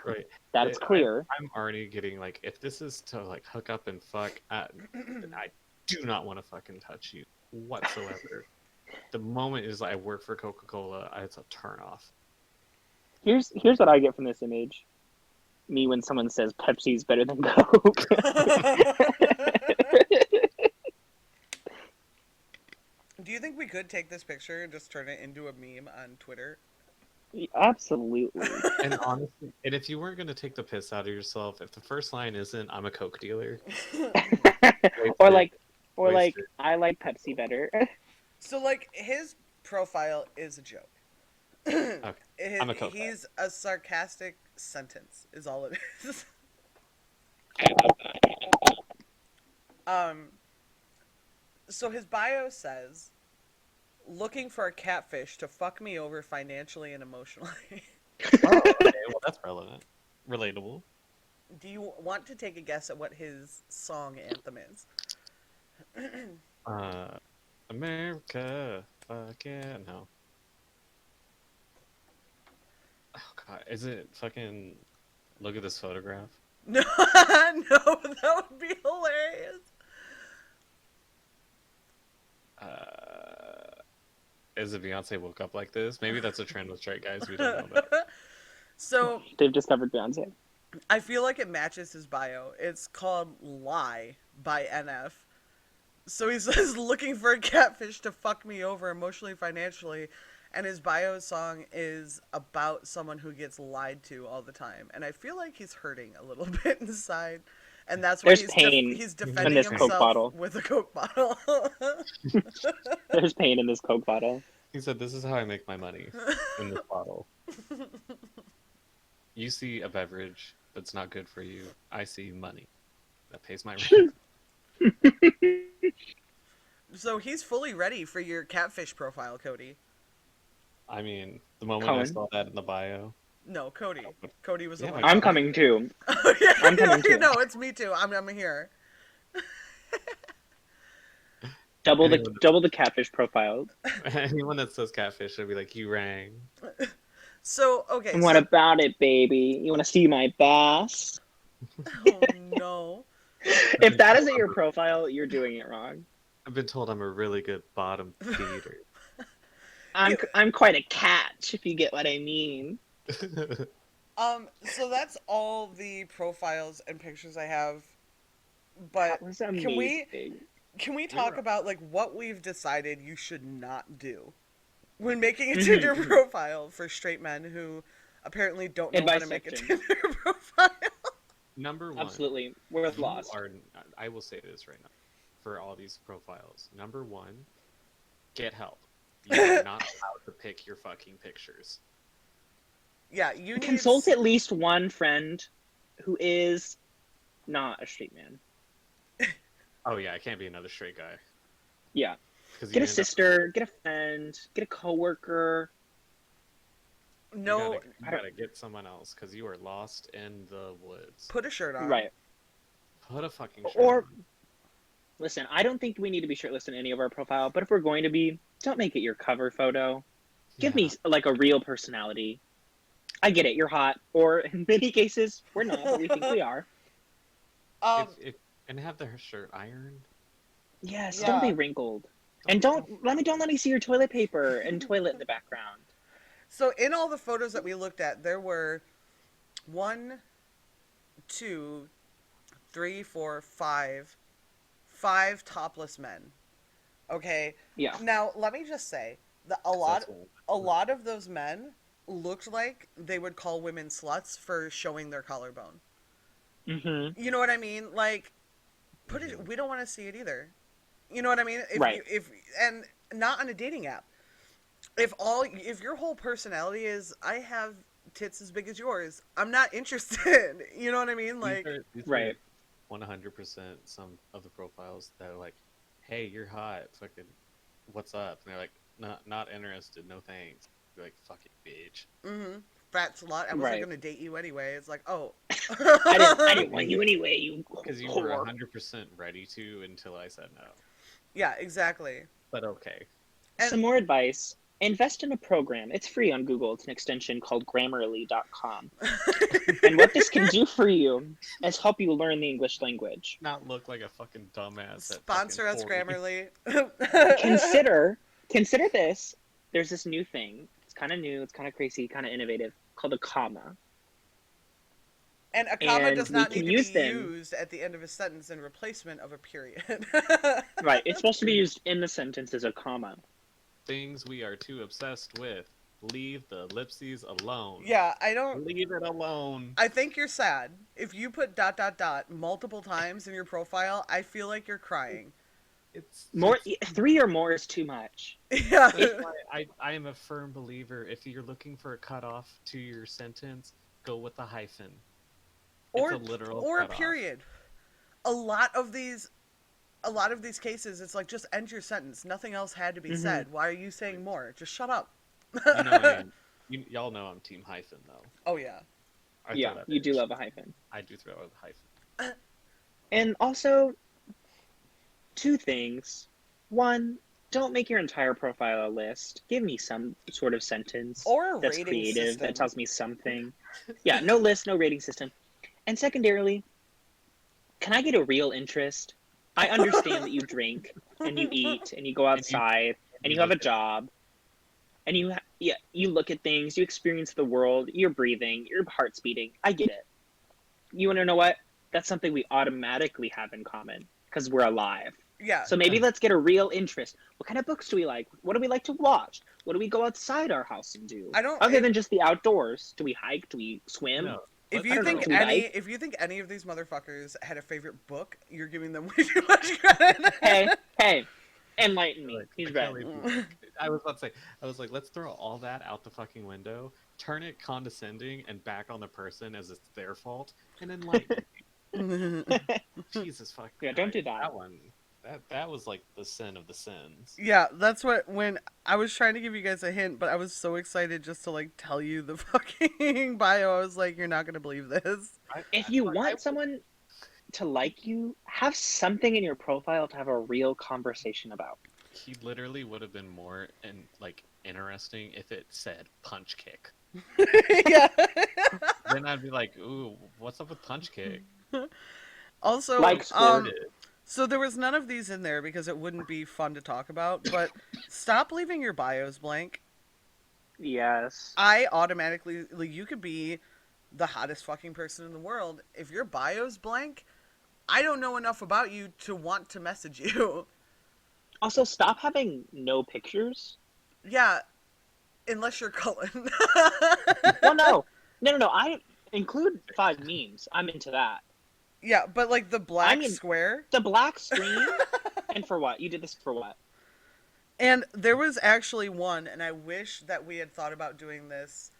right, That is clear. I'm already getting, like, if this is to, like, hook up and fuck, then I do not want to fucking touch you whatsoever. The moment is I work for Coca-Cola, it's a turn off. Here's what I get from this image. Me when someone says Pepsi's better than Coke. Do you think we could take this picture and just turn it into a meme on Twitter? Absolutely. And honestly, and if you weren't gonna take the piss out of yourself, if the first line isn't "I'm a coke dealer," or wasted, like, or like, wasted. I like Pepsi better. So like his profile is a joke. Okay, I'm a coke guy. He's a sarcastic sentence is all it is. So his bio says, looking for a catfish to fuck me over financially and emotionally. Oh, okay, well that's relevant, relatable. Do you want to take a guess at what his song anthem is? America, fuck yeah, no. Oh god, is it fucking? Look at this photograph. No, no, that would be hilarious. Is it Beyonce woke up like this? Maybe that's a trend with straight guys we don't know about. So They've discovered Beyonce. I feel like it matches his bio. It's called Lie by NF. So he says, looking for a catfish to fuck me over emotionally, financially. And his bio song is about someone who gets lied to all the time. And I feel like he's hurting a little bit inside. And that's why There's he's, pain he's in defending this Coke himself bottle. with a Coke bottle. There's pain in this Coke bottle. He said, "This is how I make my money in this bottle." You see a beverage that's not good for you. I see money that pays my rent. So he's fully ready for your catfish profile, Cody. I mean, the moment I Cullen? saw that in the bio, No, Cody. Cody was the Yeah, one. I'm coming too. Oh, yeah, I'm coming too. No, it's me too. I'm here. Double Anyone- the catfish profile. anyone that says catfish should be like, "You rang." So, okay. What So, about it, baby? You want to see my bass? oh, no. If that isn't your profile, you're doing it wrong. I've been told I'm a really good bottom feeder. I'm quite a catch, if you get what I mean. So that's all the profiles and pictures I have. But That was amazing. can we talk about like what we've decided you should not do when making a Mhm. Tinder profile for straight men who apparently don't know And how to make a bisexual. Tinder profile? Number one, Absolutely. We're you lost. I will say this right now, for all these profiles. Number one, get help. You are not allowed to pick your fucking pictures. Yeah, you need Consult at least one friend who is not a straight man. Oh yeah, I can't be another straight guy. Yeah. 'Cause you Get a end up- sister, get a friend, get a coworker. no. You gotta get someone else because you are lost in the woods. Put a shirt on. Right. Put a fucking shirt Or on. listen, I don't think we need to be shirtless in any of our profile, but if we're going to be, don't make it your cover photo. Give me like a real personality. I get it, you're hot, or in many cases we're not, but we think we are. And have the shirt ironed. Yes, Yeah. don't be wrinkled. And don't let me see your toilet paper and toilet in the background. So in all the photos that we looked at, there were 1, 2, 3, 4, 5 topless men. Okay. Yeah. Now let me just say that a lot of those men looked like they would call women sluts for showing their collarbone. Mm-hmm. You know what I mean? Like, put it. We don't want to see it either. You know what I mean? Right. And not on a dating app. If your whole personality is I have tits as big as yours, I'm not interested. You know what I mean? Like, these Right. 100% some of the profiles that are like, "Hey, you're hot. Fucking, what's up?" And they're like, "Not interested. No thanks." You're like, "Fucking bitch." fat slut. I wasn't Right. gonna date you anyway. It's like, oh. I didn't want you anyway, you Because you were whore. 100% ready to until I said no. Yeah, exactly. But okay. Some more advice. Invest in a program. It's free on Google. It's an extension called Grammarly.com. And what this can do for you is help you learn the English language. Not look like a fucking dumbass. at Sponsor us, fucking 40. Grammarly. Consider this. There's this new thing. It's kind of new. It's kind of crazy. Kind of innovative. Called a comma. And a comma And does we not can need to use be them. used at the end of a sentence in replacement of a period. Right. It's supposed to be used in the sentence as a comma. Things we are too obsessed with. Leave the ellipses alone. Yeah, I don't. Leave it alone. I think you're sad. If you put ... multiple times in your profile, I feel like you're crying. It's More it's- 3 or more is too much. Yeah. That's why I am a firm believer. If you're looking for a cutoff to your sentence, go with a hyphen. or It's a literal or a cutoff. period. A lot of these cases, it's like, just end your sentence. Nothing else had to be said. Why are you saying more? Just shut up. You know, y'all know I'm team hyphen though. Oh yeah. I Yeah, throw that you in. do love a hyphen. I do throw a hyphen. And also, 2 things. 1, don't make your entire profile a list. Give me some sort of sentence Or a that's rating creative, system. that tells me something. Yeah, no list, no rating system. And secondarily, can I get a real interest? I understand that you drink and you eat and you go outside and you have a job and you look at things, you experience the world, you're breathing, your heart's beating. I get it. You want to know what? That's something we automatically have in common because we're alive. Yeah. So maybe let's get a real interest. What kind of books do we like? What do we like to watch? What do we go outside our house and do? Other than just the outdoors. Do we hike? Do we swim? No. If I you don't think know. if you think any of these motherfuckers had a favorite book, you're giving them way too much credit. Hey, enlighten me. Like, He's I right. can't believe- I was about to say, I was like, let's throw all that out the fucking window, turn it condescending and back on the person as it's their fault, and enlighten me. Jesus fucking Yeah, don't do Christ. that. That one, that was like the sin of the sins. Yeah, that's what, when I was trying to give you guys a hint, but I was so excited just to like tell you the fucking bio. I was like, you're not gonna believe this. If you want someone to like you, have something in your profile to have a real conversation about. He literally would have been more interesting if it said punch kick. Yeah. Then I'd be like, ooh, what's up with punch kick? Also, Like Squirted. so there was none of these in there because it wouldn't be fun to talk about, but stop leaving your bios blank. Yes. I automatically, like, you could be the hottest fucking person in the world. If your bio's blank, I don't know enough about you to want to message you. Also, stop having no pictures. Yeah, unless you're Cullen. Well, no. I include 5 memes. I'm into that. Yeah, but like the black square. The black screen. And for what? You did this for what? And there was actually one, and I wish that we had thought about doing this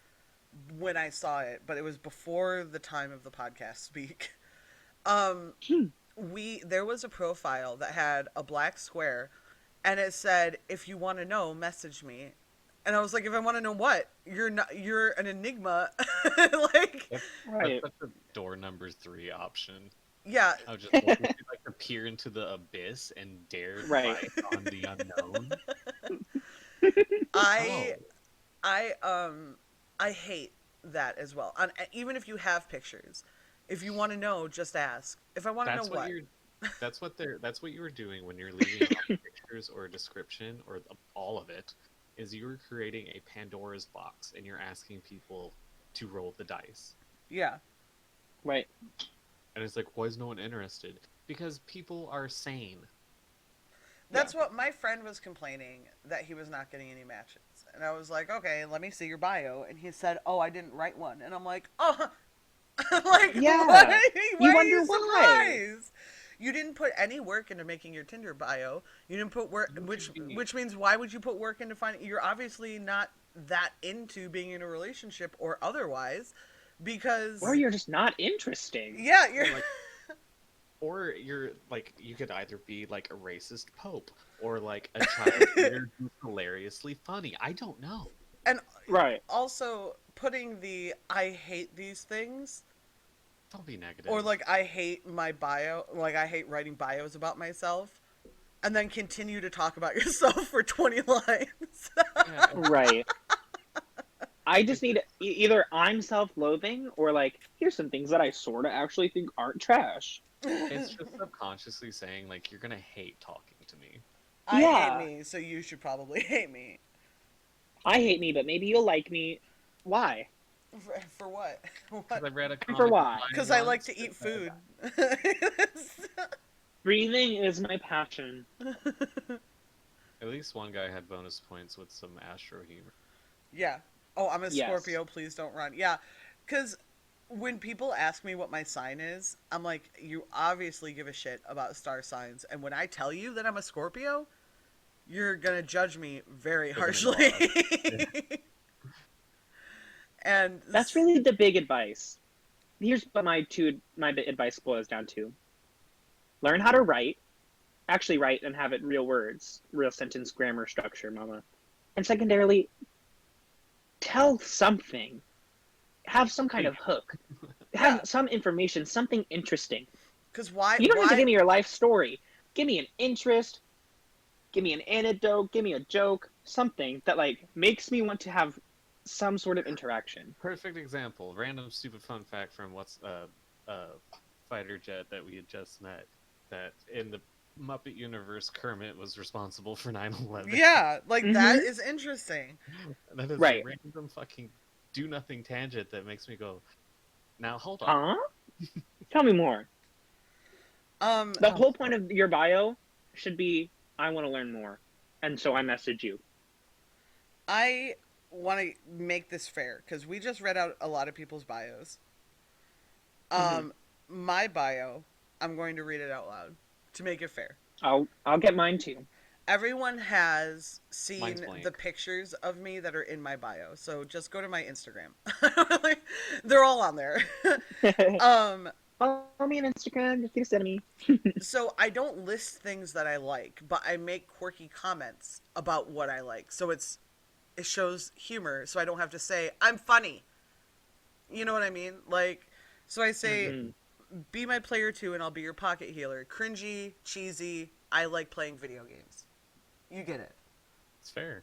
when I saw it, but it was before the time of the podcast speak. There was a profile that had a black square, and it said, "If you want to know, message me." And I was like, "If I want to know what? You're an enigma." Like, Right. That's such a door number 3 option. yeah. I would just like, would you like to peer into the abyss and dare to Right. fight on the unknown. I hate that as well. Even if you have pictures, if you want to know, just ask. If I want to know what. That's what you were doing when you're leaving out pictures or a description or all of it, is you were creating a Pandora's box and you're asking people to roll the dice. Yeah. Right. And it's like, why is no one interested? Because people are sane. That's what my friend was complaining, that he was not getting any matches. And I was like, okay, let me see your bio. And he said, oh, I didn't write one. And I'm like, oh, like, Yeah. why You are wonder you why. surprised? You didn't put any work into making your Tinder bio. You didn't put work, which means why would you put work into finding? You're obviously not that into being in a relationship or otherwise, because. Or you're just not interesting. Yeah, you're. Or you're like, you could either be like a racist pope or like a child who's hilariously funny. I don't know. And Right. also putting the I hate these things. Don't be negative. Or like, I hate my bio, like I hate writing bios about myself, and then continue to talk about yourself for 20 lines. Yeah, Right. I just need either I'm self-loathing or like, here's some things that I sort of actually think aren't trash. it's just subconsciously saying like, you're gonna hate talking to me. I Yeah. hate me, so you should probably hate me. I hate me, but maybe you'll like me. Why? For what? Because I read a For comic why? of mine Because I like once to eat that food. Breathing is my passion. At least one guy had bonus points with some Astro humor. Yeah. Oh, I'm a Yes. Scorpio. Please don't run. Yeah. Because when people ask me what my sign is, I'm like, you obviously give a shit about star signs. And when I tell you that I'm a Scorpio, you're going to judge me very They're gonna go harshly. off. And That's really the big advice. Here's what my advice boils down to: learn how to write, actually write and have it real words, real sentence grammar structure, mama. And secondarily, tell something. Have some kind of hook. Have Yeah. some information, something interesting. because why? You don't have to Why? give me your life story. Give me an interest. Give me an anecdote. Give me a joke. Something that like makes me want to have some sort of interaction. Perfect example. Random stupid fun fact from what's fighter jet that we had just met. That in the Muppet universe, Kermit was responsible for 9/11. Yeah. Like, that Mhm. is interesting. That is Right. a random fucking do nothing tangent that makes me go, now hold on. Huh? Tell me more. Um, The whole point of your bio should be, I want to learn more. And so I message you. I want to make this fair because we just read out a lot of people's bios. My bio, I'm going to read it out loud to make it fair. I'll get mine too. Everyone has Mine's seen blank. the pictures of me that are in my bio, so just go to my Instagram. They're all on there. um, Follow me on Instagram. Just send me. so I don't list things that I like, but I make quirky comments about what I like. So it shows humor, so I don't have to say I'm funny. You know what I mean? Like, so I say, Mhm. be my player too, and I'll be your pocket healer. Cringy, cheesy. I like playing video games. You get it. It's fair.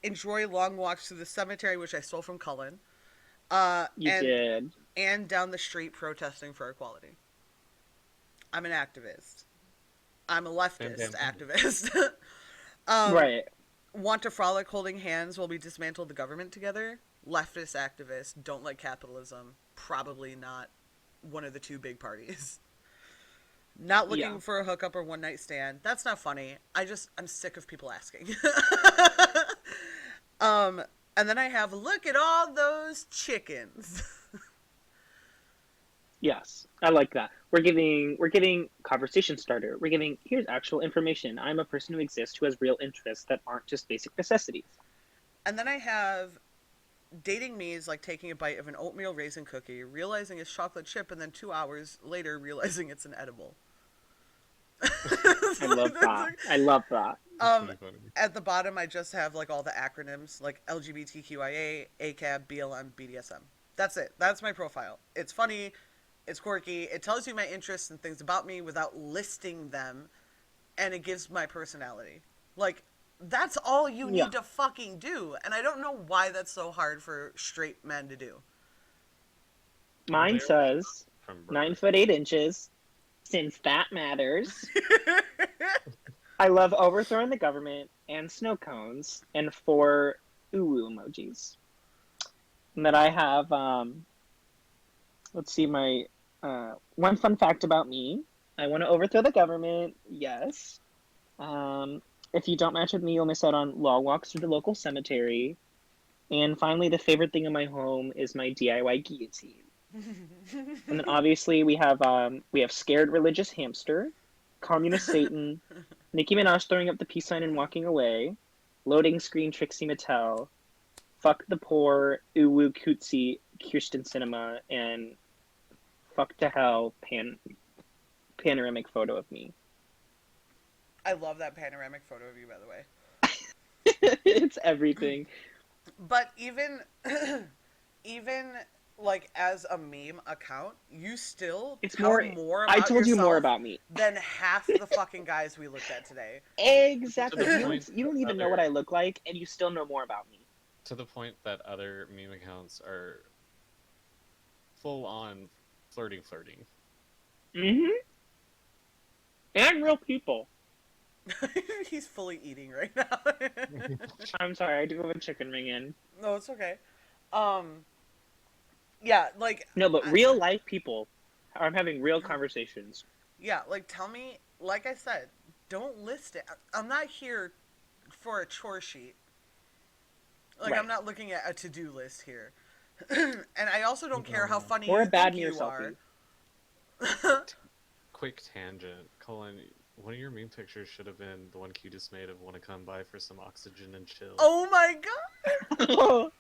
Enjoy long walks through the cemetery, which I stole from Cullen. You did. And down the street protesting for equality. I'm an activist. I'm a leftist activist. Right. Want to frolic holding hands while we dismantle the government together? Leftist activist. Don't like capitalism. Probably not one of the two big parties. Not looking Yeah. for a hookup or one night stand. That's not funny. I'm sick of people asking. And then I have, look at all those chickens. Yes. I like that. We're giving conversation starter. We're giving, here's actual information. I'm a person who exists who has real interests that aren't just basic necessities. And then I have, dating me is like taking a bite of an oatmeal raisin cookie, realizing it's chocolate chip, and then 2 hours later realizing it's an edible. I love that. I love that. That's pretty funny. At the bottom, I just have like all the acronyms, like LGBTQIA, ACAB, BLM, BDSM. That's it. That's my profile. It's funny. It's quirky. It tells you my interests and things about me without listing them, and it gives my personality. Like, that's all you need to fucking do. And I don't know why that's so hard for straight men to do. Mine They're says from birth. 9'8", since that matters. I love overthrowing the government and snow cones and 4 ooh emojis. And that I have, let's see, my one fun fact about me. I want to overthrow the government, yes. If you don't match with me, you'll miss out on law walks through the local cemetery. And finally, the favorite thing in my home is my DIY guillotine. And then obviously we have scared religious hamster, communist Satan, Nicki Minaj throwing up the peace sign and walking away, loading screen Trixie Mattel, fuck the poor, uwu cutesy Kirsten Cinema, and fuck to hell panoramic photo of me. I love that panoramic photo of you, by the way. It's everything. But even like as a meme account, you still It's tell more about I told you more yourself about me. than half the fucking guys we looked at today. Exactly. To the You point don't even know what I look like, and you still know more about me. To the point that other meme accounts are full on flirting. Mm-hmm. And real people. He's fully eating right now. I'm sorry, I do have a chicken ring in. No, it's okay. Yeah, like No, but real life people. I'm having real conversations. yeah, like tell me, like I said, don't list it. I'm not here for a chore sheet. Like, Right. I'm not looking at a to-do list here. And I also don't care how funny Or you a bad think mirror you are. selfie. Quick tangent, Cullen. One of your meme pictures should have been the one Cutest made of "Want to come by for some oxygen and chill." Oh my god!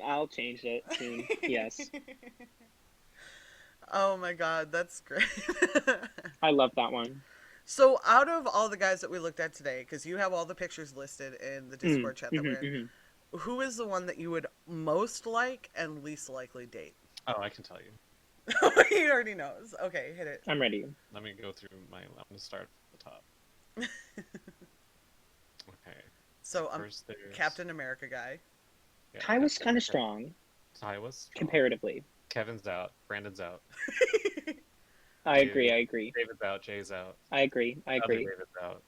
I'll change it soon. Yes. Oh my god, that's great. I love that one. So, out of all the guys that we looked at today, because you have all the pictures listed in the Discord chat that we're in, who is the one that you would most like and least likely date? Oh, I can tell you. He already knows. Okay, hit it. I'm ready. Let me go through my. I'm gonna start at the top. Okay. So, First, there's Captain America guy. Yeah, Ty was Captain kind of America. strong Ty was strong. comparatively. Kevin's out. Brandon's out. I agree. David's out. Jay's out. I agree. Other David's out.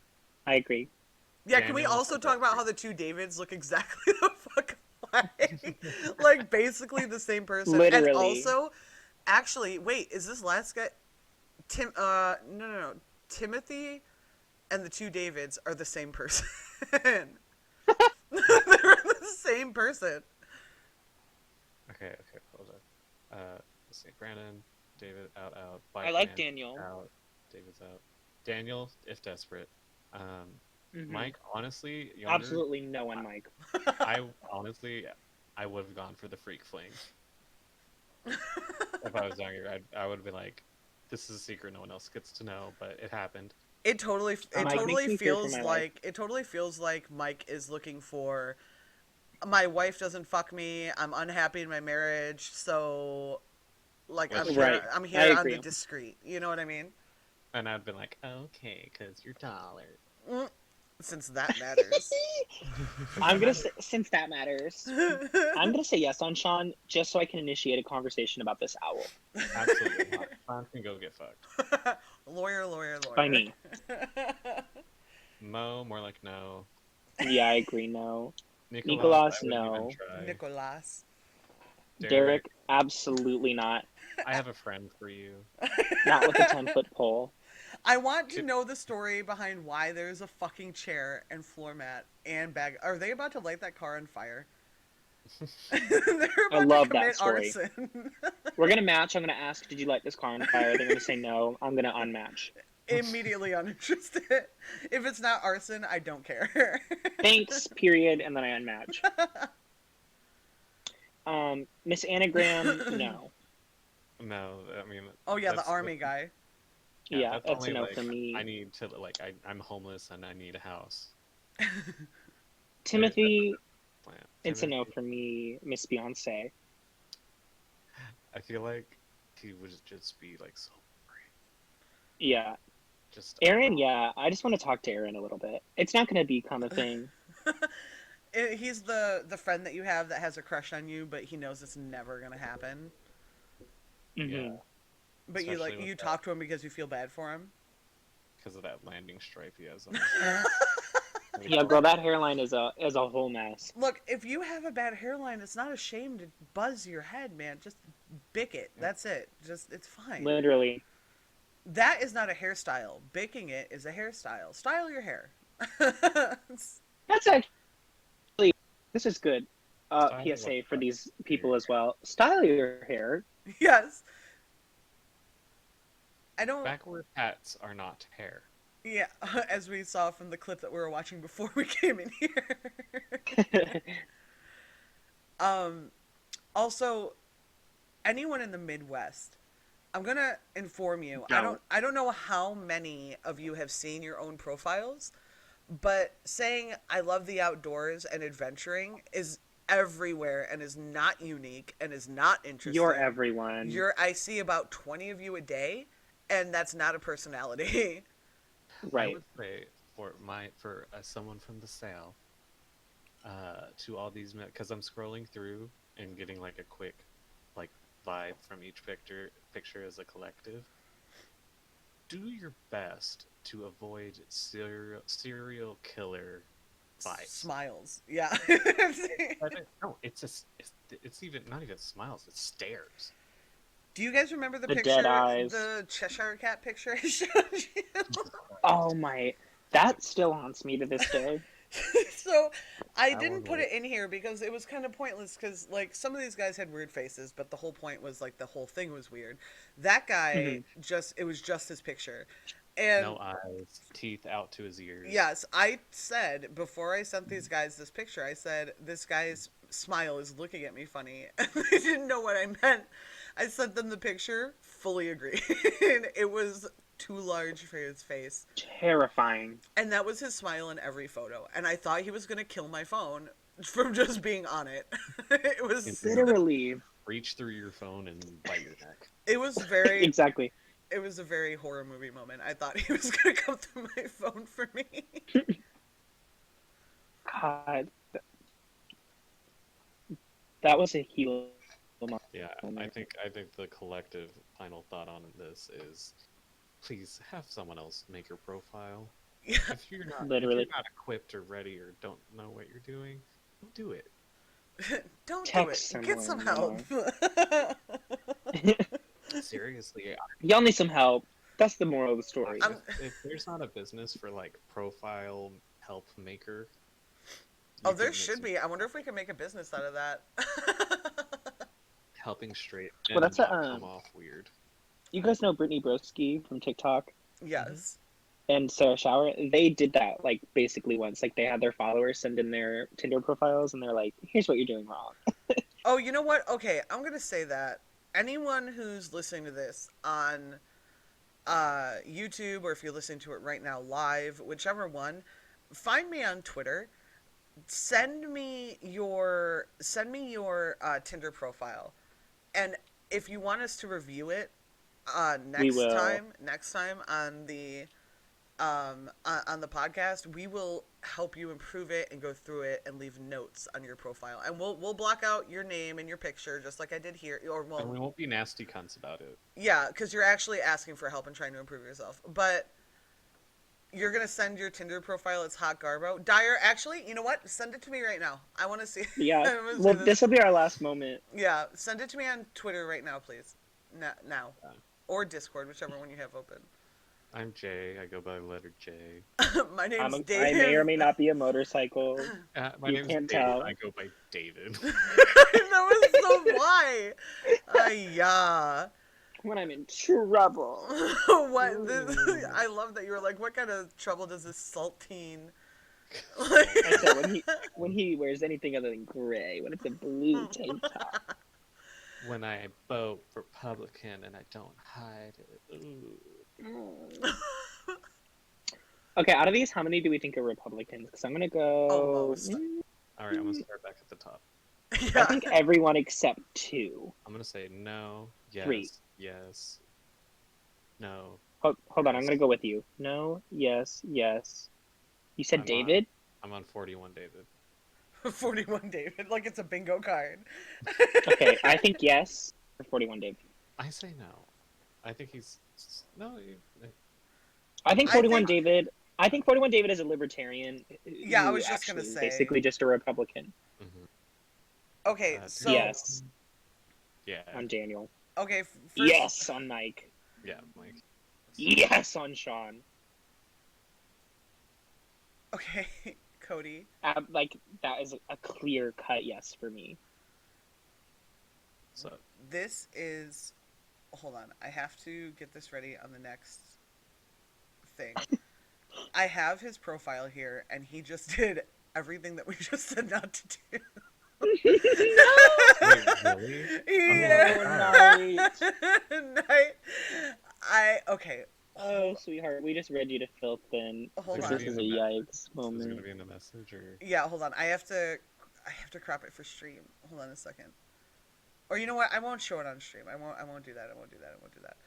I agree. Yeah, can we Daniel also is talk about out. how the two Davids look exactly the fuck alike? Like, basically the same person. Literally. And also, actually, wait, is this last guy... No. Timothy and the two Davids are the same person. They're the same person. Okay, hold on. Let's see. Brandon, David, out. I like Brandon, Daniel. Out. David's out. Daniel, if desperate. Mike, honestly, younger, Absolutely no one, Mike. I would have gone for the freak fling. If I was younger, I would have been like, "This is a secret no one else gets to know," but it happened. It totally Mike makes me fear for my life. it totally feels like Mike is looking for, my wife doesn't fuck me, I'm unhappy in my marriage, so like I'm Right. I'm I here on agree. the discreet. You know what I mean? And I'd been like, "Okay, because you're taller." Since that matters. I'm gonna say, since that matters, I'm gonna say yes on Sean just so I can initiate a conversation about this owl. Absolutely not. Sean can go get fucked. Lawyer. By me. Mo, more like no. Yeah, I agree. No. Nicholas, Nicholas, no. Nicolas. Derek, absolutely not. I have a friend for you. Not with a 10-foot pole. I want to know the story behind why there's a fucking chair and floor mat and bag. Are they about to light that car on fire? They're about love to that commit story. arson. We're gonna match. I'm gonna ask, did you light this car on fire? They're gonna say no. I'm gonna unmatch. Immediately uninterested. If it's not arson, I don't care. Thanks, period, and then I unmatch. Miss Anagram, no. No, I mean. Oh yeah, the that's- army guy. Yeah, that's a only, no like, for me. I need to I'm homeless and I need a house. Timothy, Plan. it's a no Timothy, for me. Miss Beyonce. I feel like he would just be like so boring. Yeah. Just Aaron, yeah. I just want to talk to Aaron a little bit. It's not gonna become a thing. He's the friend that you have that has a crush on you, but he knows it's never gonna happen. Yeah, But you Especially with you that. talk to him because you feel bad for him. because of that landing stripe he has on. Yeah, girl, that hairline is a whole mess. Look, if you have a bad hairline, it's not a shame to buzz your head, man. Just bick it. That's it. It's fine. Literally. That is not a hairstyle. Bicking it is a hairstyle. Style your hair. That's actually, this is good. Style PSA what for fuck these your people hair. as well. Style your hair. Yes. I don't. Backward hats are not hair. Yeah, as we saw from the clip that we were watching before we came in here. Also, anyone in the Midwest, I'm gonna inform you. No. I don't know how many of you have seen your own profiles, but saying I love the outdoors and adventuring is everywhere and is not unique and is not interesting. You're everyone. I see about 20 of you a day, and that's not a personality. I right. would say for someone from the South, to all these because I'm scrolling through and getting like a quick like vibe from each picture as a collective. Do your best to avoid serial killer vibes. Smiles. Yeah. No, it's even not even smiles. It's stares. Do you guys remember the The picture, dead eyes. the Cheshire Cat picture I showed you? Oh my, that still haunts me to this day. So So I That didn't one put was- it in here because it was kind of pointless because like some of these guys had weird faces, but the whole point was like the whole thing was weird. That guy it was just his picture. And No eyes, teeth out to his ears. yes, I said before I sent these guys this picture, I said this guy's smile is looking at me funny. And they didn't know what I meant. I sent them the picture, fully agreed. It was too large for his face. Terrifying. And that was his smile in every photo. And I thought he was going to kill my phone from just being on it. It was Literally. Reach through your phone and bite your neck. it was very Exactly. it was a very horror movie moment. I thought he was going to come through my phone for me. God. That was a heel. Yeah, I think the collective final thought on this is, please have someone else make your profile. Yeah. If you're not Literally. equipped or ready or don't know what you're doing, don't do it. Don't Text do it. Get some someone, help. Seriously, Y'all need some help. That's the moral of the story. if there's not a business for like profile help maker, Oh, you there can should be. I wonder if we can make a business out of that. helping straight Well, that's men a, not come off weird. You guys know Brittany Broski from TikTok Yes. and Sarah Shower? They did that, like, basically once. Like, they had their followers send in their Tinder profiles, and they're like, here's what you're doing wrong. Oh, you know what? Okay, I'm going to say that. Anyone who's listening to this on YouTube, or if you're listening to it right now live, whichever one, find me on Twitter. Send me your Tinder profile, and if you want us to review it next will. time on the podcast, we will help you improve it and go through it and leave notes on your profile, and we'll block out your name and your picture just like I did here, or And we won't be nasty cunts about it. yeah, because you're actually asking for help and trying to improve yourself. But you're going to send your Tinder profile. It's Hot Garbo. Dyer, actually, you know what? Send it to me right now. I want to see. Yeah. I wanna see Well, this will be our last moment. Yeah, send it to me on Twitter right now, please. Now. Yeah. Or Discord, whichever one you have open. I'm Jay. I go by the letter J. My name's I Dave. may or may not be a motorcycle. My You name's can't David. tell. I go by David. That was so why. Yeah. When I'm in trouble. What? I love that you were like, what kind of trouble does this saltine? I said when he wears anything other than gray, when it's a blue tank top. When I vote Republican and I don't hide it. Ooh. Okay, out of these, how many do we think are Republicans? Because I'm gonna go. Almost. All right, I'm gonna start back at the top. I Yeah. think everyone except 2. I'm gonna say no, yes, 3. yes, no. Hold on, I'm gonna go with you. No, yes, yes. You said I'm David? I'm on 41, David. 41 David, like it's a bingo card. Okay, I think yes for 41 David. I say no. I think he's no. I think I 41 think- David. I think 41 David is a libertarian. Yeah, I who was just gonna actually is say. basically just a Republican. Okay, so Yes, Yeah. on Daniel. okay, first, Yes, on Mike. Yeah, Mike. Yes, on Sean. Okay, Cody. Like that is a clear cut yes for me. So This is. Hold on, I have to get this ready on the next thing. I have his profile here, and he just did everything that we just said not to do. wait, really? Yeah. night. Okay. Oh, sweetheart, we just read you to filth then. Hold This on. is a yikes Is it moment. gonna be in the message or? Yeah, hold on. I have to crop it for stream. Hold on a second. Or you know what? I won't show it on stream. I won't do that. I won't do that.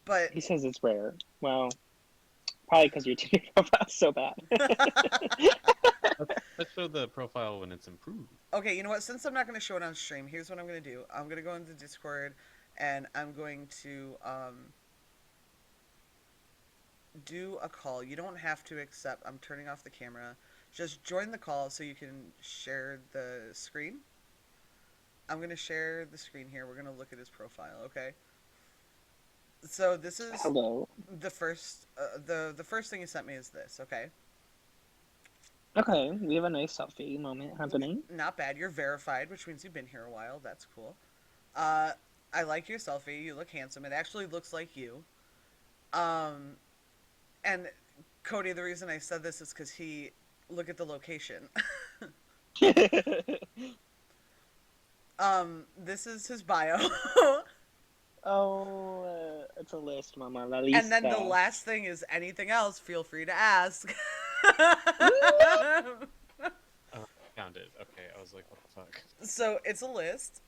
But He says it's rare. Well, probably because your Tinder profile's so bad. Let's show the profile when it's improved. okay, you know what? Since I'm not going to show it on stream, here's what I'm going to do. I'm going to go into Discord, and I'm going to do a call. You don't have to accept. I'm turning off the camera. Just join the call so you can share the screen. I'm going to share the screen here. We're going to look at his profile, okay? So this is Hello. the first the first thing he sent me is this, okay? Okay, we have a nice selfie moment happening. Not bad. You're verified, which means you've been here a while. That's cool. Uh, I like your selfie. You look handsome. It actually looks like you. Um, and Cody, the reason I said this is because look at the location. This is his bio. Oh, it's a list, Mama. La And then the lista. last thing is anything else, feel free to ask. Oh, found it. Okay, I was like, what the fuck? So it's a list.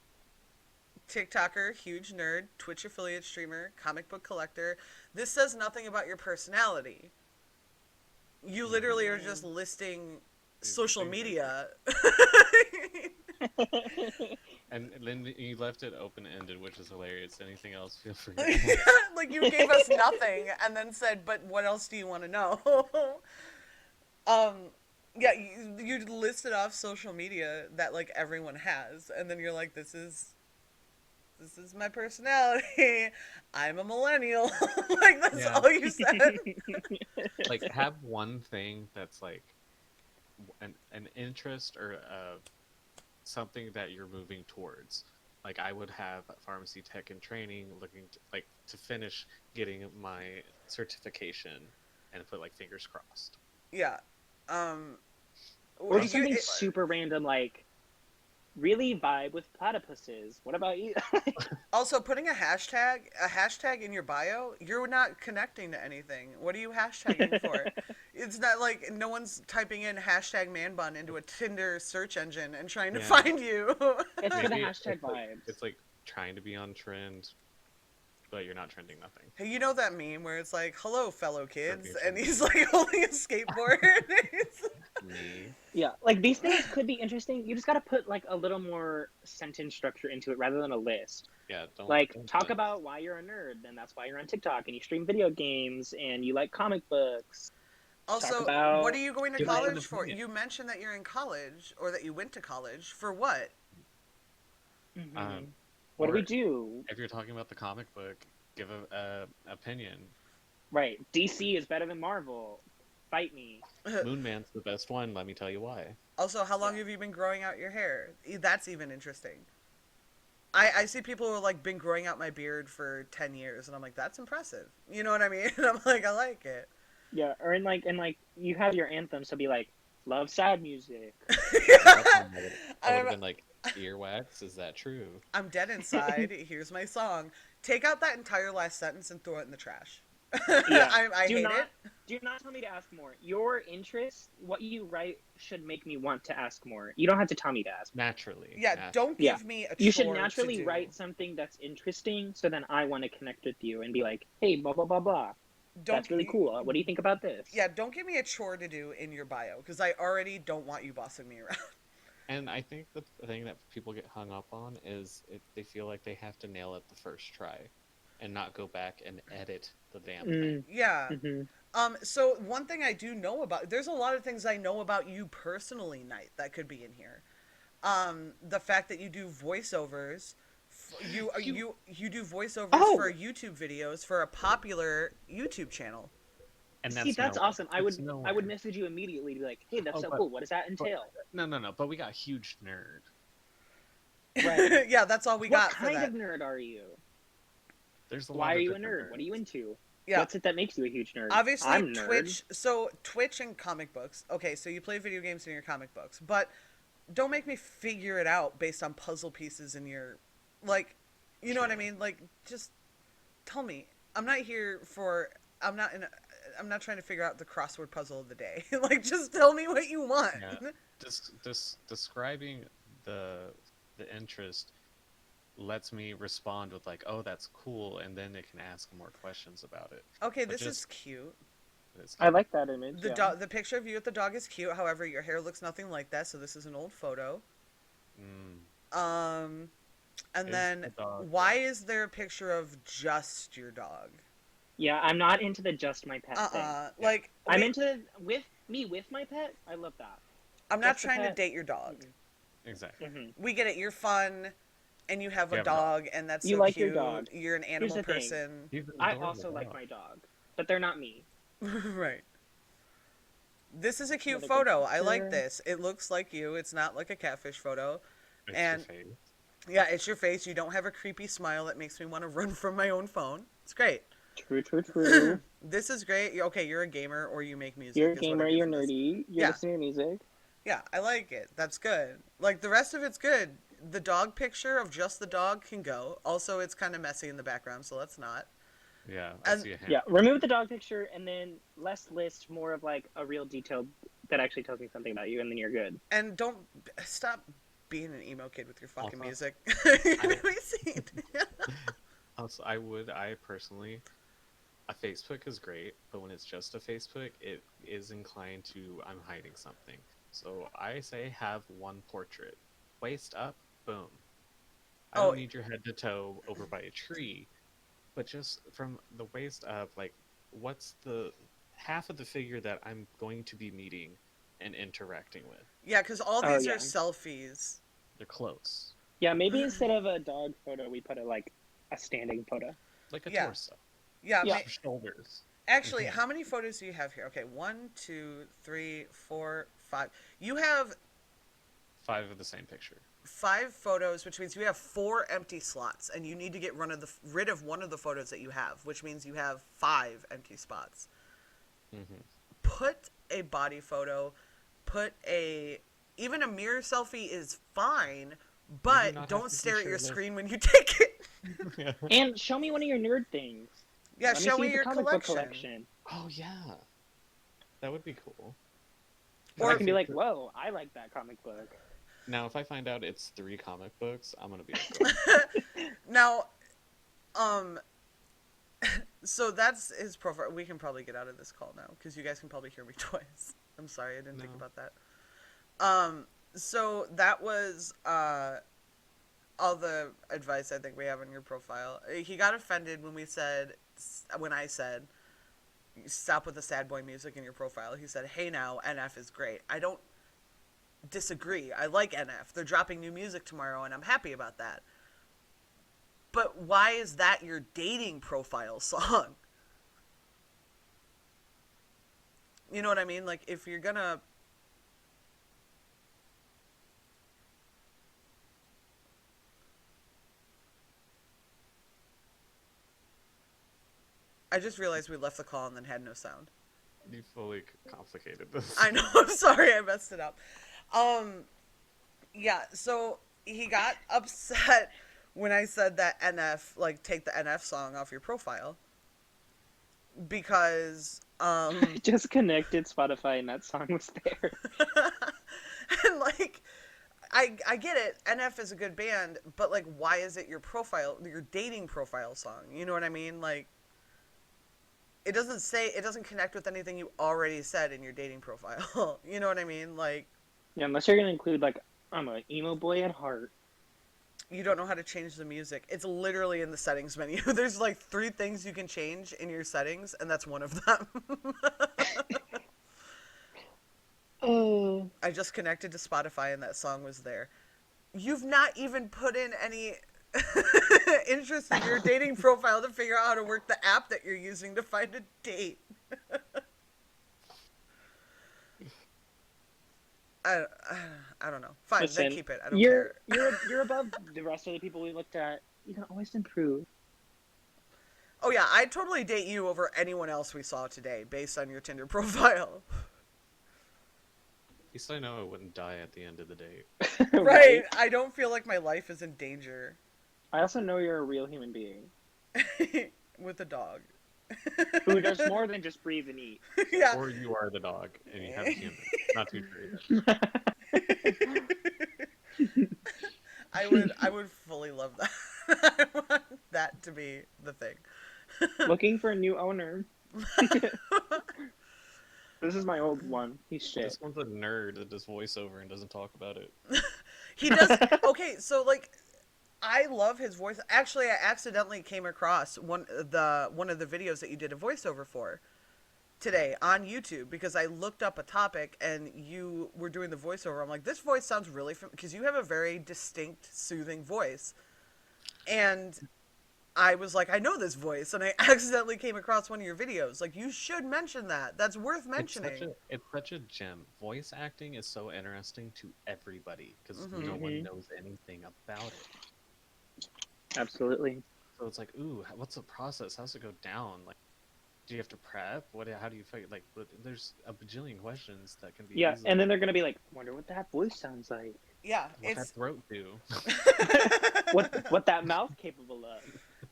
TikToker, huge nerd, Twitch affiliate streamer, comic book collector. This says nothing about your personality. You literally are just listing social media. And then you left it open-ended, which is hilarious. Anything else, feel free. Like you gave us nothing and then said, but what else do you want to know? Yeah, you listed off social media that like everyone has, and then you're like, this is my personality. I'm a millennial. Like that's Yeah. all you said. Like, have one thing that's like an interest or something that you're moving towards. Like, I would have pharmacy tech and training, looking to finish getting my certification, and put like fingers crossed. Yeah. Or just something super random like really vibe with platypuses. What about you? Also, putting a hashtag in your bio, you're not connecting to anything. What are you hashtagging for? It's not like no one's typing in hashtag man bun into a Tinder search engine and trying to find you. It's for the Maybe hashtag it's like, vibes. it's like trying to be on trend, but you're not trending nothing. Hey, you know that meme where it's like, hello, fellow kids, Perfect. and he's like holding a skateboard? Me. Yeah, like these things could be interesting. You just gotta put like a little more sentence structure into it rather than a list. Yeah, don't Like don't talk do it. about why you're a nerd, and that's why you're on TikTok and you stream video games and you like comic books. Also, about- what are you going to Give us an college for? opinion. You mentioned that you're in college, or that you went to college. For what? What do we or- do? If you're talking about the comic book, give a opinion. Right, DC is better than Marvel. Fight me. Moon Man's the best one. Let me tell you why. Also, how long have you been growing out your hair? That's even interesting. I see people who have like been growing out my beard for 10 years, and I'm like, that's impressive. You know what I mean? And I'm like, I like it. Yeah, or in like you have your anthem, so be like, love sad music. I would I'm, have been like, earwax. Is that true? I'm dead inside. Here's my song. Take out that entire last sentence and throw it in the trash. Yeah. I hate it. Do not tell me to ask more. Your interest, what you write, should make me want to ask more. You don't have to tell me to ask. Naturally. Yeah, don't give me a chore You should to naturally do. write something that's interesting, so then I want to connect with you and be like, hey, blah blah blah blah. That's really cool. What do you think about this? Yeah, don't give me a chore to do in your bio, because I already don't want you bossing me around. And I think the thing that people get hung up on is they feel like they have to nail it the first try, and not go back and edit the damn thing. Yeah. Mm-hmm. So one thing I do know there's a lot of things I know about you personally, Knight, that could be in here. The fact that you do voiceovers, you do voiceovers for YouTube videos for a popular YouTube channel. And See, that's nowhere. awesome. I It's would nowhere. message you immediately to be like, hey, that's so but- cool. What does that entail? No. But we got huge nerd. Right. Yeah, that's all we What got for kind that. of nerd are you? There's a lot Why of are you a different nerd? What are you nerds. into? Yeah. What's it that makes you a huge nerd? Obviously, I'm nerd. Twitch. So Twitch and comic books. Okay, so you play video games in your comic books, but don't make me figure it out based on puzzle pieces in your, like, you know what I mean? Like, just tell me. I'm not here for. I'm not trying to figure out the crossword puzzle of the day. Like, just tell me what you want. Yeah. Describing the interest lets me respond with like, oh, that's cool, and then it can ask more questions about it. Okay, But this is just- cute. It's I like that image. The yeah. the picture of you with the dog is cute. However, your hair looks nothing like that, so this is an old photo. And Is then the dog why is there a picture of just your dog? Yeah, I'm not into the just my pet thing. Like I'm we- into with my pet. I love that. I'm not just the trying to pet. date your dog. Exactly. Mm-hmm. We get it. You're fun, and you have You a have a dog. dog, and that's You so like your cute. dog. You're an animal the thing. person, He's an I adorable also like dog. my dog, but they're not me. right? This is a cute Another good photo. I like picture. this. It looks like you. It's not like a catfish photo. It's And your face. yeah, it's your face. You don't have a creepy smile that makes me want to run from my own phone. It's great. True. This is great. Okay, you're a gamer or you make music. You're a is what I gamer, get you're from this. nerdy, you're Yeah. listening to music. Yeah, I like it. That's good. Like, the rest of it's good. The dog picture of just the dog can go. Also, it's kind of messy in the background, so let's not. Yeah, I And- see a hand. Yeah, remove the dog picture and then less list, more of like a real detail that actually tells me something about you, and then you're good. And don't stop being an emo kid with your fucking Also, music. Let me see. Also, I personally, a Facebook is great, but when it's just a Facebook, it is inclined to, I'm hiding something. So I say have one portrait. Waist up, boom. I Oh. don't need your head to toe over by a tree, but just from the waist up, like, what's the half of the figure that I'm going to be meeting and interacting with? Yeah, because all Oh, these yeah. are selfies. They're close. Yeah, maybe instead of a dog photo, we put a standing photo. Like a Yeah. torso. Yeah, Yeah. Shoulders. actually, Mhm. how many photos do you have here? Okay, 1, 2, 3, 4, 5. You have 5 of the same picture. 5 photos, which means you have 4 empty slots, and you need to get rid of one of the photos that you have, which means you have 5 empty spots. Mm-hmm. Put a body photo, even a mirror selfie is fine, but not have don't to be stare at your shirtless. screen when you take it. Yeah. And show me one of your nerd things. Yeah, Let show me me see your the comic book collection. Oh yeah, that would be cool. Or I Or- can be like, whoa, I like that comic book. Now, if I find out it's 3 comic books, I'm gonna be upset. Now, so that's his profile. We can probably get out of this call now because you guys can probably hear me twice. I'm sorry, I didn't think No. about that. So that was all the advice I think we have on your profile. He got offended when I said stop with the sad boy music in your profile. He said, "Hey now, NF is great." I don't disagree. I like NF. They're dropping new music tomorrow, and I'm happy about that. But why is that your dating profile song? You know what I mean? Like, if you're gonna... I just realized we left the call and then had no sound. You fully complicated this. I know, I'm sorry, I messed it up. Yeah, so he got upset when I said that NF, like, take the NF song off your profile. Because, I just connected Spotify and that song was there. and, like, I get it, NF is a good band, but, like, why is it your dating profile song? You know what I mean? Like, it doesn't connect with anything you already said in your dating profile. You know what I mean? Like, Yeah, unless you're gonna include like, I'm an emo boy at heart. you don't know how to change the music. It's literally in the settings menu. There's like 3 things you can change in your settings, and that's one of them. Oh. I just connected to Spotify, and that song was there. You've not even put in any interest in your dating profile to figure out how to work the app that you're using to find a date. I don't know. Fine, Listen, then keep it. I don't you're care. you're above the rest of the people we looked at. You can always improve. Oh yeah, I'd totally date you over anyone else we saw today based on your Tinder profile. At least I know I wouldn't die at the end of the day. Right? I don't feel like my life is in danger I also know you're a real human being with a dog. who does more than just breathe and eat. Yeah. Or you are the dog and you have a human. Not too sure either. I would fully love that. I want that to be the thing. Looking for a new owner. This is my old one. He's shit. This one's a nerd that does voiceover and doesn't talk about it. He does. Okay, so like, I love his voice. Actually, I accidentally came across one of the videos that you did a voiceover for today on YouTube because I looked up a topic and you were doing the voiceover. I'm like, this voice sounds really because you have a very distinct, soothing voice, and I was like, I know this voice, and I accidentally came across one of your videos. Like, you should mention that. That's worth mentioning. It's such a gem. Voice acting is so interesting to everybody because no one knows anything about it. Absolutely. So it's like, ooh, what's the process? How's it go down? Like, do you have to prep? How do you fight? Like, there's a bajillion questions that can be. Yeah, and then they're gonna be like, wonder what that voice sounds like. Yeah, what that throat do. what that mouth capable of.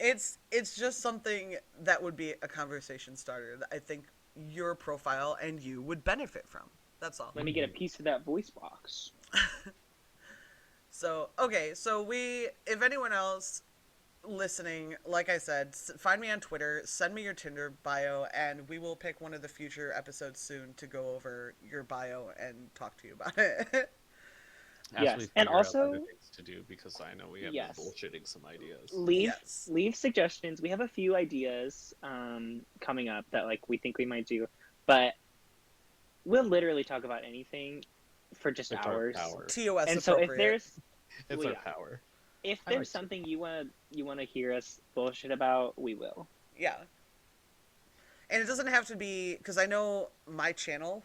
It's just something that would be a conversation starter that I think your profile and you would benefit from. That's all. Let me get a piece of that voice box. So, okay, so if anyone else listening, like I said, find me on Twitter, send me your Tinder bio, and we will pick one of the future episodes soon to go over your bio and talk to you about it. Yes, and also things to do because I know we have been bullshitting some ideas. Leave suggestions. We have a few ideas coming up that like we think we might do, but we'll literally talk about anything for just hours. TOS and so if there's our power. If there's something you wanna hear us bullshit about, we will. Yeah. And it doesn't have to be, because I know my channel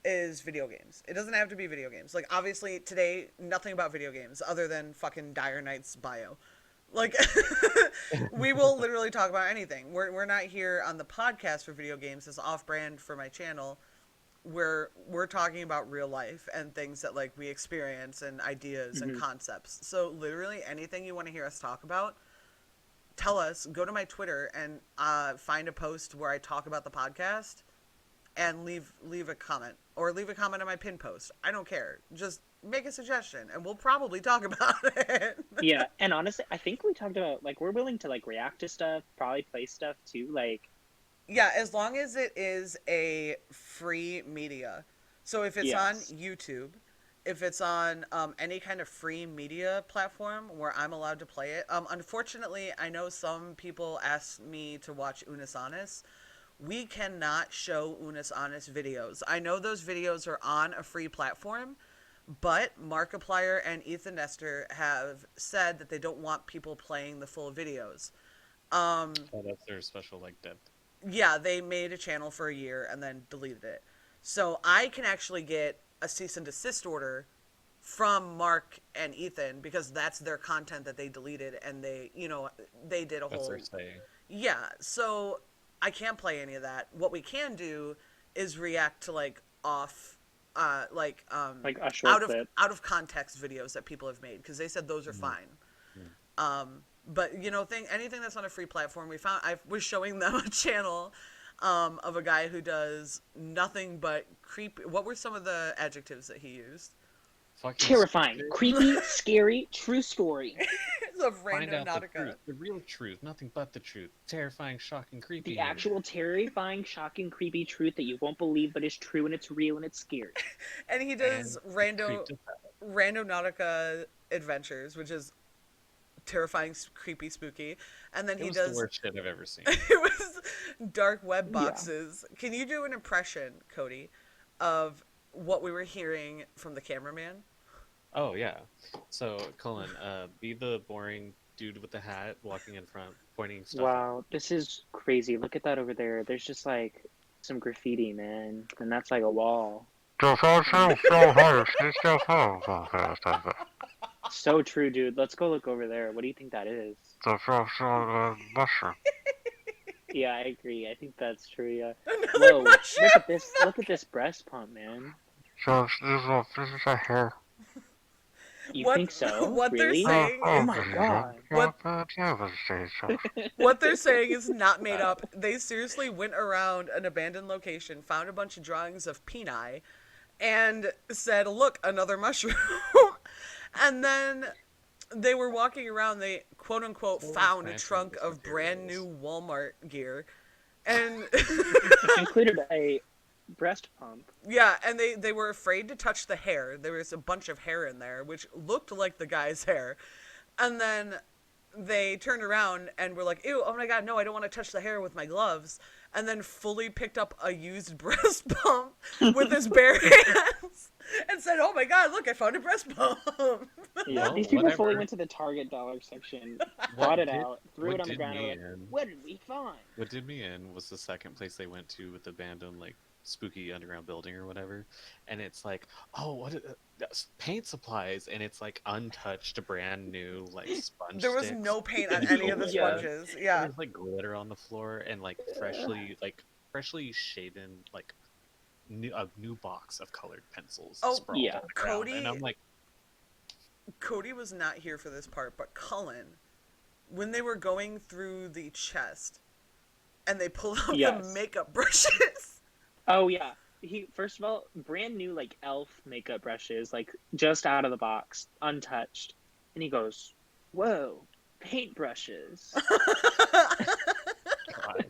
is video games. It doesn't have to be video games. Like, obviously, today, nothing about video games other than fucking Dire Knight's bio. Like, we will literally talk about anything. We're not here on the podcast for video games. It's off-brand for my channel. We're talking about real life and things that, like, we experience and ideas and concepts. So, literally, anything you want to hear us talk about, tell us. Go to my Twitter and find a post where I talk about the podcast and leave a comment. Or leave a comment on my pin post. I don't care. Just make a suggestion, and we'll probably talk about it. Yeah, and honestly, I think we talked about, like, we're willing to, like, react to stuff, probably play stuff, too, like... Yeah, as long as it is a free media. So if it's on YouTube, if it's on any kind of free media platform where I'm allowed to play it. Unfortunately, I know some people ask me to watch Unis Honest. We cannot show Unis Honest videos. I know those videos are on a free platform, but Markiplier and Ethan Nestor have said that they don't want people playing the full videos. Oh, that's their special, like, dev. Yeah, they made a channel for a year and then deleted it. So I can actually get a cease and desist order from Mark and Ethan because that's their content that they deleted, and they did a whole... That's their saying. Yeah, so... I can't play any of that. What we can do is react to like out of context videos that people have made because they said those are fine. But anything that's on a free platform, I was showing them a channel of a guy who does nothing but creepy. What were some of the adjectives that he used? Terrifying, creepy, scary, true story. Of Rando Nautica. The real truth, nothing but the truth. Terrifying, shocking, creepy. The actual terrifying, shocking, creepy truth that you won't believe but is true and it's real and it's scary. And he does Rando Nautica Adventures, which is terrifying, creepy, spooky. And then he does the worst shit I've ever seen. It was dark web boxes. Yeah. Can you do an impression, Cody, of what we were hearing from the cameraman? Oh, yeah. So, Cullen, be the boring dude with the hat walking in front, pointing stuff. Wow, this is crazy. Look at that over there. There's just, like, some graffiti, man. And that's like a wall. So true, dude. Let's go look over there. What do you think that is? Mushroom. Yeah, I agree. I think that's true, yeah. Another Whoa, mushroom? Look at this breast pump, man. So, this is a hair. You think so? What really? they're saying, oh my god! What they're saying is not made up. They seriously went around an abandoned location, found a bunch of drawings of peni, and said, "Look, another mushroom." And then they were walking around. They quote unquote found a trunk of brand new Walmart gear, and included a breast pump. Yeah, and they were afraid to touch the hair. There was a bunch of hair in there, which looked like the guy's hair. And then they turned around and were like, ew, oh my god, no, I don't want to touch the hair with my gloves. And then fully picked up a used breast pump with his bare hands and said, oh my god, look, I found a breast pump. Yeah, Well, these people fully whatever. went to the Target dollar section, What bought it did out, threw what it on the did ground, and me were like, in? "What did we find?" What did me in was the second place they went to with the abandoned like spooky underground building or whatever, and it's like, oh, that's paint supplies, and it's like untouched, brand new like sponge There was sticks no paint on and any of the Yeah. glitter. sponges. And Yeah. there's like glitter on the floor and like freshly shaven like a new box of colored pencils Oh, sprawled Yeah. on the ground, and Cody I'm like, Cody was not here for this part, but Cullen, when they were going through the chest and they pulled up the Yes. makeup brushes. Oh yeah. He first of all, brand new like elf makeup brushes, like just out of the box, untouched. And he goes, "Whoa, paintbrushes." God.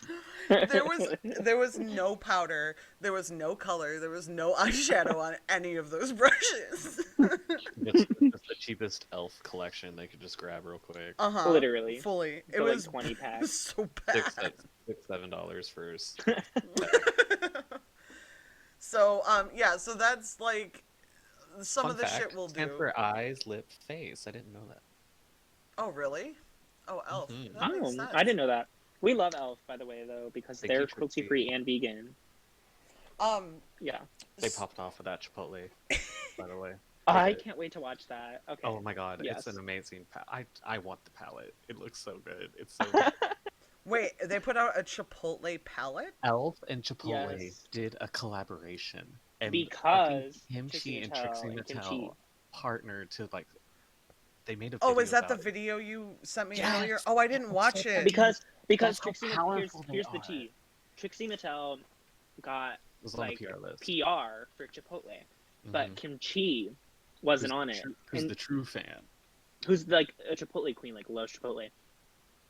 There was no powder, there was no color, there was no eyeshadow on any of those brushes. Just the cheapest elf collection they could just grab real quick. Uh-huh. Literally. Fully. It For like was 20 packs. so bad. $7 for So, yeah, so that's like some Fun of the fact, shit we'll stand do. for eyes, lip, face. I didn't know that. Oh, really? Oh, Elf. Mhm. That makes sense. I didn't know that. We love Elf, by the way, though, because They they're keep it cruelty-free and vegan. Yeah. They popped off of that Chipotle, by the way. I did. can't wait to watch that. Okay. Oh my god, Yes. it's an amazing I want the palette. It looks so good. It's so good. Wait, they put out a Chipotle palette? Elf and Chipotle Yes. did a collaboration. And Because fucking Kimchi and Trixie and Mattel Kimchi. partnered to like they made a video Oh, is that the about it. video you sent me Yes! earlier? Oh, I didn't watch it. Because That's how Trixie, here's powerful they here's the are. tea. Trixie Mattel got It was on like the PR list. PR for Chipotle, but Mhm. Kimchi wasn't on it. Who's And the true fan? who's like a Chipotle queen, like loves Chipotle.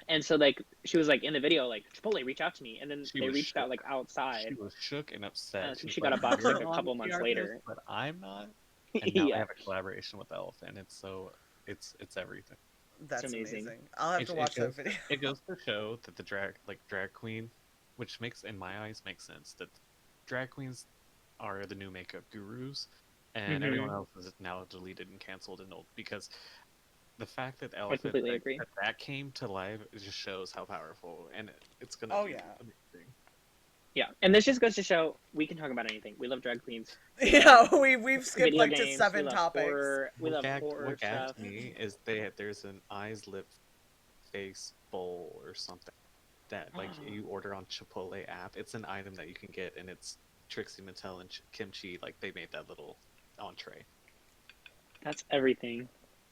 And so like she was like in the video, like Chipotle, reach out to me, and then She they was reached out shook. like outside. She was shook and upset. I think She's she got a like, box "You're like a on couple the months PR later. list, but I'm not. And now they Yeah, have a collaboration with Elf, and it's everything. That's amazing. amazing. I'll have to watch that video. It goes to show that the drag queen, which makes in my eyes makes sense that drag queens are the new makeup gurus, and Mhm. everyone else is now deleted and canceled and old because the fact that completely agree. that came to life it just shows how powerful and it's gonna Oh, be yeah. amazing. Yeah, and this just goes to show we can talk about anything. We love drag queens. Yeah, we've skipped Video like games, to 7 we love topics. Horror, we love horror What gagged stuff. me is there's an eyes, lip, face bowl or something that like you order on Chipotle app. It's an item that you can get, and it's Trixie Mattel and Kimchi. Like they made that little entree. That's everything.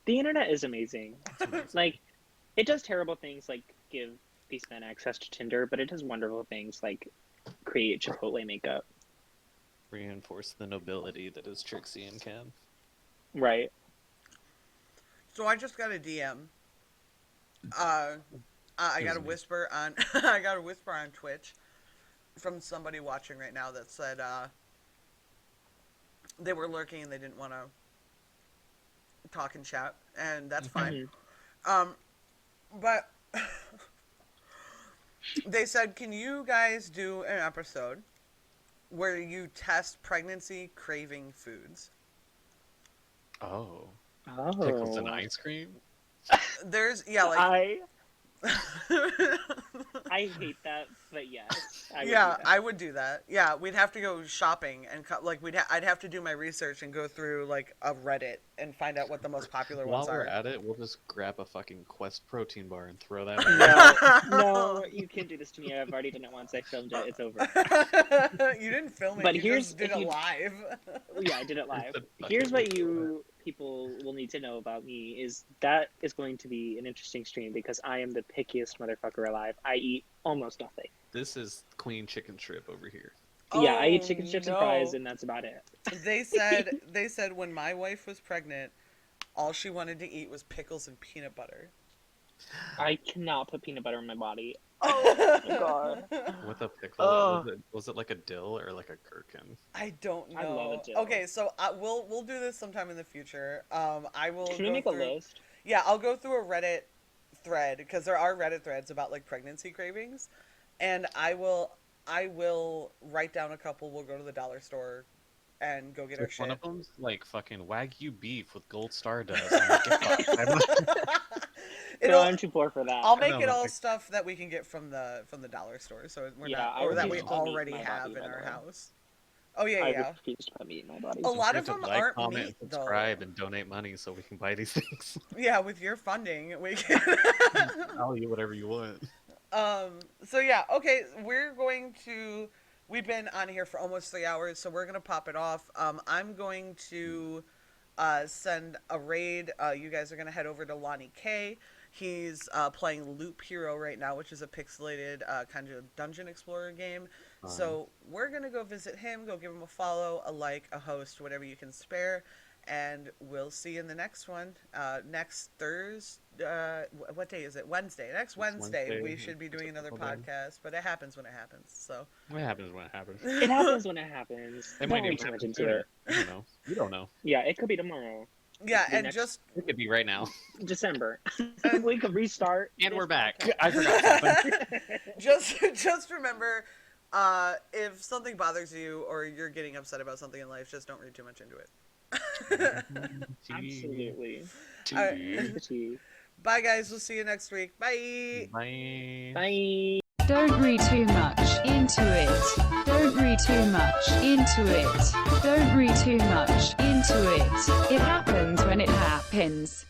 The internet is amazing. It's amazing. Like, it does terrible things like give these men access to Tinder, but it does wonderful things like create Chipotle makeup. Reinforce the nobility that is Trixie and Kim. Right. So I just got a DM. I got a Excuse me. whisper on I got a whisper on Twitch from somebody watching right now that said they were lurking and they didn't want to talk and chat, and that's fine. But they said, can you guys do an episode where you test pregnancy craving foods? Oh, Oh. pickles and ice cream. There's like I hate that, but yes. I would do yeah, that. I would do that. Yeah, we'd have to go shopping and I'd have to do my research and go through like a Reddit and find out what the most popular While ones we're are. at it, we'll just grab a fucking Quest protein bar and throw that. No, you can't do this to me. I've already done it once. I filmed it. It's over. You didn't film it. But You here's- just did if it you- live. Yeah, I did it live. It's a Here's what fucking- you people will need to know about me is that is going to be an interesting stream because I am the pickiest motherfucker alive. I eat almost nothing. This is Queen Chicken Strip over here. Yeah, I eat Oh, chicken strips and no. fries, and that's about it. They said when my wife was pregnant, all she wanted to eat was pickles and peanut butter. I cannot put peanut butter in my body. Oh my God. With a pickle. Ugh. Was it like a dill or like a gherkin? I don't know. I love a dill. Okay, so we'll do this sometime in the future. I will. Can we go make through, a list? Yeah, I'll go through a Reddit thread because there are Reddit threads about like pregnancy cravings, and I will write down a couple. We'll go to the dollar store and go get So our if one shit. of them's like fucking Wagyu beef with gold stardust. I'm like, get fucked. No, It'll, I'm too poor for that. I'll make it know, all like- stuff that we can get from the dollar store, so we're Yeah, not, I or that we refuse to meat already my have body, in by the our way. house. Oh yeah, I yeah. refuse to put meat in my body. A lot You of have to them like, aren't comment, meat and though. subscribe, and donate money so we can buy these things. Yeah, with your funding, we can. I'll eat whatever you want. So yeah, okay, we've been on here for almost 3 hours, so we're gonna pop it off. I'm going to send a raid. You guys are gonna head over to Lonnie K. He's playing Loop Hero right now, which is a pixelated kind of dungeon explorer game. So we're gonna go visit him, go give him a follow, a like, a host, whatever you can spare. And we'll see you in the next one. Next Thursday. What day is it? Wednesday. Next Wednesday, we should be doing another podcast, but it happens when it happens. So What happens when it happens? It happens when it happens. It Don't might read even too much happen into sooner. it. I don't know. You don't know. Yeah, it could be tomorrow, yeah, The and next- just It could be right now. December. We could restart. And this we're back. podcast. I forgot something. just remember, if something bothers you or you're getting upset about something in life, just don't read too much into it. Absolutely. All right. Tea. Bye, guys. We'll see you next week. Bye. Bye. Bye. Don't read too much into it. Don't read too much into it. Don't read too much into it. It happens when it happens.